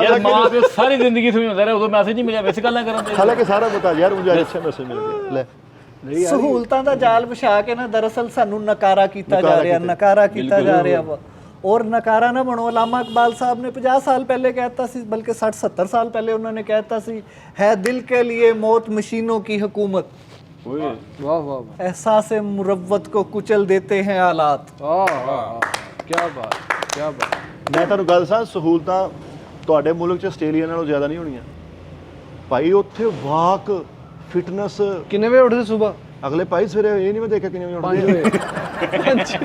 ਯਾਰ ਮਾਂ ਪਿਓ ਸਾਰੀ ਜ਼ਿੰਦਗੀ ਸਮਝਾਉਂਦਾ ਰਿਹਾ ਉਦੋਂ ਮੈਸੇਜ ਨਹੀਂ ਮਿਲਿਆ ਵੈਸੇ ਗੱਲਾਂ ਕਰਨ ਦੇ ਹਾਲਾਂਕਿ ਸਾਰਾ ਬਤਾ ਯਾਰ ਮੁझे ਅੱਛਾ ਮੈਸੇਜ ਮਿਲ ਗਿਆ ਲੈ ਸਹੂਲਤਾਂ ਦਾ ਜਾਲ ਵਿਛਾ ਕੇ ਨਾ ਦਰਅਸਲ ਸਾਨੂੰ ਨਕਾਰਾ ਕੀਤਾ ਜਾ ਰਿਹਾ ਨਕਾਰਾ ਕੀਤਾ ਜਾ ਰਿਹਾ ਵਾ और नकारा ना बनो अल्लामा इकबाल साहब ने 50 साल पहले कहता सी बल्कि 60-70 साल पहले उन्होंने कहता सी है दिल के लिए मौत मशीनों की हुकूमत वाह वाह वाह एहसास मुरव्वत को कुचल देते हैं हालात क्या बात क्या बात ਮੈਂ ਤੁਹਾਨੂੰ ਗੱਲ ਦੱਸਾਂ ਸਹੂਲਤਾਂ ਤੁਹਾਡੇ ਮੁਲਕ 'ਚ ਆਸਟ੍ਰੇਲੀਆ ਨਾਲੋਂ ਜ਼ਿਆਦਾ ਨਹੀਂ ਹੋਣੀਆਂ ਭਾਈ ਉੱਥੇ ਵਾਕ ਫਿਟਨੈਸ कितने बजे उठते सुबह ਅਗਲੇ ਭਾਈ ਸਵੇਰੇ ਇਹ ਨਹੀਂ ਮੈਂ ਦੇਖਿਆ ਕਿੰਨੇ ਵਜੇ ਉੱਠਦੇ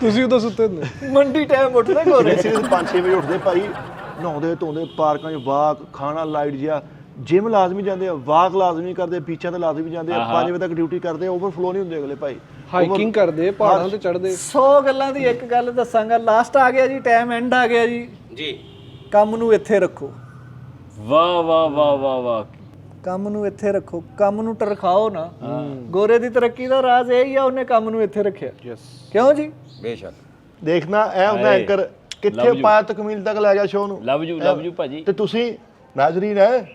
ਤੁਸੀਂ ਉਦੋਂ ਸੁੱਤੇ ਹੁੰਦੇ मंडी टाइम उठने को ਹੋਰੇ ਸਿਰ 5-6 ਵਜੇ ਉੱਠਦੇ ਭਾਈ ਨਹਾਉਂਦੇ ਧੋਂਦੇ ਪਾਰਕਾਂ 'ਚ ਵਾਕ ਖਾਣਾ ਲਾਈਟ ਜਿਹਾ ਜਿਮ ਲਾਜ਼ਮੀ ਜਾਂਦੇ ਆ ਵਾਕ ਲਾਜ਼ਮੀ ਕਰਦੇ ਬੀਚਾਂ ਤੇ ਲਾਜ਼ਮੀ ਜਾਂਦੇ ਆ 5 ਵਜੇ ਤੱਕ ਡਿਊਟੀ ਕਰਦੇ ਓਵਰਫਲੋ ਨਹੀਂ ਹੁੰਦੇ ਅਗਲੇ ਭਾਈ ਹਾਈਕਿੰਗ ਕਰਦੇ ਪਹਾੜਾਂ ਤੇ ਚੜਦੇ 100 ਗੱਲਾਂ ਦੀ ਇੱਕ ਗੱਲ ਦੱਸਾਂਗਾ ਲਾਸਟ ਆ ਗਿਆ ਜੀ ਟਾਈਮ ਐਂਡ ਆ ਗਿਆ ਜੀ ਜੀ ਕੰਮ ਨੂੰ ਇੱਥੇ ਰੱਖੋ ਵਾਹ ਵਾਹ ਵਾਹ ਵਾਹ ਵਾਹ ਕੰਮ ਨੂੰ ਇੱਥੇ ਰੱਖੋ ਕੰਮ ਨੂੰ ਟਰਖਾਓ ਨਾ ਗੋਰੇ ਦੀ ਤਰੱਕੀ ਦਾ ਰਾਜ਼ ਇਹ ਹੀ ਆ ਉਹਨੇ ਕੰਮ ਨੂੰ ਇੱਥੇ ਰੱਖਿਆ ਯੈਸ ਕਿਉਂ ਜੀ ਬੇਸ਼ੱਕ ਦੇਖਣਾ ਇਹ ਹੁੰਦਾ ਐਂਕਰ ਕਿੱਥੇ ਪਾਇਆ ਤਕਮੀਲ ਤੱਕ ਲੈ ਗਿਆ ਸ਼ੋਅ ਨੂੰ ਲਵ ਯੂ ਭਾਜੀ ਤੇ ਤੁਸੀਂ ਨਾਜ਼ਰੀਨ ਹੈ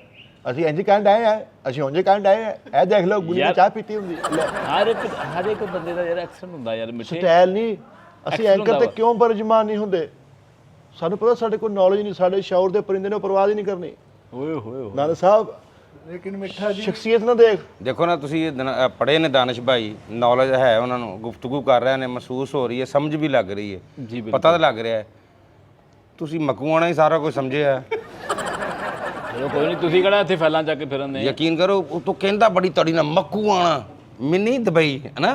ਅਸੀਂ ਇੰਜ ਕਹਿੰਦੇ ਆਏ ਆ ਅਸੀਂ ਉਂਝ ਕਹਿੰਦੇ ਆਏ ਆ ਇਹ ਦੇਖ ਲਓ ਗੁੱਲੀ ਦੀ ਚਾਹ ਪੀਤੀ ਹੁੰਦੀ ਲੈ, ਹਰ ਇੱਕ ਬੰਦੇ ਦਾ ਯਾਰ ਐਕਸੈਂਟ ਹੁੰਦਾ ਯਾਰ ਮਿੱਠੇ ਸਟਾਈਲ ਨਹੀਂ ਅਸੀਂ Accent ਐਂਕਰ ਹੁੰਦਾ ਤੇ ਵਾ। ਕਿਉਂ ਬਰਜਮਾਨ ਨਹੀਂ ਹੁੰਦੇ ਸਾਨੂੰ ਪਤਾ ਸਾਡੇ ਕੋਲ ਨੌਲੇਜ ਨਹੀਂ ਸਾਡੇ ਸ਼ੌਰ ਦੇ ਪਰਿੰਦੇ ਨੇ ਪਰਵਾਹ ਹੀ ਨਹੀਂ ਕਰਨੀ ਓਏ ਹੋਏ ਨਾਨਾ ਸਾਹਿਬ ਲੇਕਿਨ ਮਿੱਠਾ ਜੀ ਸ਼ਖਸੀਅਤ ਨਾ ਦੇਖ ਦੇਖੋ ਨਾ ਤੁਸੀਂ ਪੜ੍ਹੇ ਨੇ ਦਾਨਿਸ਼ ਭਾਈ ਨੌਲੇਜ ਹੈ ਉਹਨਾਂ ਨੂੰ ਗੁਫ਼ਤਗੂ ਕਰ ਰਹੇ ਨੇ ਮਹਿਸੂਸ ਹੋ ਰਹੀ ਹੈ ਸਮਝ ਵੀ ਲੱਗ ਰਹੀ ਹੈ ਜੀ ਪਤਾ ਤਾਂ ਲੱਗ ਰਿਹਾ ਹੈ ਤੁਸੀਂ ਮਕੂਆਣਾ ਹੀ ਸਾਰਾ ਕੁਝ ਸਮਝਿਆ ਚਲੋ ਕੋਈ ਨਹੀਂ ਤੁਸੀਂ ਕਿਹੜਾ ਇੱਥੇ ਫੈਲਾਂ ਚੱਕ ਕੇ ਫਿਰਨ ਦੇ ਯਕੀਨ ਕਰੋ ਉਹ ਤੋਂ ਕਹਿੰਦਾ ਬੜੀ ਤੜੀ ਨਾਲ ਮਕੂਆਣਾ ਮਿੰਨੀ ਦੁਬਈ ਹੈ ਨਾ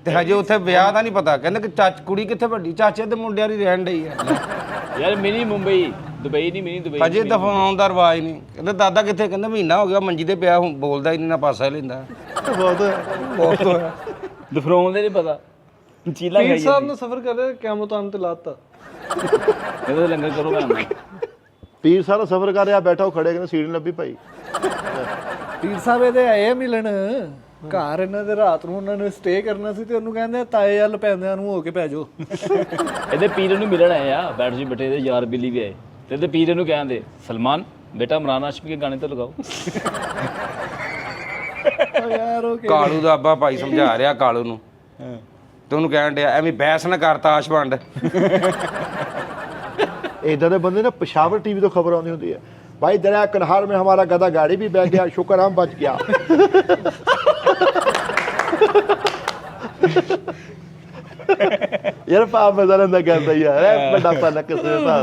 ਤੇ ਹਜੇ ਉੱਥੇ ਵਿਆਹ ਦਾ ਨਹੀਂ ਪਤਾ ਕਹਿੰਦੇ ਕਿ ਕੁੜੀ ਕਿੱਥੇ ਵੱਡੀ ਚਾਚੇ ਤੇ ਮੁੰਡਿਆਂ ਦੀ ਰਹਿਣ ਡਈ ਹੈ ਯਾਰ ਮਿਨੀ ਮੁੰਬਈ ਦੁਬਈ ਨਹੀਂ ਮਿਨੀ ਦੁਬਈ ਹਜੇ ਦਫਨਾਉਣ ਦਾ ਰਿਵਾਜ ਨਹੀਂ ਕਹਿੰਦੇ ਦਾਦਾ ਕਿੱਥੇ ਕਹਿੰਦਾ ਮਹੀਨਾ ਹੋ ਗਿਆ ਮੰਜੀ ਤੇ ਪਿਆ ਹੁਣ ਬੋਲਦਾ ਹੀ ਨਹੀਂ ਨਾ ਪਾਸਾ ਲੈਂਦਾ ਬਹੁਤ ਦਫਰੋਂ ਦੇ ਨਹੀਂ ਪਤਾ ਚੀਲਾ ਪੀਰ ਖਾਈ ਸਾਹਿਬ ਨੇ ਸਫ਼ਰ ਕਰ ਰਿਹਾ ਕਿਆਮਤ ਆਨ ਤੇ ਲਾਤਾ ਇਹਦਾ ਲੰਗਰ ਕਰੋ ਮੈਂ ਪੀਰ ਸਾਰਾ ਸਫ਼ਰ ਕਰ ਰਿਹਾ ਬੈਠਾ ਉਹ ਖੜੇ ਕਹਿੰਦੇ ਸੀਟ ਨਹੀਂ ਲੱਭੀ ਭਾਈ ਪੀਰ ਸਾਹਿਬ ਇਹਦੇ ਆਏ ਆ ਮਿਲਣ ਘਰ ਇਹਨਾਂ ਦੇ ਰਾਤ ਨੂੰ ਉਹਨਾਂ ਨੇ ਸਟੇ ਕਰਨਾ ਸੀ ਤੇ ਉਹਨੂੰ ਕਹਿੰਦੇ ਤਾਏ ਵੱਲ ਪੈਂਦਿਆਂ ਨੂੰ ਹੋ ਕੇ ਪੈ ਜਾਓ ਇਹਦੇ ਪੀਰ ਨੂੰ ਮਿਲਣ ਆਏ ਆ ਬੈਠ ਜੀ ਬੈਠੇ ਇਹਦੇ ਯਾਰ ਬਿੱਲੀ ਵੀ ਆਏ ਤੇ ਇਹਦੇ ਪੀਰ ਨੂੰ ਕਹਿੰਦੇ ਸਲਮਾਨ ਬੇਟਾ ਇਮਰਾਨ ਹਾਸ਼ਮੀ ਕੇ ਗਾਣੇ ਤੇ ਲਗਾਓ ਯਾਰ ਉਹ ਕਾਲੂ ਦਾ ਅੱਬਾ ਭਾਈ ਸਮਝਾ ਰਿਹਾ ਕਾਲੂ ਨੂੰ ਤੇ ਉਹਨੂੰ ਕਹਿਣ ਡਿਆ ਐਵੇਂ ਬਹਿਸ ਨਾ ਕਰ ਤਾਸ਼ ਵੰਡ इधर ਦੇ ਬੰਦੇ ਨਾ पेशावर टीवी तो खबर आनी होती है भाई दरिया कन्हार में हमारा गधा गाड़ी भी बह गया शुक्र हम बच गया यार पाप मजा लेंदा करदा यार बड़ा पना किसे दा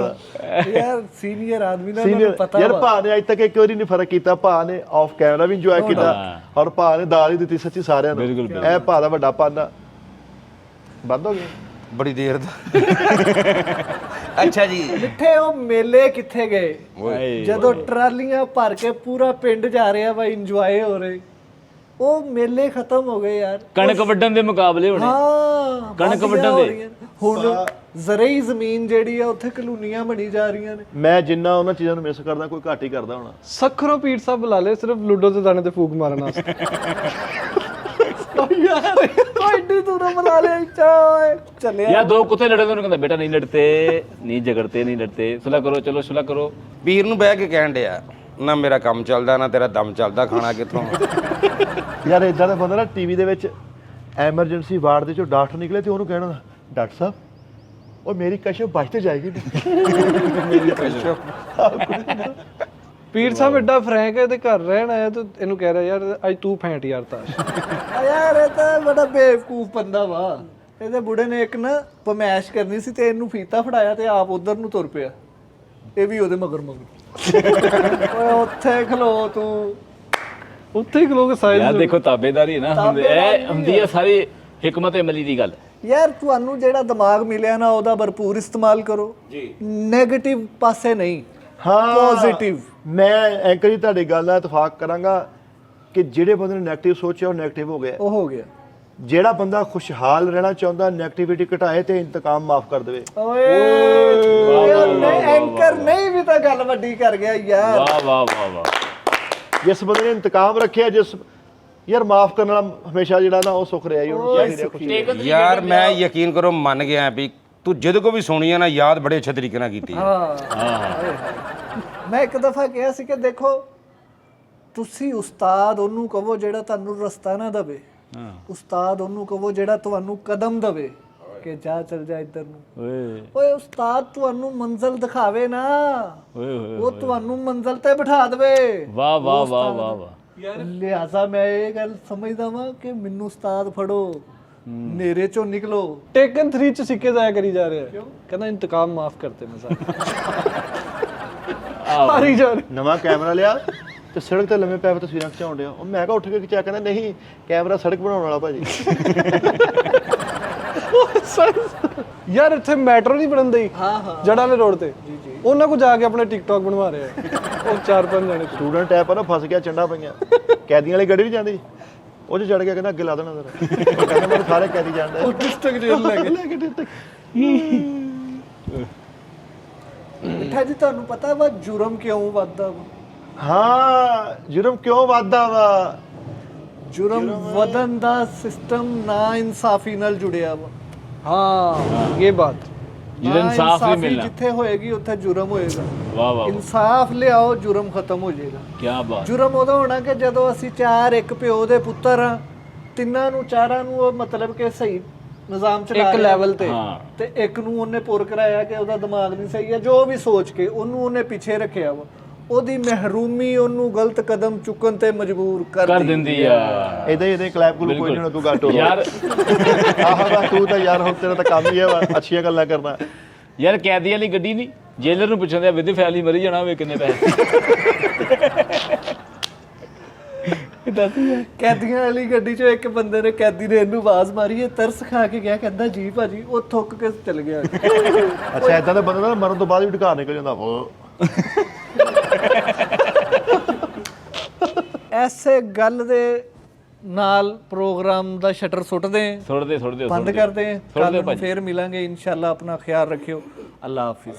ਯਾਰ ਸੀਨੀਅਰ ਆਦਮੀ ਦਾ ਉਹਨਾਂ ਨੂੰ सीनियर ਪਤਾ यार ਵਾ भा ने अज तक एक बारी नहीं फर्क कीता भा ने ऑफ कैमरा भी इंजॉय कीता और भा ने दाल ही दी सच्ची सारिਆਂ ਨੂੰ बिल्कुल, ਇਹ ਭਾ ਦਾ ਵੱਡਾ ਪਾਨਾ ਬੰਦ ਹੋ ਗਿਆ ਬੜੀ ਦੇਰ ਦਾ ਅੱਛਾ ਜੀ ਮਿੱਠੇ ਉਹ ਮੇਲੇ ਕਿੱਥੇ ਗਏ ਜਦੋਂ ਟਰਾਲੀਆਂ ਭਰ ਕੇ ਪੂਰਾ ਪਿੰਡ ਜਾ ਰਿਹਾ ਵਾ ਇੰਜੋਏ ਹੋ ਰਹੇ ਉਹ ਮੇਲੇ ਖਤਮ ਹੋ ਗਏ ਯਾਰ ਕਣਕ ਵੱਢਣ ਦੇ ਮੁਕਾਬਲੇ ਹੋਣੇ ਹਾਂ ਕਣਕ ਵਾਢੀਆਂ ਵੱਢਣ ਹੋ ਦੇ। ਰਹੀਆਂ ਨੇ। ਹੁਣ ਜ਼ਰਈ ਜ਼ਮੀਨ ਜਿਹੜੀ ਆ ਉੱਥੇ ਕਲੋਨੀਆਂ ਬਣੀ ਜਾ ਰਹੀਆਂ ਨੇ ਮੈਂ ਜਿੰਨਾ ਉਹਨਾਂ ਚੀਜ਼ਾਂ ਨੂੰ ਮਿਸ ਕਰਦਾ ਕੋਈ ਘੱਟ ਹੀ ਕਰਦਾ ਹੋਣਾ ਸਖਰੋਂ ਪੀਰ ਸਾਹਿਬ ਬੁਲਾ ਲੈ ਸਿਰਫ ਲੂਡੋ ਦੇ ਦਾਣੇ ਤੇ ਫੂਕ ਮਾਰਨ ਵਾਸਤੇ ਯਾਰ ਐਡੀ ਦੂਰੋਂ ਬੁਲਾ ਲਿਆ ਚਾਏ ਚੱਲਿਆ ਯਾਰ ਦੋ ਕੁੱਤੇ ਲੜੇ ਉਹਨੂੰ ਕਹਿੰਦਾ ਬੇਟਾ ਨਹੀਂ ਲੜਤੇ ਨਹੀਂ ਝਗੜਤੇ ਨਹੀਂ ਲੜਤੇ ਸੁਲਾ ਕਰੋ ਚਲੋ ਸੁਲਾ ਕਰੋ ਵੀਰ ਨੂੰ ਬਹਿ ਕੇ ਕਹਿਣ ਡਿਆ ਨਾ ਮੇਰਾ ਕੰਮ ਚੱਲਦਾ ਨਾ ਤੇਰਾ ਦਮ ਚੱਲਦਾ ਖਾਣਾ ਕਿੱਥੋਂ ਯਾਰ ਇਦਾਂ ਦਾ ਬੰਦਾ ਨਾ ਟੀਵੀ ਦੇ ਵਿੱਚ ਐਮਰਜੈਂਸੀ ਵਾਰਡ ਦੇ ਚੋਂ ਡਾਕਟਰ ਨਿਕਲੇ ਤੇ ਉਹਨੂੰ ਕਹਿਣਾ ਡਾਕਟਰ ਸਾਹਿਬ ਉਹ ਮੇਰੀ ਕਸ਼ਮ ਬਚ ਤੇ ਜਾਏਗੀ ਪੀਰ ਸਾਹਿਬ ਐਡਾ ਫਰੈਂਕ ਹੈ ਤੇ ਘਰ ਰਹਿਣ ਆਇਆ ਤੇ ਇਹਨੂੰ ਕਹਿ ਰਿਹਾ ਯਾਰ ਅੱਜ ਤੂੰ ਫੈਂਟ ਯਾਰ ਤਾਸ਼ ਯਾਰ ਇਹ ਤਾਂ ਬੜਾ ਬੇਵਕੂਫ ਬੰਦਾ ਵਾ ਇਹਦੇ ਬੁੜੇ ਨੇ ਇੱਕ ਨਾ ਪਮੈਸ਼ ਕਰਨੀ ਸੀ ਤੇ ਇਹਨੂੰ ਫੀਤਾ ਫੜਾਇਆ ਤੇ ਆਪ ਉਧਰ ਨੂੰ ਤੁਰ ਪਿਆ, ਇਹ ਵੀ ਉਹਦੇ ਮਗਰ ਓਏ ਉੱਥੇ ਖਲੋ ਤੂੰ, ਉੱਥੇ ਹੀ ਖਲੋ ਕੇ ਸਾਈਜ਼ ਯਾਰ ਦੇਖੋ ਤਾਬੇਦਾਰੀ ਨਾ ਹੁੰਦੀ, ਇਹ ਹੁੰਦੀ ਹੈ ਸਾਰੀ ਹਿਕਮਤ ਅਮਲੀ ਦੀ ਗੱਲ। ਯਾਰ ਤੁਹਾਨੂੰ ਜਿਹੜਾ ਦਿਮਾਗ ਮਿਲਿਆ ਨਾ ਉਹਦਾ ਭਰਪੂਰ ਇਸਤੇਮਾਲ ਕਰੋ ਜੀ, 네ਗੇਟਿਵ ਪਾਸੇ ਨਹੀਂ, ਹਾਂ ਪੋਜ਼ਿਟਿਵ। ਮੈਂ ਐਂਕਰ ਜੀ ਤੁਹਾਡੀ ਗੱਲ ਨਾਲ ਇਤਫਾਕ ਕਰਾਂਗਾ ਕਿ ਜਿਹੜੇ ਬੰਦੇ ਨੇ ਨੈਗੇਟਿਵ ਸੋਚਿਆ ਉਹ ਨੈਗੇਟਿਵ ਹੋ ਗਿਆ। ਉਹ ਹੋ ਗਿਆ। ਜਿਹੜਾ ਬੰਦਾ ਖੁਸ਼ਹਾਲ ਰਹਿਣਾ ਚਾਹੁੰਦਾ, ਨੈਗੇਟਿਵਿਟੀ ਘਟਾਏ ਤੇ ਇੰਤਕਾਮ ਮਾਫ ਕਰ ਦੇਵੇ। ਓਏ ਐਂਕਰ ਨਹੀਂ ਵੀ ਤਾਂ ਗੱਲ ਵੱਡੀ ਕਰ ਗਿਆ ਯਾਰ। ਵਾਹ ਵਾਹ ਵਾਹ ਵਾਹ। ਜਿਸ ਬੰਦੇ ਨੇ ਇੰਤਕਾਮ ਰੱਖਿਆ, ਜਿਸ ਯਾਰ ਮਾਫ ਕਰਨ ਵਾਲਾ ਹਮੇਸ਼ਾ ਜਿਹੜਾ ਨਾ ਉਹ ਸੁਖ ਰਿਹਾ ਹੀ ਉਹਨੂੰ ਚਾਹੀਦਾ ਕੁਝ। ਯਾਰ ਮੈਂ ਯਕੀਨ ਕਰੋ ਮੰਨ ਗਿਆ ਵੀ ਤੂੰ ਜਿਹਦੇ ਕੋ ਵੀ ਸੁਣੀ ਆ ਨਾ ਯਾਦ ਬੜੇ ਅੱਛੇ ਤਰੀਕੇ ਨਾਲ ਕੀਤੀ ਹੈ। ਮੈਂ ਇੱਕ ਦਫਾ ਕਿਹਾ ਸੀ ਕਿ ਦੇਖੋ ਤੁਸੀਂ ਉਸਤਾਦ ਉਹਨੂੰ ਕਹੋ ਜਿਹੜਾ ਤੁਹਾਨੂੰ ਰਸਤਾ ਨਾ ਦਵੇ, ਉਸਤਾਦ ਉਹਨੂੰ ਕਹੋ ਜਿਹੜਾ ਤੁਹਾਨੂੰ ਕਦਮ ਦਵੇ ਕਿ ਜਾ ਚੱਲ ਜਾ ਇੱਧਰ ਨੂੰ। ਓਏ ਉਸਤਾਦ ਤੁਹਾਨੂੰ ਮੰਜ਼ਿਲ ਦਿਖਾਵੇ ਨਾ, ਉਹ ਤੁਹਾਨੂੰ ਮੰਜ਼ਿਲ ਤੇ ਬਿਠਾ ਦੇਵੇ। ਵਾਹ ਵਾਹ ਵਾਹ ਵਾਹ ਵਾਹ। ਲਿਹਾਜ਼ਾ ਮੈਂ ਇਹ ਗੱਲ ਸਮਝਦਾ ਵਾਂ ਕਿ ਮੈਨੂੰ ਉਸਤਾਦ ਫੜੋ, ਨੇਰੇ ਚੋਂ ਨਿਕਲੋ। ਟੇਕਨ 3 ਚ ਸਿੱਕੇ ਜ਼ਾਇਆ ਕਰੀ ਜਾ ਰਿਹਾ ਹੈ, ਕਹਿੰਦਾ ਇੰਤਕਾਮ ਮਾਫ ਕਰਤੇ ਮਜ਼ਾਕ ਮਾਰੀ ਜਾ ਰਿਹਾ। ਨਵਾਂ ਕੈਮਰਾ ਲਿਆ ਤੇ ਸੜਕ ਤੇ ਲੰਮੇ ਪੈ ਕੇ ਤਸਵੀਰਾਂ ਖਿਚਾਉਣ ਡਿਆ। ਉਹ ਮੈਂ ਕਿਹਾ ਉੱਠ ਕੇ ਖਿਚਾ, ਕਹਿੰਦਾ ਨਹੀਂ ਕੈਮਰਾ ਸੜਕ ਬਣਾਉਣ ਵਾਲਾ ਭਾਜੀ। ਯਾਰ ਇੱਥੇ ਮੈਟਰੋ ਨਹੀਂ ਬਣਨ ਦਈ ਜੜਾ ਵਾਲੇ ਰੋਡ ਤੇ, ਉਹਨਾਂ ਕੋ ਜਾ ਕੇ ਆਪਣੇ ਟਿਕਟੌਕ ਬਣਵਾ ਰਿਹਾ ਉਹ 4-5 ਜਣੇ। ਸਟੂਡੈਂਟ ਐਪ ਆ ਨਾ, ਫਸ ਗਿਆ ਚੰਡਾ ਪਈਆਂ। ਕੈਦੀਆਂ ਵਾਲੀ ਗੱਡੀ ਨਹੀਂ ਜਾਂਦੀ, ਉਹ 'ਚ ਚੜ ਗਿਆ, ਕਹਿੰਦਾ ਅੱਗੇ ਲਾ ਦੇਣਾ ਜ਼ਰਾ। ਕਹਿੰਦਾ ਮੈਨੂੰ ਸਾਰੇ ਕੈਦੀ ਜਾਣਦੇ ਉਹ ਡਿਸਟ੍ਰਿਕਟ ਜੇਲ੍ਹ ਲੈ ਕੇ। ਮਿੱਠਾ ਜੀ ਤੁਹਾਨੂੰ ਪਤਾ ਵਾ ਜੁਰਮ ਕਿਉਂ ਵੱਧਦਾ ਵਾ? ਹਾਂ, ਜੁਰਮ ਕਿਉਂ ਵੱਧਦਾ ਵਾ? ਜੁਰਮ ਵਧਣ ਦਾ ਸਿਸਟਮ ਨਾ ਇਨਸਾਫੀ ਨਾਲ ਜੁੜਿਆ ਵਾ। ਹਾਂ ਇਹ ਬਾਤ, ਜਿਹਦਾ ਇਨਸਾਫ ਨਹੀਂ ਨਾਇਨਸਾਫੀ ਮਿਲਣਾ। ਜਿੱਥੇ ਹੋਏਗੀ ਉੱਥੇ ਜੁਰਮ ਹੋਏਗਾ। ਵਾਹ ਵਾਹ ਇਨਸਾਫ ਲਿਆਓ, ਜੁਰਮ ਖਤਮ ਹੋ ਜਾਏਗਾ। ਕੀ ਬਾਤ। ਜੁਰਮ ਉਦੋਂ ਹੋਣਾ ਕਿ ਜਦੋਂ ਅਸੀਂ ਚਾਰ ਇੱਕ ਪਿਓ ਦੇ ਪੁੱਤਰ ਆ, ਤਿੰਨਾਂ ਨੂੰ ਚਾਰਾਂ ਨੂੰ ਉਹ ਮਤਲਬ ਕਿ ਸਹੀ ਨਿਜ਼ਾਮ ਚ ਇੱਕ ਲੈਵਲ ਤੇ, ਤੇ ਇੱਕ ਨੂੰ ਉਹਨੇ ਪੁਰ ਕਰਾਇਆ ਕਿ ਉਹਦਾ ਦਿਮਾਗ ਨਹੀਂ ਸਹੀ ਹੈ, ਜੋ ਵੀ ਸੋਚ ਕੇ ਉਹਨੂੰ ਉਹਨੇ ਪਿੱਛੇ ਰੱਖਿਆ ਵਾ, ਉਹਦੀ ਮਹਿਰੂਮੀ ਉਹਨੂੰ ਗਲਤ ਕਦਮ ਚੁੱਕਣ ਤੇ ਮਜਬੂਰ ਕਰ ਦਿੰਦੀ ਆ। ਇਹਦੇ ਕਲੈਪ ਕੋਲ ਕੋਈ ਨਹੀਂ, ਤੂੰ ਗੱਲ ਟੋਲ ਯਾਰ ਆਹ ਤੂੰ ਤਾਂ ਯਾਰ ਹੁਣ ਤੇਰਾ ਤਾਂ ਕੰਮ ਹੀ ਹੈ ਅੱਛੀਆਂ ਗੱਲਾਂ ਕਰਨਾ। ਯਾਰ ਕੈਦੀ ਵਾਲੀ ਗੱਡੀ ਨਹੀਂ, ਜੇਲਰ ਨੂੰ ਪੁੱਛਣ ਦੇ ਵਿਦ ਫੈਮਿਲੀ ਮਰੀ ਜਾਣਾ ਹੋਵੇ ਕਿੰਨੇ ਪੈਸੇ। ਕੈਦੀਆਂ ਵਾਲੀ ਗੱਡੀ 'ਚ ਇੱਕ ਬੰਦੇ ਨੇ, ਕੈਦੀ ਨੇ ਇਹਨੂੰ ਆਵਾਜ਼ ਮਾਰੀ, ਇਹ ਤਰਸ ਖਾ ਕੇ ਗਿਆ, ਕਹਿੰਦਾ ਜੀ ਭਾਜੀ, ਉਹ ਥੁੱਕ ਕੇ ਚਲ ਗਿਆ। ਅੱਛਾ, ਏਦਾਂ ਦਾ ਬੰਦਾ ਨਾ ਮਰਨ ਤੋਂ ਬਾਅਦ ਵੀ ਢਕਾਰ ਨਿਕਲ ਜਾਂਦਾ। ਐਸੇ ਗੱਲ ਦੇ ਨਾਲ ਪ੍ਰੋਗਰਾਮ ਦਾ ਸ਼ਟਰ ਸੁੱਟਦੇ ਸੁੱਟਦੇ ਬੰਦ ਕਰਦੇ ਹਾਂ। ਕੱਲ ਨੂੰ ਫੇਰ ਮਿਲਾਂਗੇ ਇਨਸ਼ਾਅੱਲਾ। ਆਪਣਾ ਖਿਆਲ ਰੱਖਿਓ। ਅੱਲਾ ਹਾਫਿਜ਼।